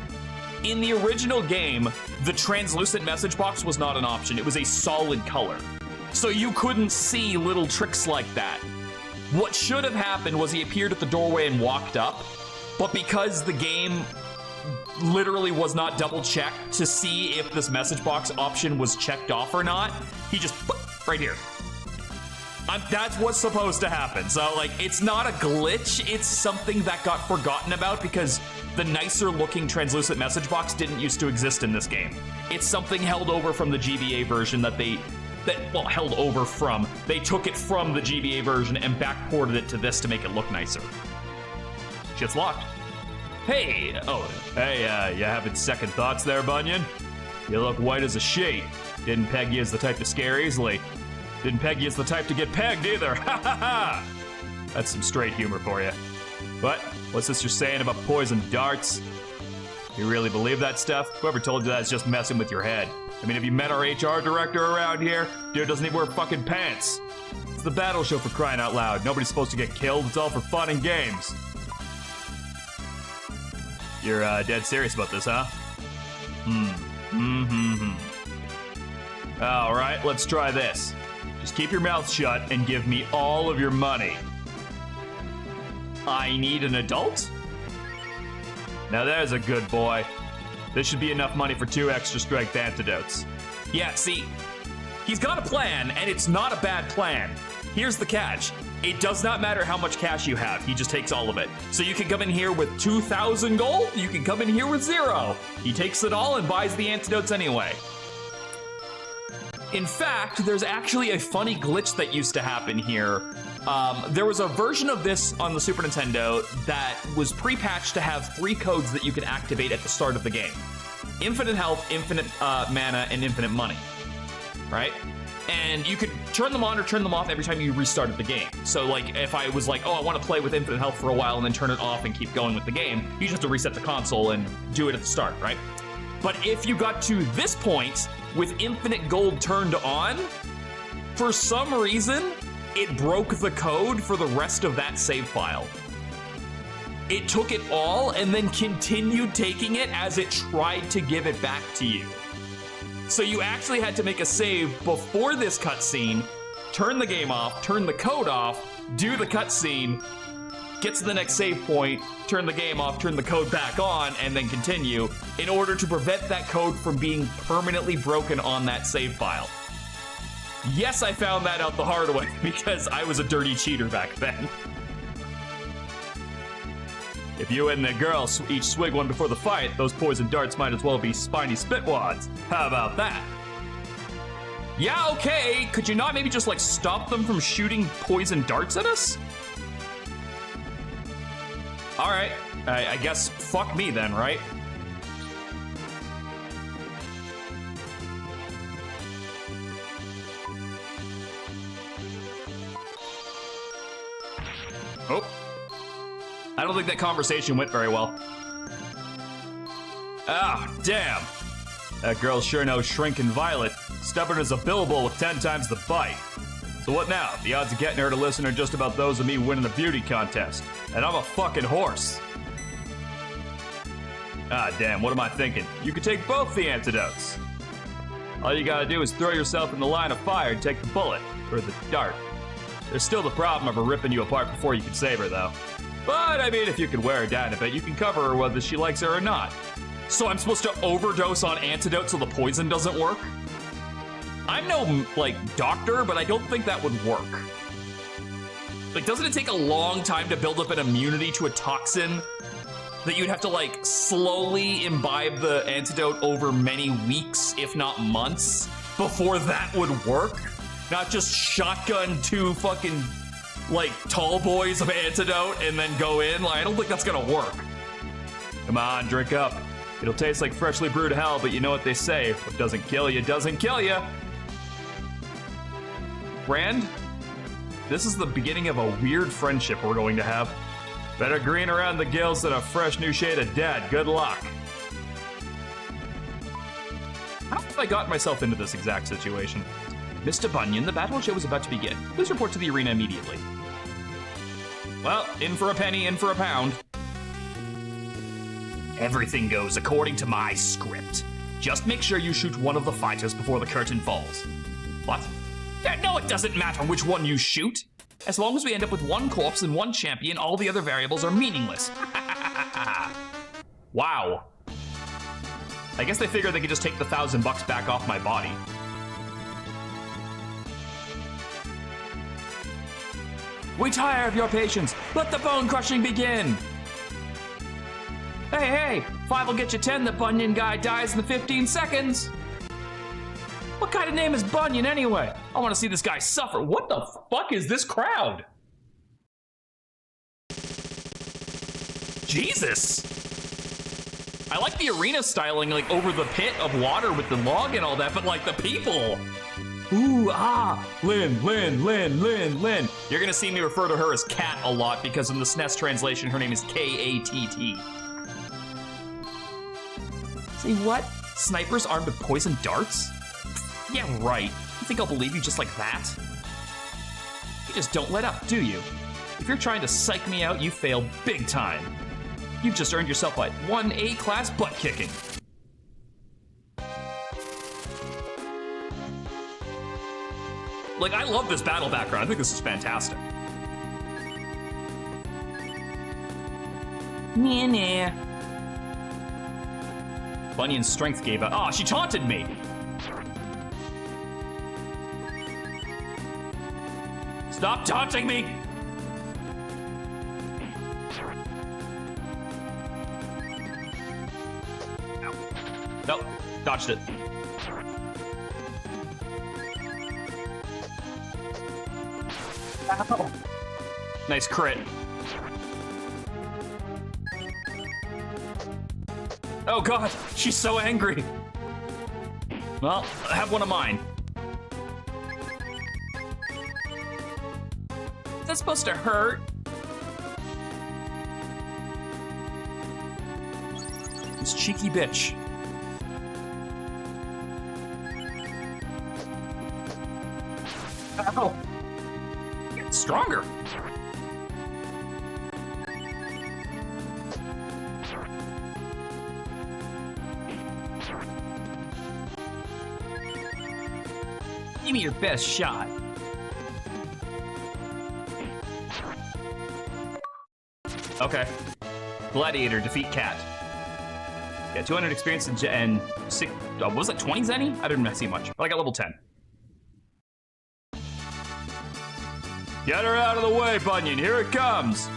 Speaker 1: In the original game, the translucent message box was not an option. It was a solid color. So you couldn't see little tricks like that. What should have happened was he appeared at the doorway and walked up, but because the game literally was not double checked to see if this message box option was checked off or not, he just, right here. That's what's supposed to happen. So, like, it's not a glitch. It's something that got forgotten about because the nicer looking translucent message box didn't used to exist in this game. It's something held over from the GBA version held over from. They took it from the GBA version and backported it to this to make it look nicer. Shit's locked. Hey, you having second thoughts there, Bunyan? You look white as a sheet. Didn't peg you as the type to scare easily. Didn't peg you as the type to get pegged either. Ha ha ha! That's some straight humor for you. But what's this you're saying about poison darts? You really believe that stuff? Whoever told you that is just messing with your head. I mean, have you met our HR director around here? Dude doesn't even wear fucking pants. It's the battle show, for crying out loud. Nobody's supposed to get killed. It's all for fun and games. You're dead serious about this, huh? All right, let's try this. Just keep your mouth shut and give me all of your money. I need an adult? Now there's a good boy. This should be enough money for 2 extra strength antidotes. Yeah, see, he's got a plan, and it's not a bad plan. Here's the catch. It does not matter how much cash you have, he just takes all of it. So you can come in here with 2,000 gold, you can come in here with 0. He takes it all and buys the antidotes anyway. In fact, there's actually a funny glitch that used to happen here There was a version of this on the Super Nintendo that was pre-patched to have 3 codes that you could activate at the start of the game. Infinite health, infinite mana, and infinite money, right? And you could turn them on or turn them off every time you restarted the game. So like if I was like, oh, I want to play with infinite health for a while and then turn it off and keep going with the game, you just have to reset the console and do it at the start, right? But if you got to this point with infinite gold turned on, for some reason, it broke the code for the rest of that save file. It took it all and then continued taking it as it tried to give it back to you. So you actually had to make a save before this cutscene, turn the game off, turn the code off, do the cutscene, get to the next save point, turn the game off, turn the code back on, and then continue in order to prevent that code from being permanently broken on that save file. Yes, I found that out the hard way because I was a dirty cheater back then. If you and the girl each swig one before the fight, those poison darts might as well be spiny spitwads. How about that? Yeah, okay. Could you not maybe just like stop them from shooting poison darts at us? All right, I guess fuck me then, right? Oh. I don't think that conversation went very well. Ah, damn. That girl sure knows Shrinkin' Violet. Stubborn as a Bilbo with 10 times the bite. So what now? The odds of getting her to listen are just about those of me winning a beauty contest. And I'm a fucking horse. Ah, damn, what am I thinking? You could take both the antidotes. All you gotta do is throw yourself in the line of fire and take the bullet, or the dart. There's still the problem of her ripping you apart before you can save her, though. But, I mean, if you can wear her down a bit, you can cover her whether she likes her or not. So I'm supposed to overdose on antidote so the poison doesn't work? I'm no, like, doctor, but I don't think that would work. Like, doesn't it take a long time to build up an immunity to a toxin that you'd have to, like, slowly imbibe the antidote over many weeks, if not months, before that would work? Not just shotgun 2 fucking, like, tall boys of antidote and then go in? Like, I don't think that's gonna work. Come on, drink up. It'll taste like freshly brewed hell, but you know what they say. What doesn't kill you doesn't kill you. Rand, this is the beginning of a weird friendship we're going to have. Better green around the gills than a fresh new shade of dead. Good luck. How have I gotten myself into this exact situation? Mr. Bunyan, the battle show is about to begin. Please report to the arena immediately. Well, in for a penny, in for a pound. Everything goes according to my script. Just make sure you shoot one of the fighters before the curtain falls. What? No, it doesn't matter which one you shoot. As long as we end up with one corpse and one champion, all the other variables are meaningless. Wow. I guess they figured they could just take the $1,000 back off my body. We tire of your patience. Let the bone crushing begin. Hey, 5 will get you 10. The Bunyan guy dies in the 15 seconds. What kind of name is Bunyan anyway? I want to see this guy suffer. What the fuck is this crowd? Jesus. I like the arena styling, like over the pit of water with the log and all that, but like the people. Ooh, Lynn. You're gonna see me refer to her as Cat a lot because in the SNES translation, her name is K-A-T-T. Say what? Snipers armed with poison darts? Yeah, right. You think I'll believe you just like that? You just don't let up, do you? If you're trying to psych me out, you failed big time. You've just earned yourself like 1 A-class butt kicking. Like, I love this battle background. I think this is fantastic. Nah. Bunyan's strength gave out. Oh, she taunted me. Stop taunting me! Ow. Nope, dodged it. Ow. Nice crit. Oh god, she's so angry. Well, have one of mine. Is that supposed to hurt? This cheeky bitch. Ow. Get stronger. Give me your best shot. Okay. Gladiator, defeat Cat. Yeah, 200 experience and six, what was it, 20 Zenny? I didn't see much, but I got level 10. Get her out of the way, Bunyan, here it comes.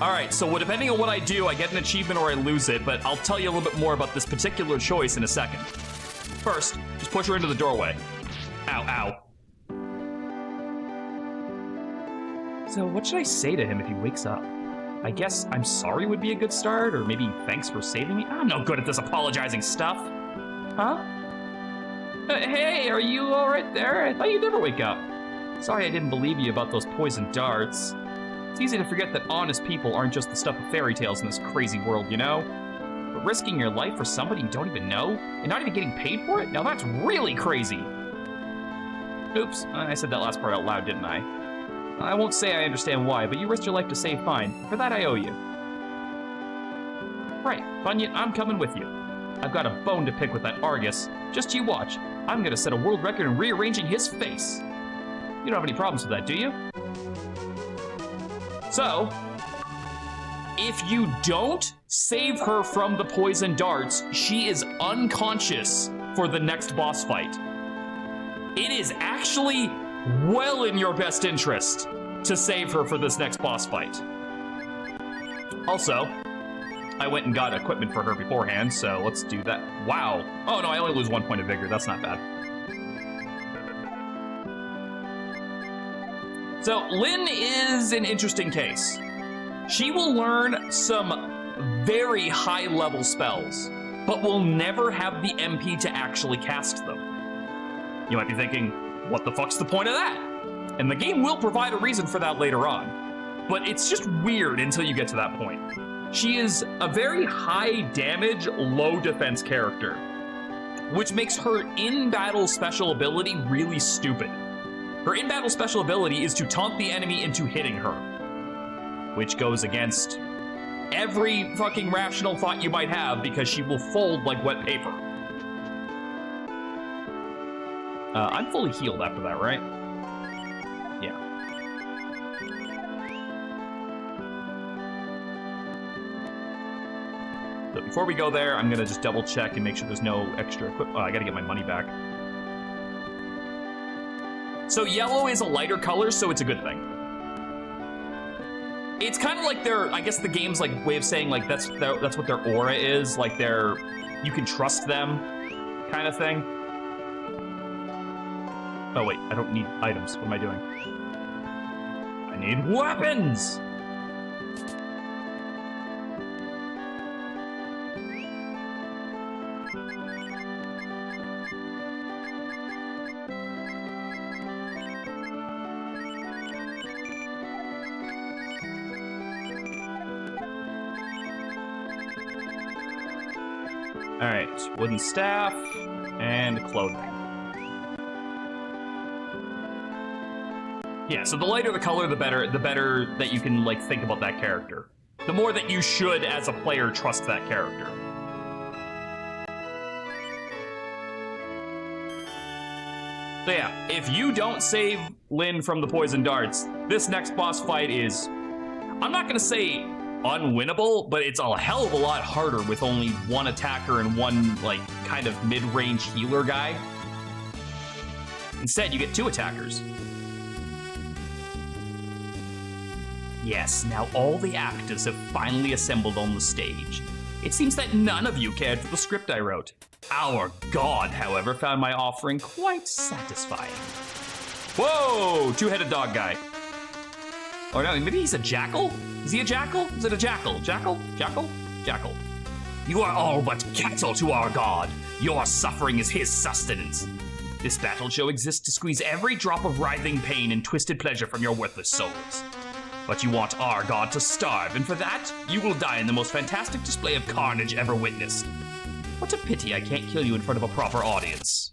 Speaker 1: All right, so depending on what I do, I get an achievement or I lose it, but I'll tell you a little bit more about this particular choice in a second. First, just push her into the doorway. Ow, ow. So what should I say to him if he wakes up? I guess I'm sorry would be a good start, or maybe thanks for saving me? I'm no good at this apologizing stuff. Huh? Hey, are you all right there? I thought you'd never wake up. Sorry I didn't believe you about those poison darts. It's easy to forget that honest people aren't just the stuff of fairy tales in this crazy world, you know? But risking your life for somebody you don't even know, and not even getting paid for it? Now that's really crazy. Oops, I said that last part out loud, didn't I? I won't say I understand why, but you risked your life to save mine. For that, I owe you. Right, Bunyan, I'm coming with you. I've got a bone to pick with that Argus. Just you watch. I'm gonna set a world record in rearranging his face. You don't have any problems with that, do you? So, if you don't save her from the poison darts, she is unconscious for the next boss fight. It is actually well in your best interest to save her for this next boss fight. Also, I went and got equipment for her beforehand, so let's do that. Wow. Oh no, I only lose 1 point of vigor. That's not bad. So Lyn is an interesting case. She will learn some very high-level spells, but will never have the MP to actually cast them. You might be thinking, what the fuck's the point of that? And the game will provide a reason for that later on. But it's just weird until you get to that point. She is a very high damage, low defense character, which makes her in-battle special ability really stupid. Her in-battle special ability is to taunt the enemy into hitting her, which goes against every fucking rational thought you might have because she will fold like wet paper. I'm fully healed after that, right? Yeah. So before we go there, I'm gonna just double check and make sure there's no extra equipment. Oh, I gotta get my money back. So yellow is a lighter color, so it's a good thing. It's kind of like their, I guess the game's like way of saying like that's what their aura is, like you can trust them kind of thing. Oh wait, I don't need items. What am I doing? I need weapons! All right, wooden staff and clothing. Yeah, so the lighter the color, the better that you can like think about that character. The more that you should, as a player, trust that character. So yeah, if you don't save Lyn from the poison darts, this next boss fight is, I'm not gonna say unwinnable, but it's a hell of a lot harder with only one attacker and one like kind of mid-range healer guy. Instead, you get 2 attackers. Yes, now all the actors have finally assembled on the stage. It seems that none of you cared for the script I wrote. Our god, however, found my offering quite satisfying. Whoa, 2-headed dog guy. Or no, maybe he's a jackal? Is he a jackal? Is it a jackal? Jackal? Jackal? Jackal. You are all but cattle to our god. Your suffering is his sustenance. This battle show exists to squeeze every drop of writhing pain and twisted pleasure from your worthless souls. But you want our god to starve, and for that, you will die in the most fantastic display of carnage ever witnessed. What a pity I can't kill you in front of a proper audience.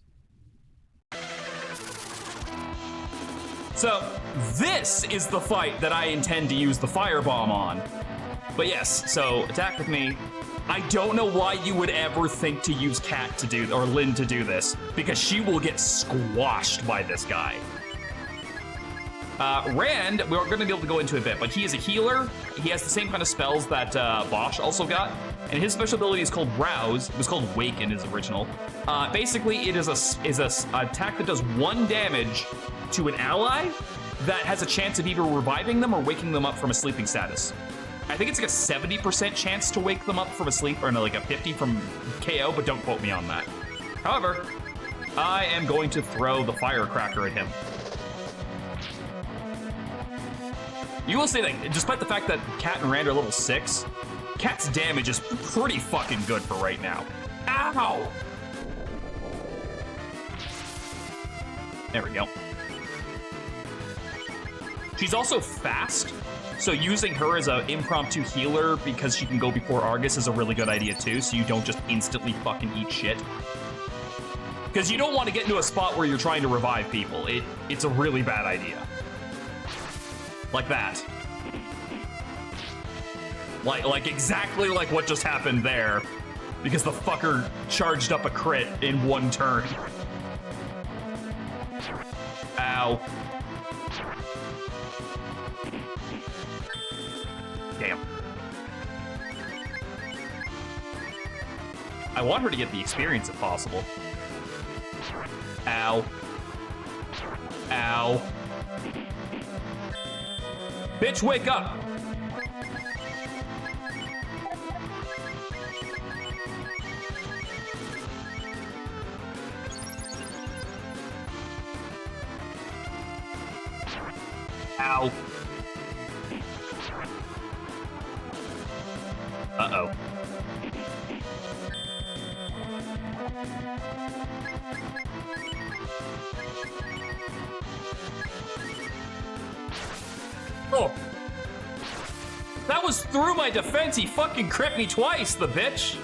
Speaker 1: So, this is the fight that I intend to use the firebomb on. But yes, so attack with me. I don't know why you would ever think to use Kat to do, or Lynn to do this, because she will get squashed by this guy. Rand, we're gonna be able to go into a bit, but he is a healer. He has the same kind of spells that Bosch also got, and his special ability is called Rouse. It was called Wake in his original. Basically, it is a attack that does 1 damage to an ally that has a chance of either reviving them or waking them up from a sleeping status. I think it's like a 70% chance to wake them up from a sleep, or no, like a 50 from KO, but don't quote me on that. However, I am going to throw the firecracker at him. You will say that, despite the fact that Kat and Rand are level 6, Kat's damage is pretty fucking good for right now. Ow! There we go. She's also fast, so using her as an impromptu healer because she can go before Argus is a really good idea too, so you don't just instantly fucking eat shit. Because you don't want to get into a spot where you're trying to revive people. It's a really bad idea. Like that. Like exactly like what just happened there, because the fucker charged up a crit in 1 turn. Ow. Damn. I want her to get the experience if possible. Ow. Ow. Bitch, wake up! Ow. Uh-oh. Oh! That was through my defense. He fucking crit me twice, the bitch.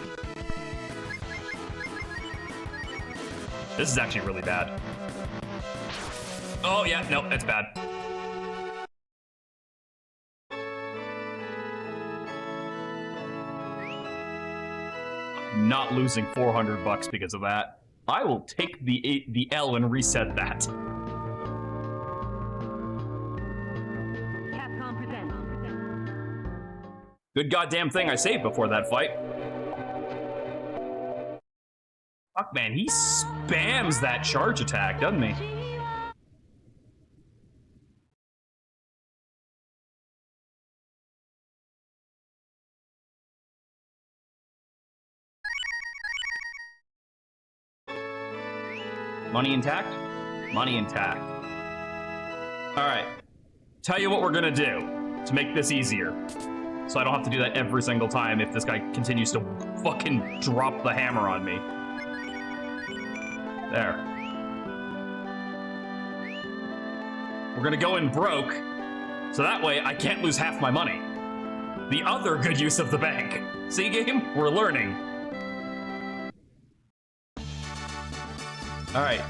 Speaker 1: This is actually really bad. Oh, yeah, no, that's bad. Not losing $400 because of that. I will take the L and reset that.
Speaker 3: Capcom presents.
Speaker 1: Good goddamn thing I saved before that fight. Fuck, man, he spams that charge attack, doesn't he? Money intact? Money intact. All right. Tell you what we're gonna do to make this easier, so I don't have to do that every single time if this guy continues to fucking drop the hammer on me. There. We're gonna go in broke, so that way I can't lose half my money. The other good use of the bank. See, game? We're learning. All right.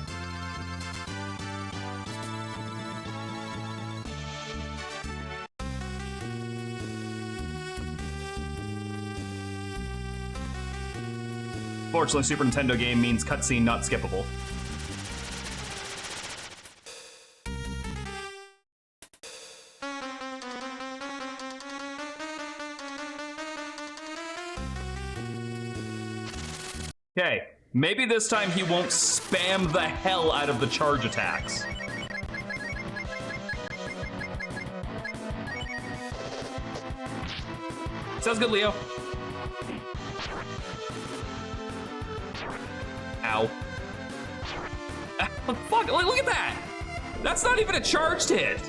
Speaker 1: Fortunately, Super Nintendo game means cutscene not skippable. Okay, maybe this time he won't spam the hell out of the charge attacks. Sounds good, Leo. Ow. Fuck, look at that! That's not even a charged hit!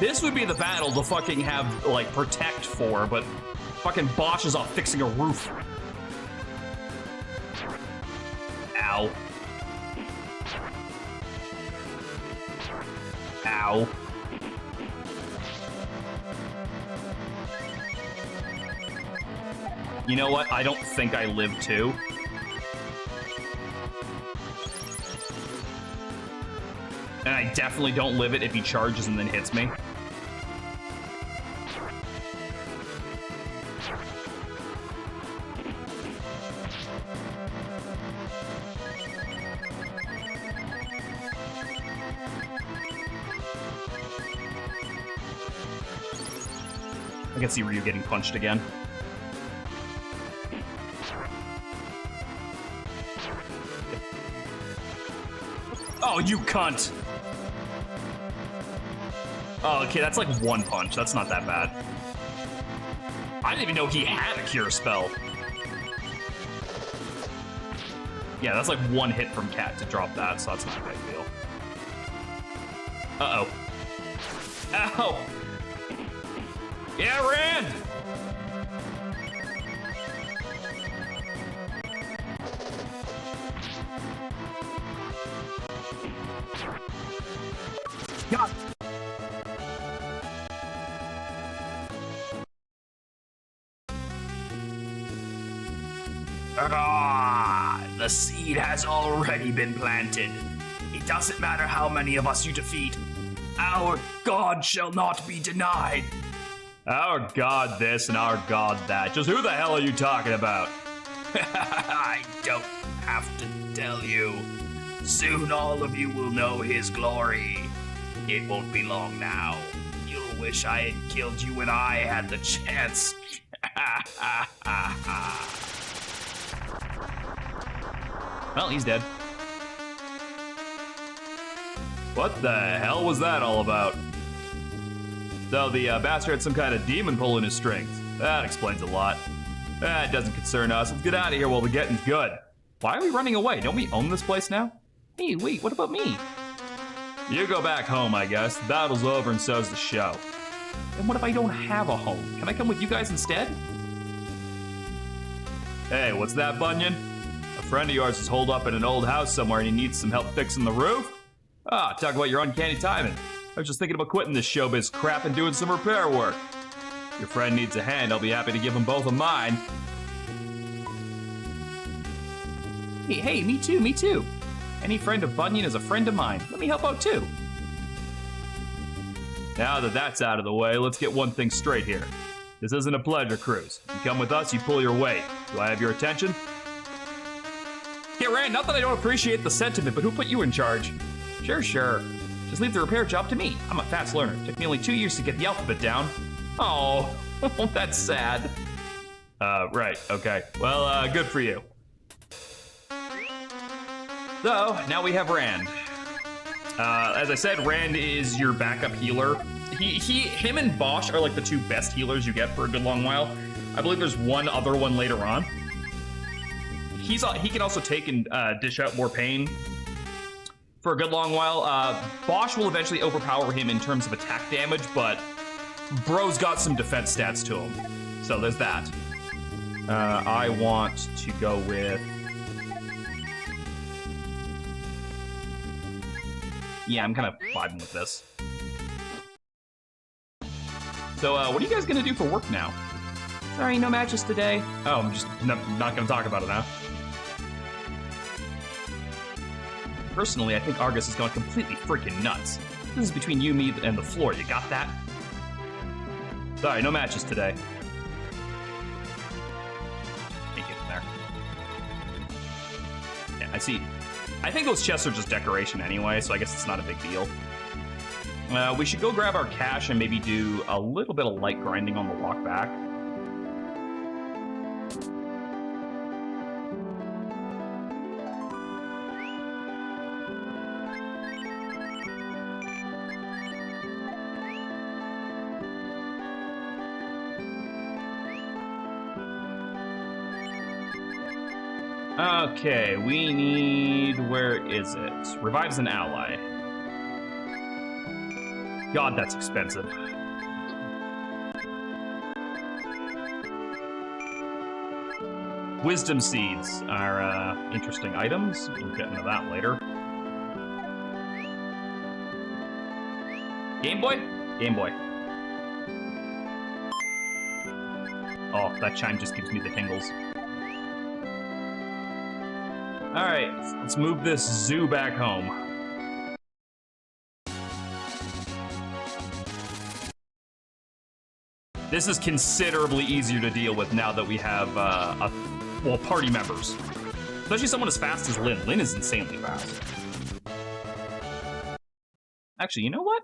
Speaker 1: This would be the battle to fucking have, like, protect for, but fucking Bosch is off fixing a roof. Ow. Ow. You know what? I don't think I live too. And I definitely don't live it if he charges and then hits me. I can see Ryu getting punched again. Oh, you cunt! Oh, okay, that's like one punch. That's not that bad. I didn't even know he had a cure spell. Yeah, that's like one hit from Cat to drop that, so that's not a big deal. Uh-oh. Ow! Yeah, Rand! God! Ah, the seed has already been planted. It doesn't matter how many of us you defeat. Our God shall not be denied. Our God this and our God that. Just who the hell are you talking about? I don't have to tell you. Soon all of you will know his glory. It won't be long now. You'll wish I had killed you when I had the chance. Well, he's dead. What the hell was that all about? So the bastard had some kind of demon pulling his strings. That explains a lot. That doesn't concern us. Let's get out of here while the getting's good. Why are we running away? Don't we own this place now? Hey, wait, what about me? You go back home, I guess. The battle's over and so's the show. And what if I don't have a home? Can I come with you guys instead? Hey, what's that, Bunyan? A friend of yours is holed up in an old house somewhere and he needs some help fixing the roof? Ah, talk about your uncanny timing. I was just thinking about quitting this showbiz crap and doing some repair work. If your friend needs a hand, I'll be happy to give him both of mine. Hey, me too, me too. Any friend of Bunyan is a friend of mine. Let me help out too. Now that that's out of the way, let's get one thing straight here. This isn't a pleasure cruise. You come with us, you pull your weight. Do I have your attention? Yeah, Rand, not that I don't appreciate the sentiment, but who put you in charge? Sure. Just leave the repair job to me. I'm a fast learner. Took me only 2 years to get the alphabet down. Oh, that's sad. Right, okay. Well, good for you. So, now we have Rand. As I said, Rand is your backup healer. Him and Bosch are like the two best healers you get for a good long while. I believe there's one other one later on. He can also take and dish out more pain for a good long while. Bosch will eventually overpower him in terms of attack damage, but bro's got some defense stats to him. So there's that. I want to go with... Yeah, I'm kind of vibing with this. So, what are you guys gonna do for work now? Sorry, no matches today. Oh, I'm just not gonna talk about it now. Personally, I think Argus has gone completely freaking nuts. This is between you, me, and the floor. You got that? Sorry, no matches today. Can't get in there. Yeah, I see. I think those chests are just decoration anyway, so I guess it's not a big deal. We should go grab our cash and maybe do a little bit of light grinding on the walk back. Okay, we need... Where is it? Revives an ally. God, that's expensive. Wisdom seeds are interesting items. We'll get into that later. Game Boy? Game Boy. Oh, that chime just gives me the tingles. Alright, let's move this zoo back home. This is considerably easier to deal with now that we have, party members. Especially someone as fast as Lynn. Lynn is insanely fast. Actually, you know what?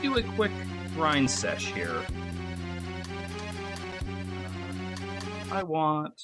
Speaker 1: Do a quick grind sesh here. I want...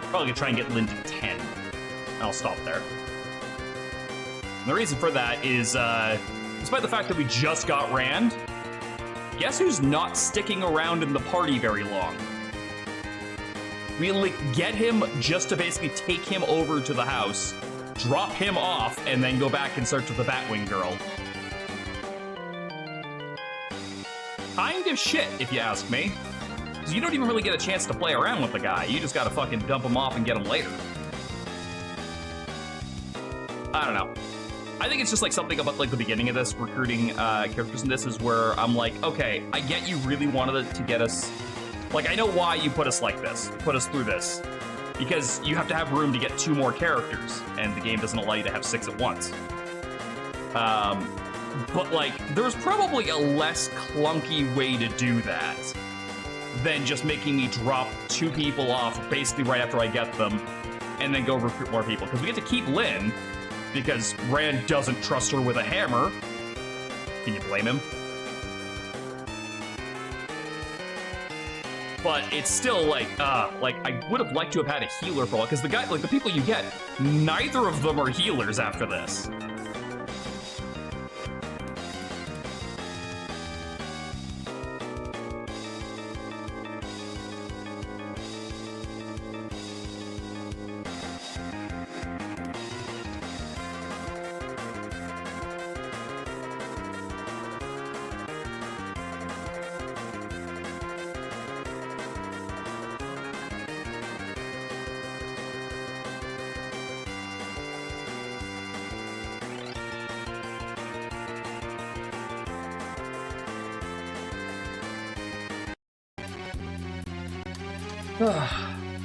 Speaker 1: Probably gonna try and get Lynn to 10. I'll stop there. And the reason for that is, despite the fact that we just got Rand, guess who's not sticking around in the party very long? We like get him just to basically take him over to the house, drop him off, and then go back and search for the Batwing girl. Kind of shit, if you ask me. Because you don't even really get a chance to play around with the guy. You just gotta fucking dump him off and get him later. I don't know. I think it's just like something about like the beginning of this, recruiting characters in this is where I'm like, okay, I get you really wanted it to get us... Like, I know why you put us like this, put us through this. Because you have to have room to get 2 more characters, and the game doesn't allow you to have 6 at once. But like, there's probably a less clunky way to do that than just making me drop 2 people off basically right after I get them and then go recruit more people. Because we get to keep Lynn because Rand doesn't trust her with a hammer. Can you blame him? but it's still like I would have liked to have had a healer for a while, because the guy, like the people you get, neither of them are healers after this.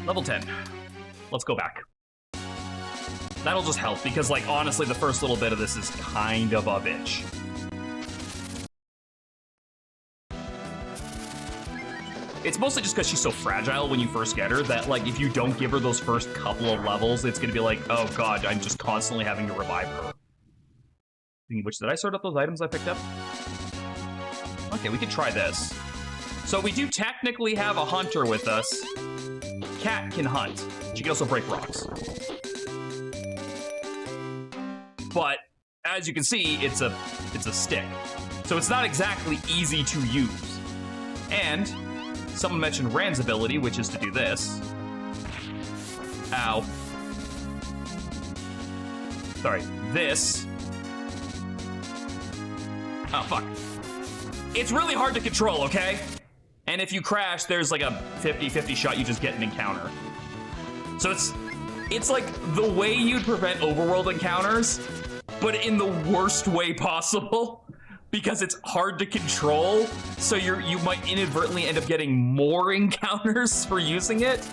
Speaker 1: Level 10. Let's go back. That'll just help, because, like, honestly, the first little bit of this is kind of a bitch. It's mostly just because she's so fragile when you first get her that, like, if you don't give her those first couple of levels, it's gonna be like, oh god, I'm just constantly having to revive her. Speaking of which, did I sort out those items I picked up? Okay, we could try this. So we do technically have a hunter with us. Cat can hunt. She can also break rocks. But as you can see, it's a stick. So it's not exactly easy to use. And someone mentioned Rand's ability, which is to do this. Ow. Sorry, this. Oh, fuck. It's really hard to control, okay? And if you crash, there's like a 50-50 shot you just get an encounter. So it's like the way you'd prevent overworld encounters, but in the worst way possible, because it's hard to control, so you might inadvertently end up getting more encounters for using it.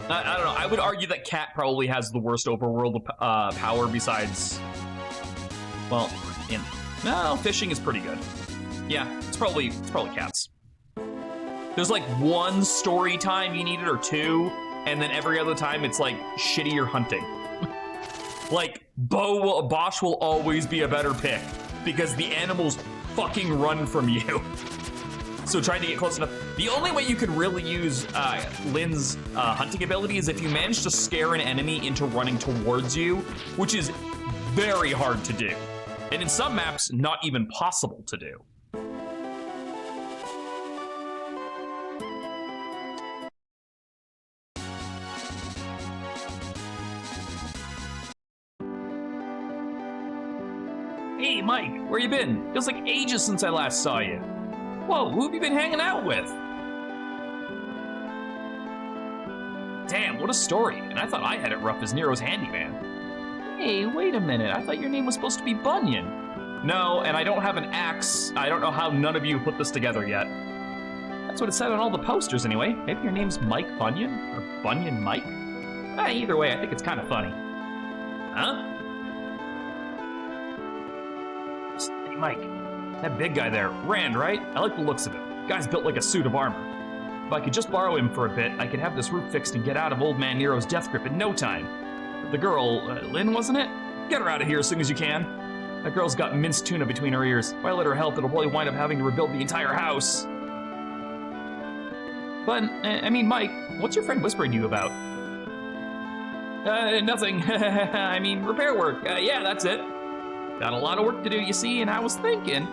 Speaker 1: I don't know. I would argue that Cat probably has the worst overworld power besides, well, no, fishing is pretty good. Yeah, it's probably Cat's. There's like one story time you need it, or two, and then every other time it's like shittier hunting. Like Bosch will always be a better pick because the animals fucking run from you. So trying to get close enough. The only way you could really use Lynn's hunting ability is if you manage to scare an enemy into running towards you, which is very hard to do. And in some maps, not even possible to do. Hey, Mike, where you been? Feels like ages since I last saw you. Whoa, who have you been hanging out with? Damn, what a story. And I thought I had it rough as Nero's handyman. Hey, wait a minute. I thought your name was supposed to be Bunyan. No, and I don't have an axe. I don't know how none of you put this together yet. That's what it said on all the posters anyway. Maybe your name's Mike Bunyan? Or Bunyan Mike? Either way, I think it's kind of funny. Huh? Hey, Mike. That big guy there, Rand, right? I like the looks of him. Guy's built like a suit of armor. If I could just borrow him for a bit, I could have this roof fixed and get out of old man Nero's death grip in no time. But the girl, Lynn, wasn't it? Get her out of here as soon as you can. That girl's got minced tuna between her ears. If I let her help, it'll probably wind up having to rebuild the entire house. But, I mean, Mike, what's your friend whispering to you about? Nothing. I mean, repair work. Yeah, that's it. Got a lot of work to do, you see, and I was thinking,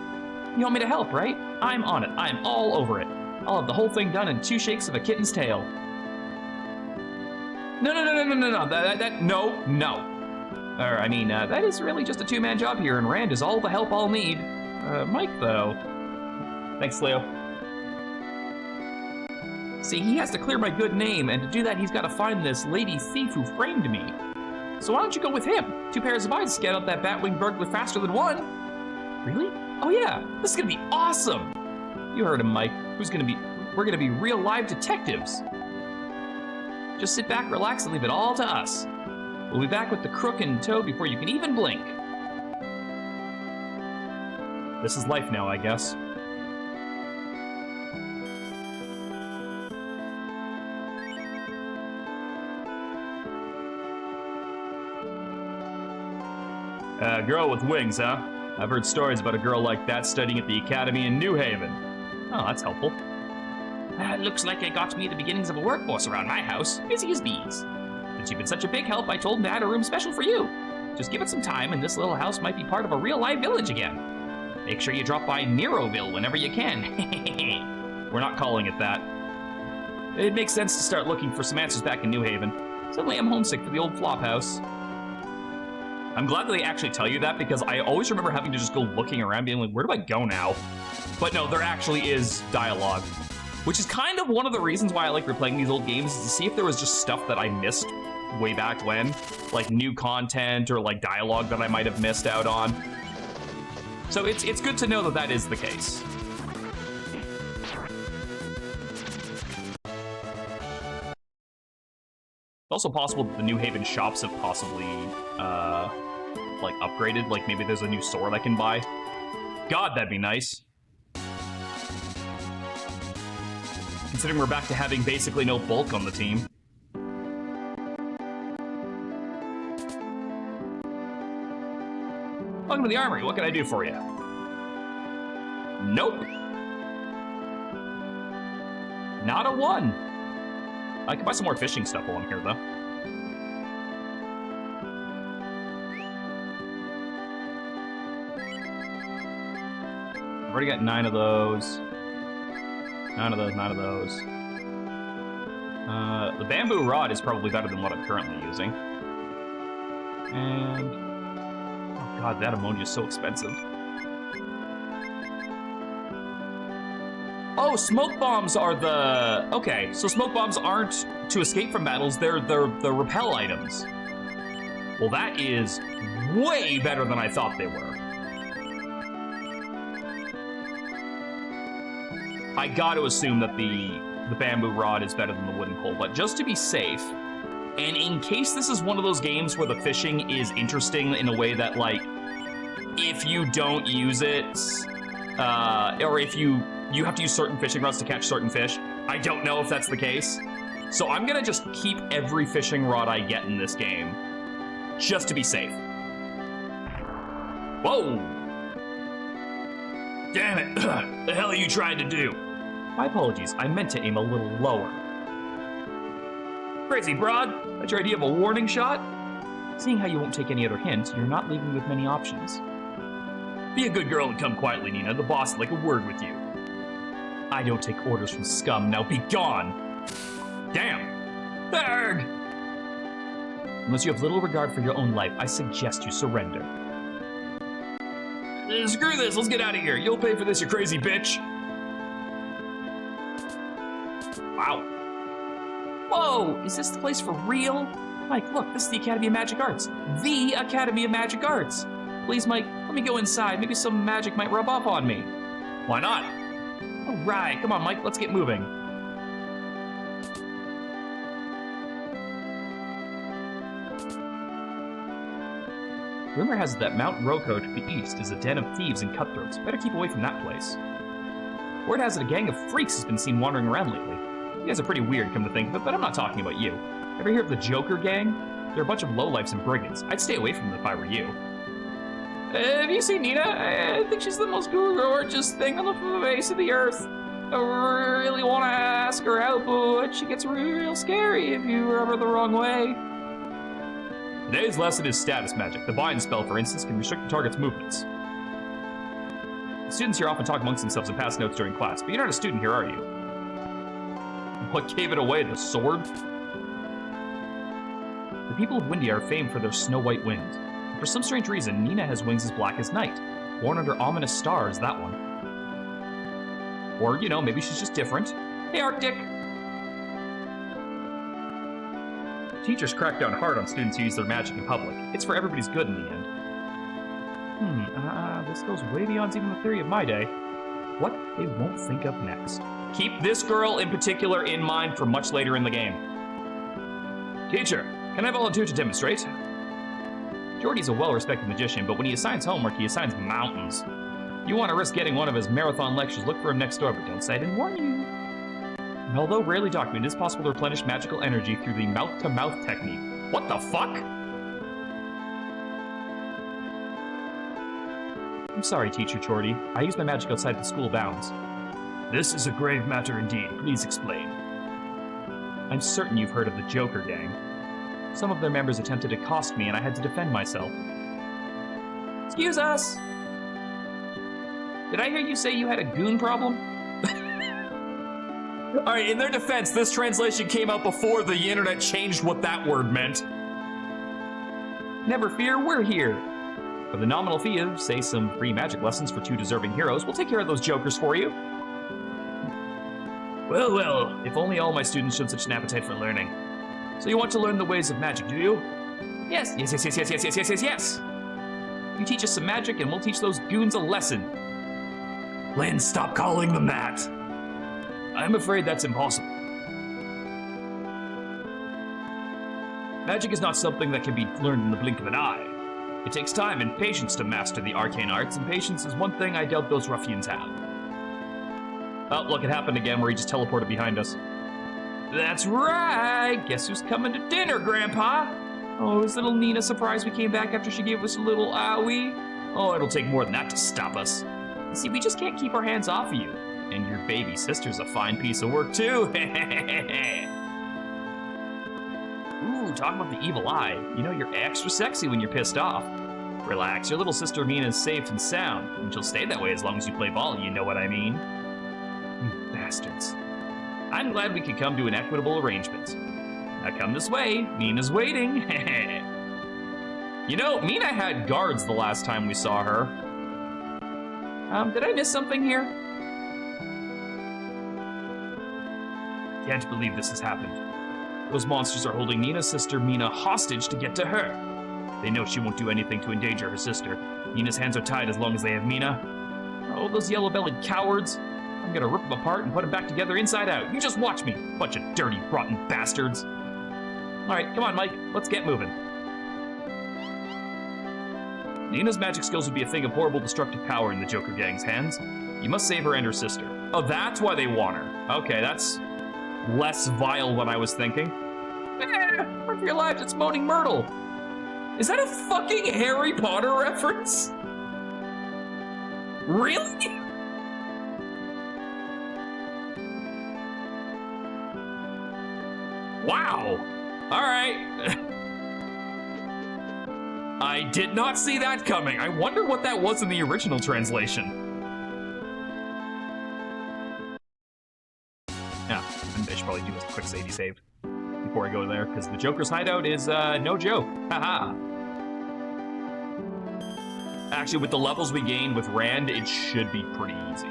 Speaker 1: you want me to help, right? I'm on it. I'm all over it. I'll have the whole thing done in 2 shakes of a kitten's tail. No. No. I mean, that is really just a 2-man job here, and Rand is all the help I'll need. Mike, though. Thanks, Leo. See, he has to clear my good name, and to do that, he's got to find this lady thief who framed me. So why don't you go with him? 2 pairs of eyes scan out that Batwing burglar faster than 1. Really? Oh yeah, this is gonna be awesome. You heard him, Mike. We're gonna be real live detectives. Just sit back, relax, and leave it all to us. We'll be back with the crook in tow before you can even blink. This is life now, I guess. Girl with wings, huh? I've heard stories about a girl like that studying at the academy in New Haven. Oh, that's helpful. Looks like I got to meet the beginnings of a workforce around my house. Busy as bees. Since you've been such a big help, I told him to add a room special for you. Just give it some time, and this little house might be part of a real live village again. Make sure you drop by Neroville whenever you can. We're not calling it that. It makes sense to start looking for some answers back in New Haven. Suddenly I'm homesick for the old flop house. I'm glad that they actually tell you that, because I always remember having to just go looking around being like, where do I go now? But no, there actually is dialogue. Which is kind of one of the reasons why I like replaying these old games, is to see if there was just stuff that I missed way back when. Like new content or like dialogue that I might have missed out on. So it's good to know that that is the case. It's also possible that the New Haven shops have possibly, like, upgraded. Like, maybe there's a new sword I can buy. God, that'd be nice. Considering we're back to having basically no bulk on the team. Welcome to the armory. What can I do for you? Nope. Not a one. I can buy some more fishing stuff while I'm here, though. I've already got 9 of those. 9 of those, 9 of those. The bamboo rod is probably better than what I'm currently using. And... oh god, that ammonia is so expensive. Oh, smoke bombs are the... okay, so smoke bombs aren't to escape from battles, they're the repel items. Well, that is way better than I thought they were. I got to assume that the bamboo rod is better than the wooden pole, but just to be safe, and in case this is one of those games where the fishing is interesting in a way that, like, if you don't use it, or if you have to use certain fishing rods to catch certain fish. I don't know if that's the case. So I'm gonna just keep every fishing rod I get in this game, just to be safe. Whoa! Damn it! The hell are you trying to do? My apologies, I meant to aim a little lower. Crazy broad, that's your idea of a warning shot? Seeing how you won't take any other hints, you're not leaving me with many options. Be a good girl and come quietly, Nina. The boss would like a word with you. I don't take orders from scum. Now be gone! Damn! Berg! Unless you have little regard for your own life, I suggest you surrender. Screw this, let's get out of here. You'll pay for this, you crazy bitch. Wow. Whoa, is this the place for real? Mike, look, this is the Academy of Magic Arts. The Academy of Magic Arts. Please, Mike, let me go inside. Maybe some magic might rub off on me. Why not? All right, come on, Mike, let's get moving. Rumor has it that Mount Roko to the east is a den of thieves and cutthroats. Better keep away from that place. Word has it a gang of freaks has been seen wandering around lately. You guys are pretty weird, come to think of it, but I'm not talking about you. Ever hear of the Joker Gang? They're a bunch of lowlifes and brigands. I'd stay away from them if I were you. Have you seen Nina? I think she's the most gorgeous thing on the face of the earth. I really want to ask her out, but she gets real scary if you rub her the wrong way. Today's lesson is status magic. The bind spell, for instance, can restrict the target's movements. The students here often talk amongst themselves and pass notes during class, but you're not a student here, are you? What gave it away, the sword? The people of Windia are famed for their snow-white wings. And for some strange reason, Nina has wings as black as night. Born under ominous stars, that one. Or, you know, maybe she's just different. Hey, Arctic! Teachers crack down hard on students who use their magic in public. It's for everybody's good in the end. This goes way beyond even the theory of my day. What they won't think of next. Keep this girl in particular in mind for much later in the game. Teacher, can I volunteer to demonstrate? Jordy's a well-respected magician, but when he assigns homework, he assigns mountains. You want to risk getting one of his marathon lectures, look for him next door, but don't say I didn't warn you. And although rarely documented, it is possible to replenish magical energy through the mouth-to-mouth technique. What the fuck? I'm sorry, Teacher Chorty. I used my magic outside the school bounds. This is a grave matter indeed. Please explain. I'm certain you've heard of the Joker Gang. Some of their members attempted to accost me and I had to defend myself. Excuse us! Did I hear you say you had a goon problem? Alright, in their defense, this translation came out before the internet changed what that word meant. Never fear, we're here. For the nominal fee of, say, some free magic lessons for 2 deserving heroes, we'll take care of those jokers for you. Well, well, if only all my students showed such an appetite for learning. So you want to learn the ways of magic, do you? Yes. You teach us some magic and we'll teach those goons a lesson. Lynn, stop calling them that. I'm afraid that's impossible. Magic is not something that can be learned in the blink of an eye. It takes time and patience to master the arcane arts, and patience is one thing I doubt those ruffians have. Oh, look, it happened again where he just teleported behind us. That's right! Guess who's coming to dinner, Grandpa? Oh, is little Nina surprised we came back after she gave us a little owie? Oh, it'll take more than that to stop us. You see, we just can't keep our hands off of you. And your baby sister's a fine piece of work, too. Ooh, talking about the evil eye. You know, you're extra sexy when you're pissed off. Relax, your little sister Mina's safe and sound, and she'll stay that way as long as you play ball, you know what I mean? You bastards. I'm glad we could come to an equitable arrangement. Now come this way, Mina's waiting. You know, Mina had guards the last time we saw her. Did I miss something here? Can't believe this has happened. Those monsters are holding Nina's sister Mina hostage to get to her. They know she won't do anything to endanger her sister. Nina's hands are tied as long as they have Mina. Oh, those yellow-bellied cowards. I'm gonna rip them apart and put them back together inside out. You just watch me, bunch of dirty, rotten bastards. All right, come on, Mike, let's get moving. Nina's magic skills would be a thing of horrible destructive power in the Joker Gang's hands. You must save her and her sister. Oh, that's why they want her. Okay, that's less vile than I was thinking. Run for your lives, it's Moaning Myrtle. Is that a fucking Harry Potter reference? Really? Wow. All right. I did not see that coming. I wonder what that was in the original translation. Yeah, I should probably do a quick savey save before I go there, because the Joker's hideout is no joke. Haha. Actually, with the levels we gained with Rand, it should be pretty easy.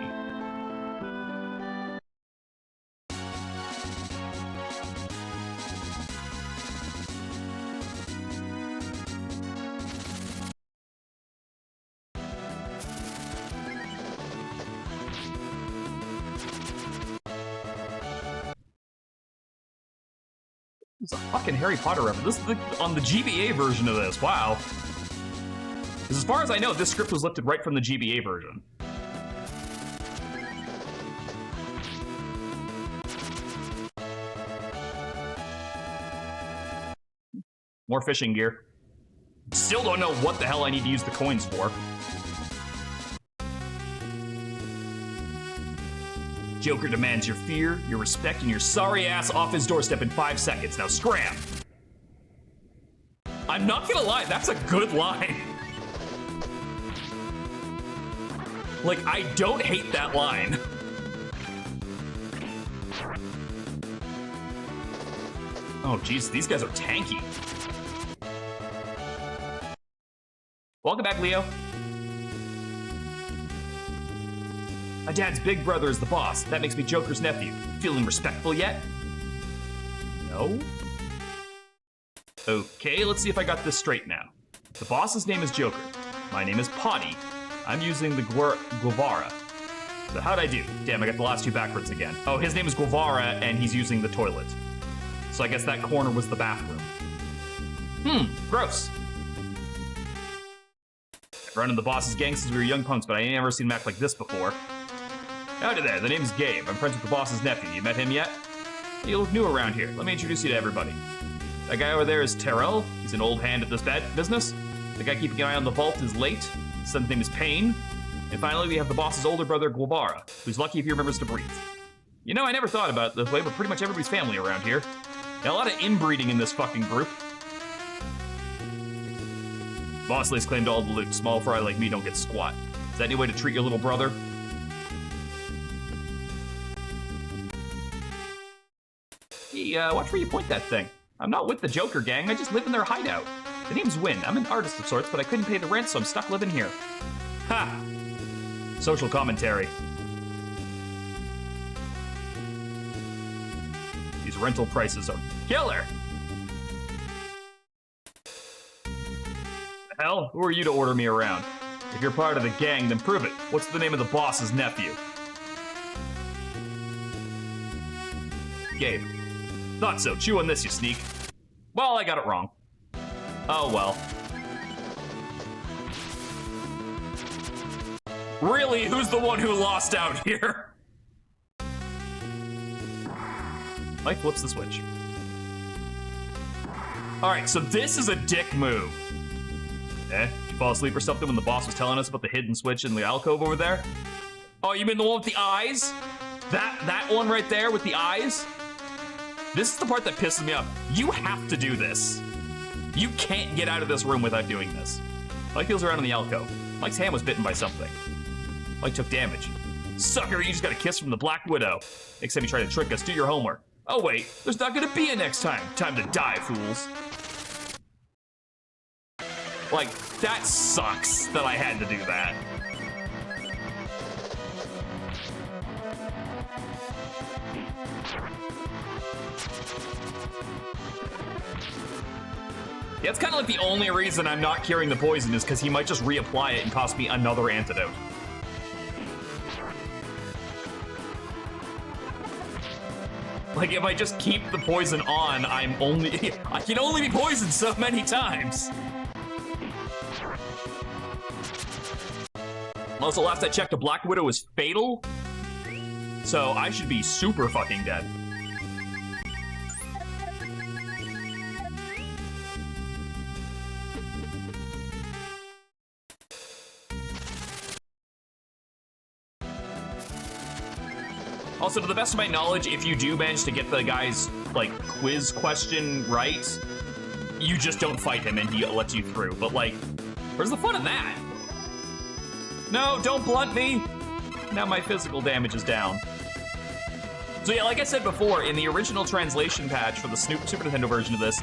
Speaker 1: It's a fucking Harry Potter reference. This is on the GBA version of this. Wow. Because as far as I know, this script was lifted right from the GBA version. More fishing gear. Still don't know what the hell I need to use the coins for. Joker demands your fear, your respect, and your sorry ass off his doorstep in 5 seconds. Now scram! I'm not gonna lie, that's a good line. Like, I don't hate that line. Oh, jeez, these guys are tanky. Welcome back, Leo. My dad's big brother is the boss. That makes me Joker's nephew. Feeling respectful yet? No? Okay, let's see if I got this straight now. The boss's name is Joker. My name is Potty. I'm using the Guevara. So how'd I do? Damn, I got the last 2 backwards again. Oh, his name is Guevara, and he's using the toilet. So I guess that corner was the bathroom. Gross. I've run in the boss's gang since we were young punks, but I ain't never seen him act like this before. Howdy there, the name's Gabe. I'm friends with the boss's nephew. You met him yet? You look new around here. Let me introduce you to everybody. That guy over there is Terrell. He's an old hand at this business. The guy keeping an eye on the vault is Late. His son's name is Payne. And finally, we have the boss's older brother, Guevara, who's lucky if he remembers to breathe. You know, I never thought about it this way, but pretty much everybody's family around here. Got a lot of inbreeding in this fucking group. Boss lays claim to all the loot. Small fry like me don't get squat. Is that any way to treat your little brother? Hey, watch where you point that thing. I'm not with the Joker gang, I just live in their hideout. The name's Win. I'm an artist of sorts, but I couldn't pay the rent, so I'm stuck living here. Ha! Social commentary. These rental prices are killer! The hell? Who are you to order me around? If you're part of the gang, then prove it. What's the name of the boss's nephew? Gabe. Thought so. Chew on this, you sneak. Well, I got it wrong. Oh, well. Really? Who's the one who lost out here? Mike flips the switch. Alright, so this is a dick move. Did you fall asleep or something when the boss was telling us about the hidden switch in the alcove over there? Oh, you mean the one with the eyes? That one right there with the eyes? This is the part that pisses me off. You have to do this. You can't get out of this room without doing this. Mike feels around in the alcove. Mike's hand was bitten by something. Mike took damage. Sucker, you just got a kiss from the Black Widow. Next time you try to trick us, do your homework. Oh wait, there's not gonna be a next time. Time to die, fools. Like, that sucks that I had to do that. Yeah, it's kind of like the only reason I'm not curing the poison is because he might just reapply it and cost me another antidote. Like, if I just keep the poison on, I can only be poisoned so many times. Also, last I checked, a Black Widow is fatal, so I should be super fucking dead. Also, to the best of my knowledge, if you do manage to get the guy's, like, quiz question right, you just don't fight him and he lets you through. But, like, where's the fun in that? No, don't blunt me! Now my physical damage is down. So yeah, like I said before, in the original translation patch for the Super Nintendo version of this,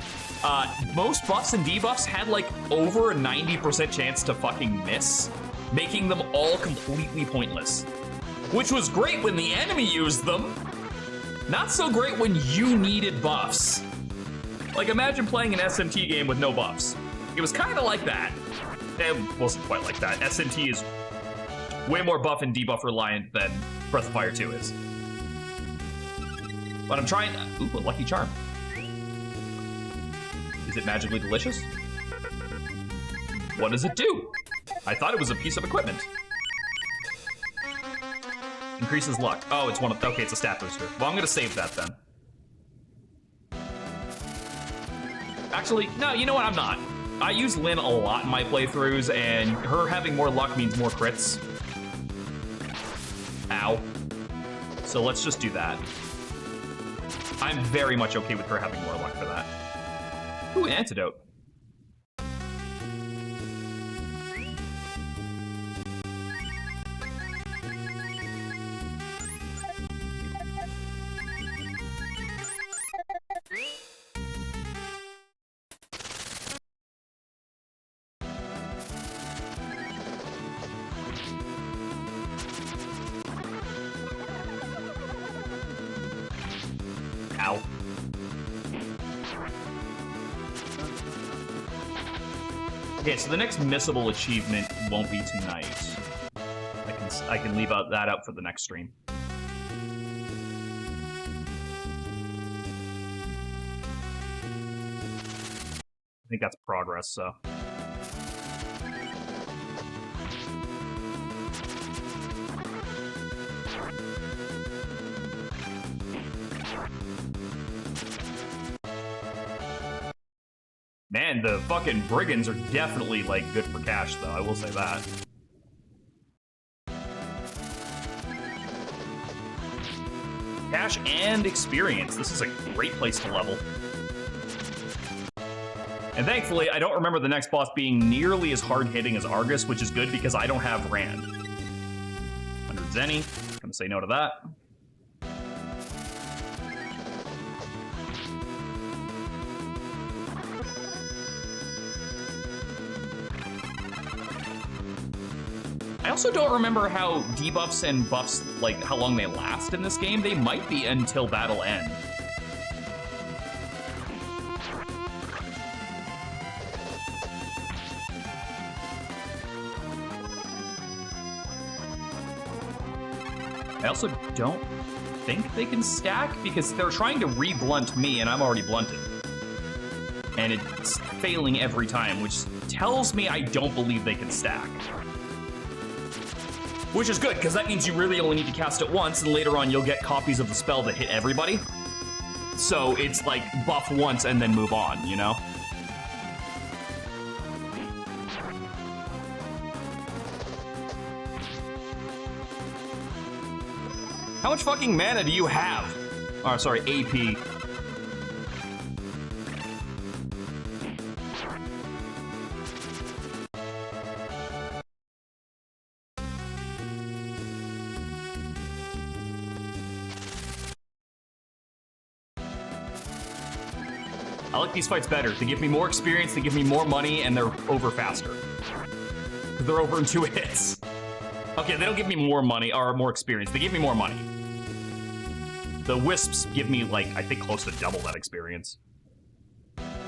Speaker 1: most buffs and debuffs had, like, over a 90% chance to fucking miss, making them all completely pointless. Which was great when the enemy used them. Not so great when you needed buffs. Like, imagine playing an SMT game with no buffs. It was kind of like that. It wasn't quite like that. SMT is way more buff and debuff reliant than Breath of Fire 2 is. But I'm trying... Ooh, a Lucky Charm. Is it magically delicious? What does it do? I thought it was a piece of equipment. Increases luck. Oh, it's one of... Okay, it's a stat booster. Well, I'm gonna save that then. Actually, no, you know what? I'm not. I use Lyn a lot in my playthroughs, and her having more luck means more crits. Ow. So let's just do that. I'm very much okay with her having more luck for that. Ooh, an antidote. Ow. Okay, so the next missable achievement won't be tonight. I can leave that out for the next stream. I think that's progress, so. Man, the fucking brigands are definitely, like, good for cash, though. I will say that. Cash and experience. This is a great place to level. And thankfully, I don't remember the next boss being nearly as hard-hitting as Argus, which is good because I don't have Rand. 100 Zenny. Gonna say no to that. I also don't remember how debuffs and buffs, like how long they last in this game. They might be until battle end. I also don't think they can stack because they're trying to re-blunt me and I'm already blunted. And it's failing every time, which tells me I don't believe they can stack. Which is good, because that means you really only need to cast it once, and later on you'll get copies of the spell that hit everybody. So it's like buff once and then move on, you know? How much fucking mana do you have? Oh, sorry, AP. I like these fights better. They give me more experience, they give me more money, and they're over faster. Because they're over in 2 hits. Okay, they don't give me more money, or more experience. They give me more money. The Wisps give me, like, I think close to double that experience.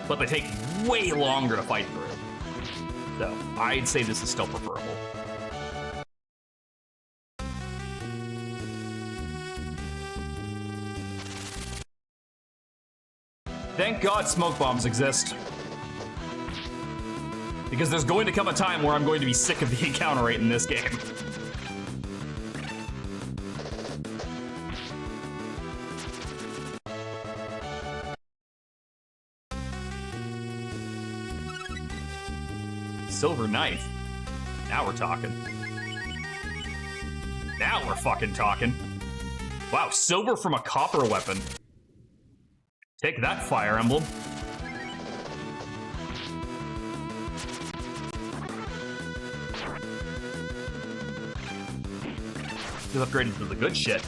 Speaker 1: But they take way longer to fight through. So, I'd say this is still preferable. Thank God smoke bombs exist. Because there's going to come a time where I'm going to be sick of the encounter rate in this game. Silver knife. Now we're talking. Now we're fucking talking. Wow, silver from a copper weapon. Take that, Fire Emblem. Just upgraded to the good shit.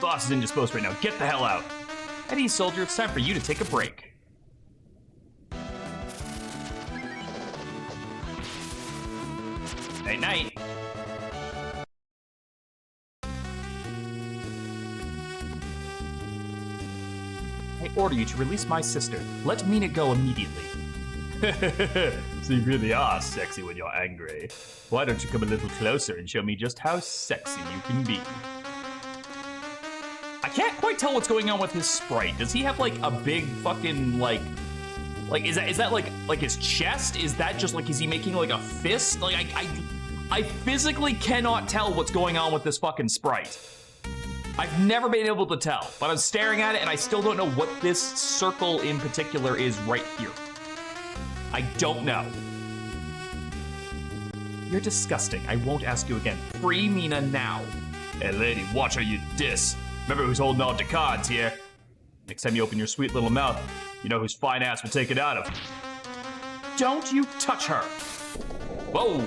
Speaker 1: Boss is indisposed right now. Get the hell out. Eddie, soldier, it's time for you to take a break. Night night. I order you to release my sister. Let Mina go immediately. So you really are sexy when you're angry. Why don't you come a little closer and show me just how sexy you can be? I can't quite tell what's going on with his sprite. Does he have like a big fucking like is that like his chest? Is that just like, is he making like a fist? Like I physically cannot tell what's going on with this fucking sprite. I've never been able to tell, but I'm staring at it and I still don't know what this circle in particular is right here. I don't know. You're disgusting. I won't ask you again. Free Mina now. Hey lady, watch how you diss. Remember who's holding on to cards here. Next time you open your sweet little mouth, you know whose fine ass will take it out of. Don't you touch her. Whoa.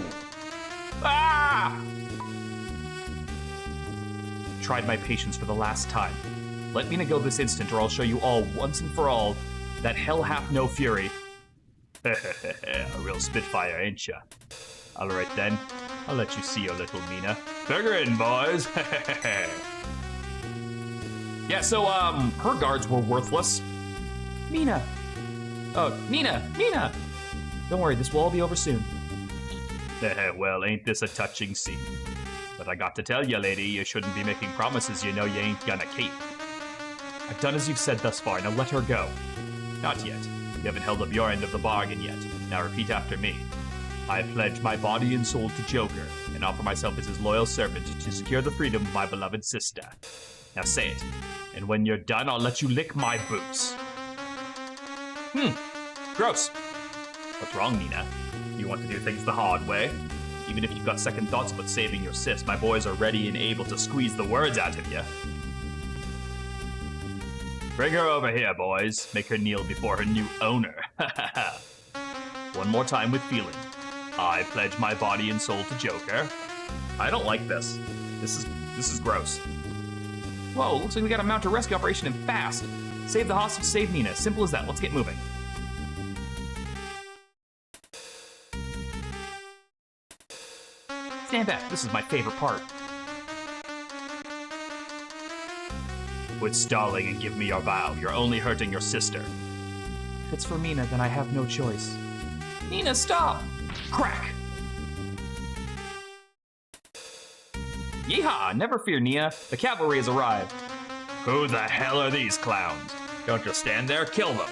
Speaker 1: Ah! Tried my patience for the last time. Let Mina go this instant or I'll show you all once and for all that hell hath no fury. A real spitfire, ain't ya? Alright then, I'll let you see your little Mina. Figure in, boys. Yeah, so, her guards were worthless. Mina! Oh, Nina! Mina! Don't worry, this will all be over soon. Well, ain't this a touching scene? But I got to tell you, lady, you shouldn't be making promises you know you ain't gonna keep. I've done as you've said thus far, now let her go. Not yet. You haven't held up your end of the bargain yet. Now repeat after me. I pledge my body and soul to Joker, and offer myself as his loyal servant to secure the freedom of my beloved sister. Now say it, and when you're done, I'll let you lick my boots. Gross. What's wrong, Nina? You want to do things the hard way? Even if you've got second thoughts about saving your sis, my boys are ready and able to squeeze the words out of you. Bring her over here, boys. Make her kneel before her new owner. One more time with feeling. I pledge my body and soul to Joker. I don't like this. This is gross. Whoa, looks like we got to mount a rescue operation and fast. Save the hostage, save Nina. Simple as that. Let's get moving. Stand back. This is my favorite part. Quit stalling and give me your vow. You're only hurting your sister. If it's for Mina, then I have no choice. Nina, stop! Crack! Yeehaw! Never fear, Nia. The cavalry has arrived. Who the hell are these clowns? Don't just stand there, kill them.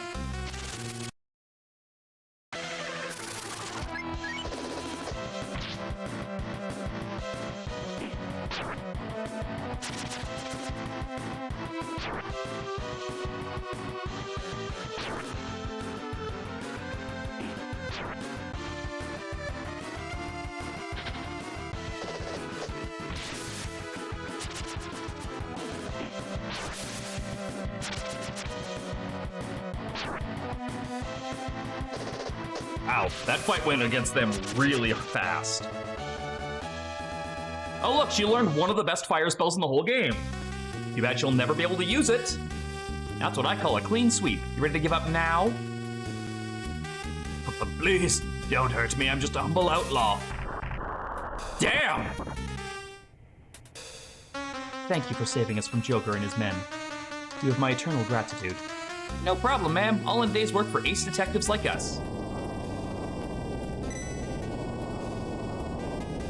Speaker 1: Ow, that fight went against them really fast. Oh look, she learned one of the best fire spells in the whole game. Too bad she'll never be able to use it. That's what I call a clean sweep. You ready to give up now? Please, don't hurt me, I'm just a humble outlaw. Damn! Thank you for saving us from Joker and his men. You have my eternal gratitude. No problem, ma'am. All in a day's work for ace detectives like us.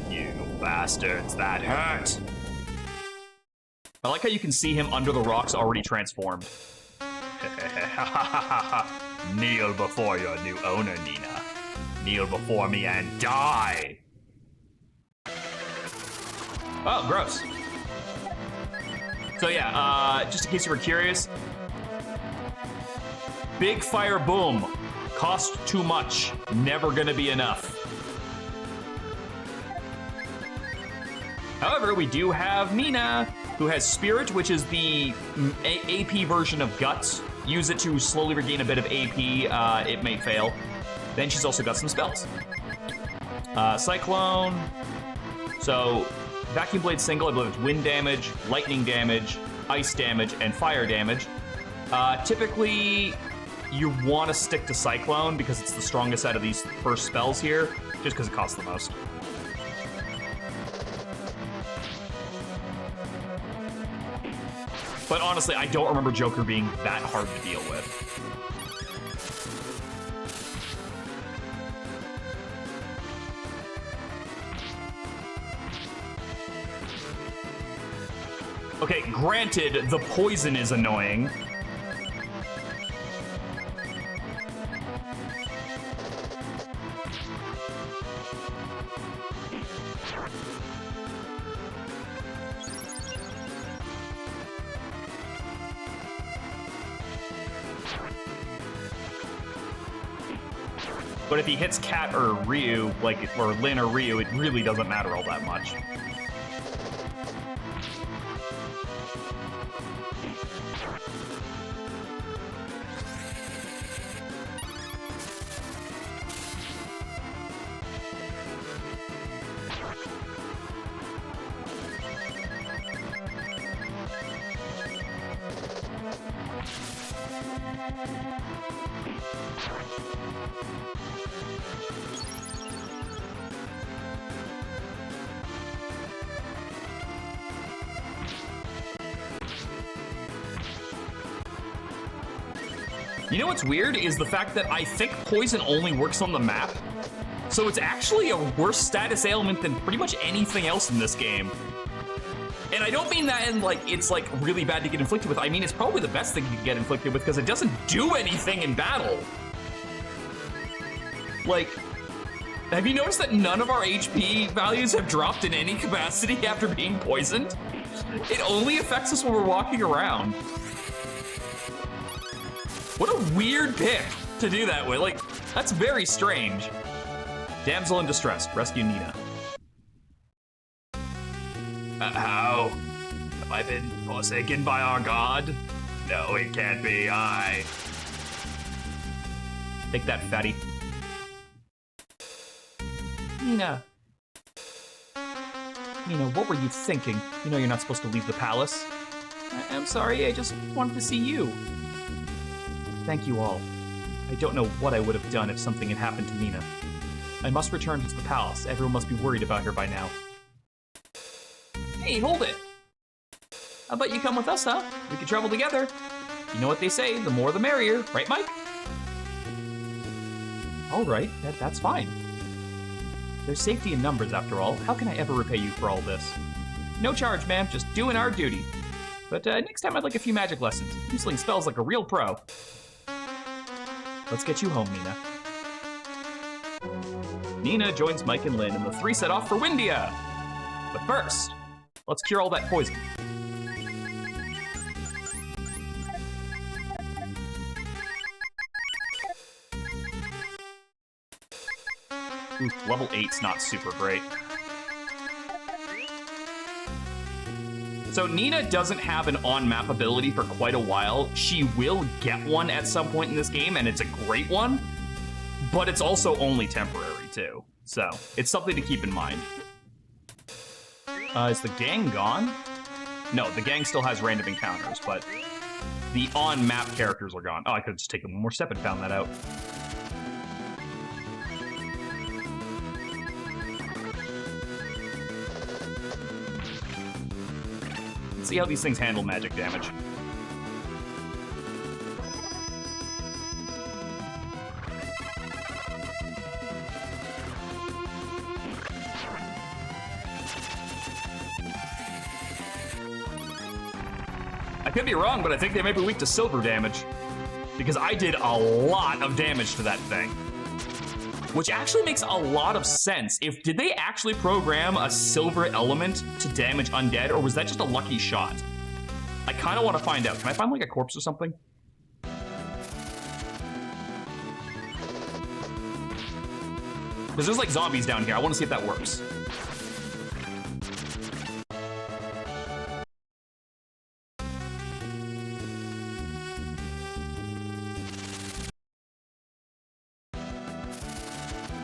Speaker 1: You bastards, that hurt! I like how you can see him under the rocks already transformed. Kneel before your new owner, Nina. Kneel before me and die! Oh, gross. So yeah, just in case you were curious, big fire boom, cost too much, never gonna be enough. However, we do have Nina, who has Spirit, which is the AP version of Guts. Use it to slowly regain a bit of AP, it may fail. Then she's also got some spells. Cyclone, so Vacuum Blade single, I believe it's wind damage, lightning damage, ice damage, and fire damage. Typically, you want to stick to Cyclone because it's the strongest out of these first spells here, just because it costs the most. But honestly, I don't remember Joker being that hard to deal with. Okay, granted, the poison is annoying. But if he hits Kat or Ryu, or Lin or Ryu, it really doesn't matter all that much. You know what's weird is the fact that I think poison only works on the map. So it's actually a worse status ailment than pretty much anything else in this game. And I don't mean that in like, it's like really bad to get inflicted with. I mean, it's probably the best thing you can get inflicted with because it doesn't do anything in battle. Like, have you noticed that none of our HP values have dropped in any capacity after being poisoned? It only affects us when we're walking around. What a weird pick to do that with. Like, that's very strange. Damsel in distress, rescue Nina. How? Have I been forsaken by our god? No, it can't be I. Take that, fatty. Nina. Nina, what were you thinking? You know you're not supposed to leave the palace. I'm sorry, I just wanted to see you. Thank you all. I don't know what I would have done if something had happened to Nina. I must return to the palace. Everyone must be worried about her by now. Hey, hold it! How about you come with us, huh? We could travel together. You know what they say, the more the merrier, right, Mike? All right, that's fine. There's safety in numbers, after all. How can I ever repay you for all this? No charge, ma'am, just doing our duty. But next time I'd like a few magic lessons. You sling spells like a real pro. Let's get you home, Nina. Nina joins Mike and Lynn, and the three set off for Windia. But first, let's cure all that poison. Ooh, level 8's not super great. So Nina doesn't have an on-map ability for quite a while. She will get one at some point in this game, and it's a great one, but it's also only temporary too. So it's something to keep in mind. Is the gang gone? No, the gang still has random encounters, but the on-map characters are gone. Oh, I could have just taken one more step and found that out. Let's see how these things handle magic damage. I could be wrong, but I think they may be weak to silver damage. Because I did a lot of damage to that thing. Which actually makes a lot of sense. Did they actually program a silver element to damage undead, or was that just a lucky shot? I kind of want to find out. Can I find like a corpse or something? Because there's like zombies down here. I want to see if that works.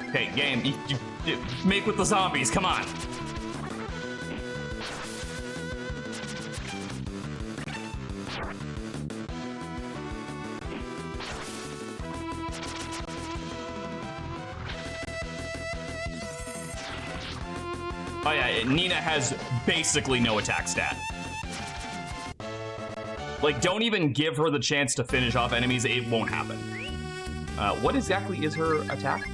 Speaker 1: Okay, game, you make with the zombies, come on. Oh yeah, Nina has basically no attack stat. Like, don't even give her the chance to finish off enemies, it won't happen. What exactly is her attack?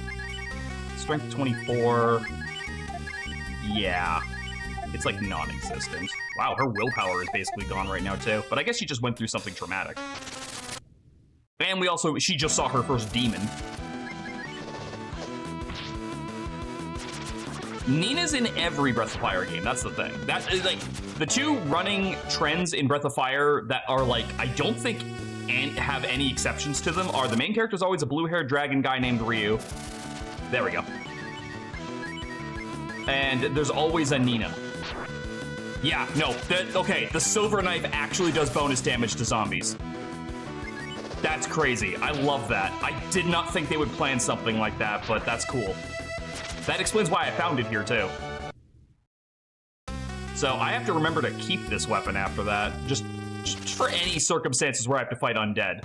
Speaker 1: Strength 24. Yeah. It's like non-existent. Wow, her willpower is basically gone right now too. But I guess she just went through something traumatic. And she just saw her first demon. Nina's in every Breath of Fire game, that's the thing. That is like, the two running trends in Breath of Fire that are like, I don't think have any exceptions to them are the main character is always a blue-haired dragon guy named Ryu. There we go. And there's always a Nina. Yeah, no, okay, the silver knife actually does bonus damage to zombies. That's crazy, I love that. I did not think they would plan something like that, but that's cool. That explains why I found it here too. So I have to remember to keep this weapon after that, just for any circumstances where I have to fight undead.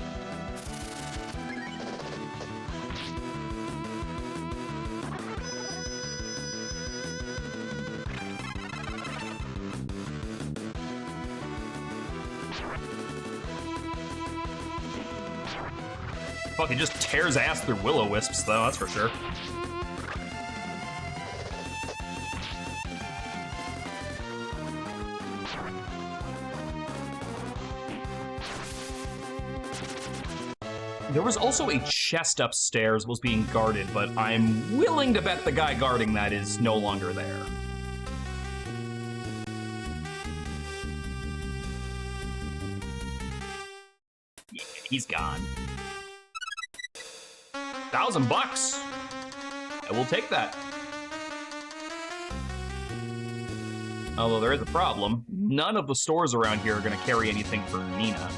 Speaker 1: fucking just tears ass through will-o-wisps, though, that's for sure. There was also a chest upstairs was being guarded, but I'm willing to bet the guy guarding that is no longer there. Yeah, he's gone. $1,000. I will take that. Although there is a problem. None of the stores around here are going to carry anything for Nina.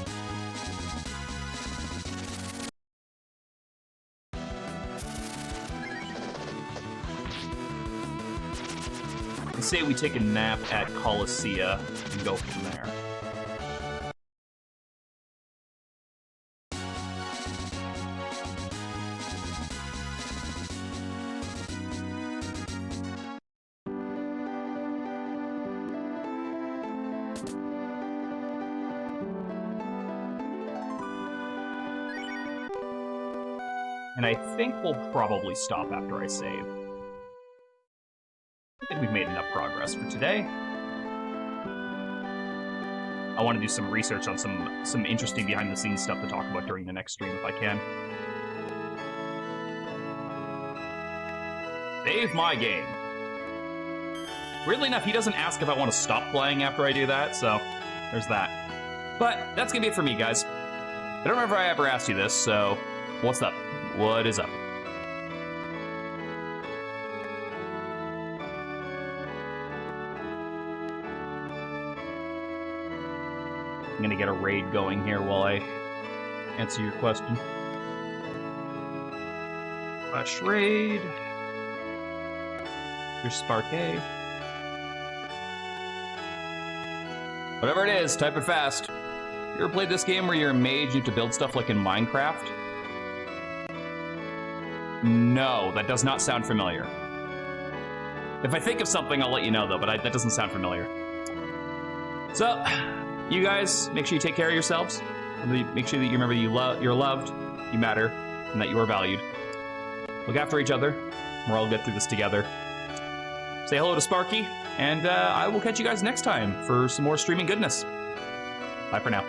Speaker 1: Let's say we take a nap at Colossia and go from there. And I think we'll probably stop after I save. I think we've made enough progress for today. I want to do some research on some interesting behind-the-scenes stuff to talk about during the next stream if I can. Save my game. Weirdly enough, he doesn't ask if I want to stop playing after I do that, so there's that. But that's gonna be it for me, guys. I don't remember if I ever asked you this, so what's up? What is up? I'm gonna get a raid going here while I answer your question. Flash raid. Here's Sparkay. Whatever it is, type it fast. You ever played this game where you're a mage, you have to build stuff like in Minecraft? No, that does not sound familiar. If I think of something, I'll let you know, though, but that doesn't sound familiar. So, you guys, make sure you take care of yourselves. Make sure that you remember you're loved, you matter, and that you are valued. Look after each other. We'll all get through this together. Say hello to Sparky, and I will catch you guys next time for some more streaming goodness. Bye for now.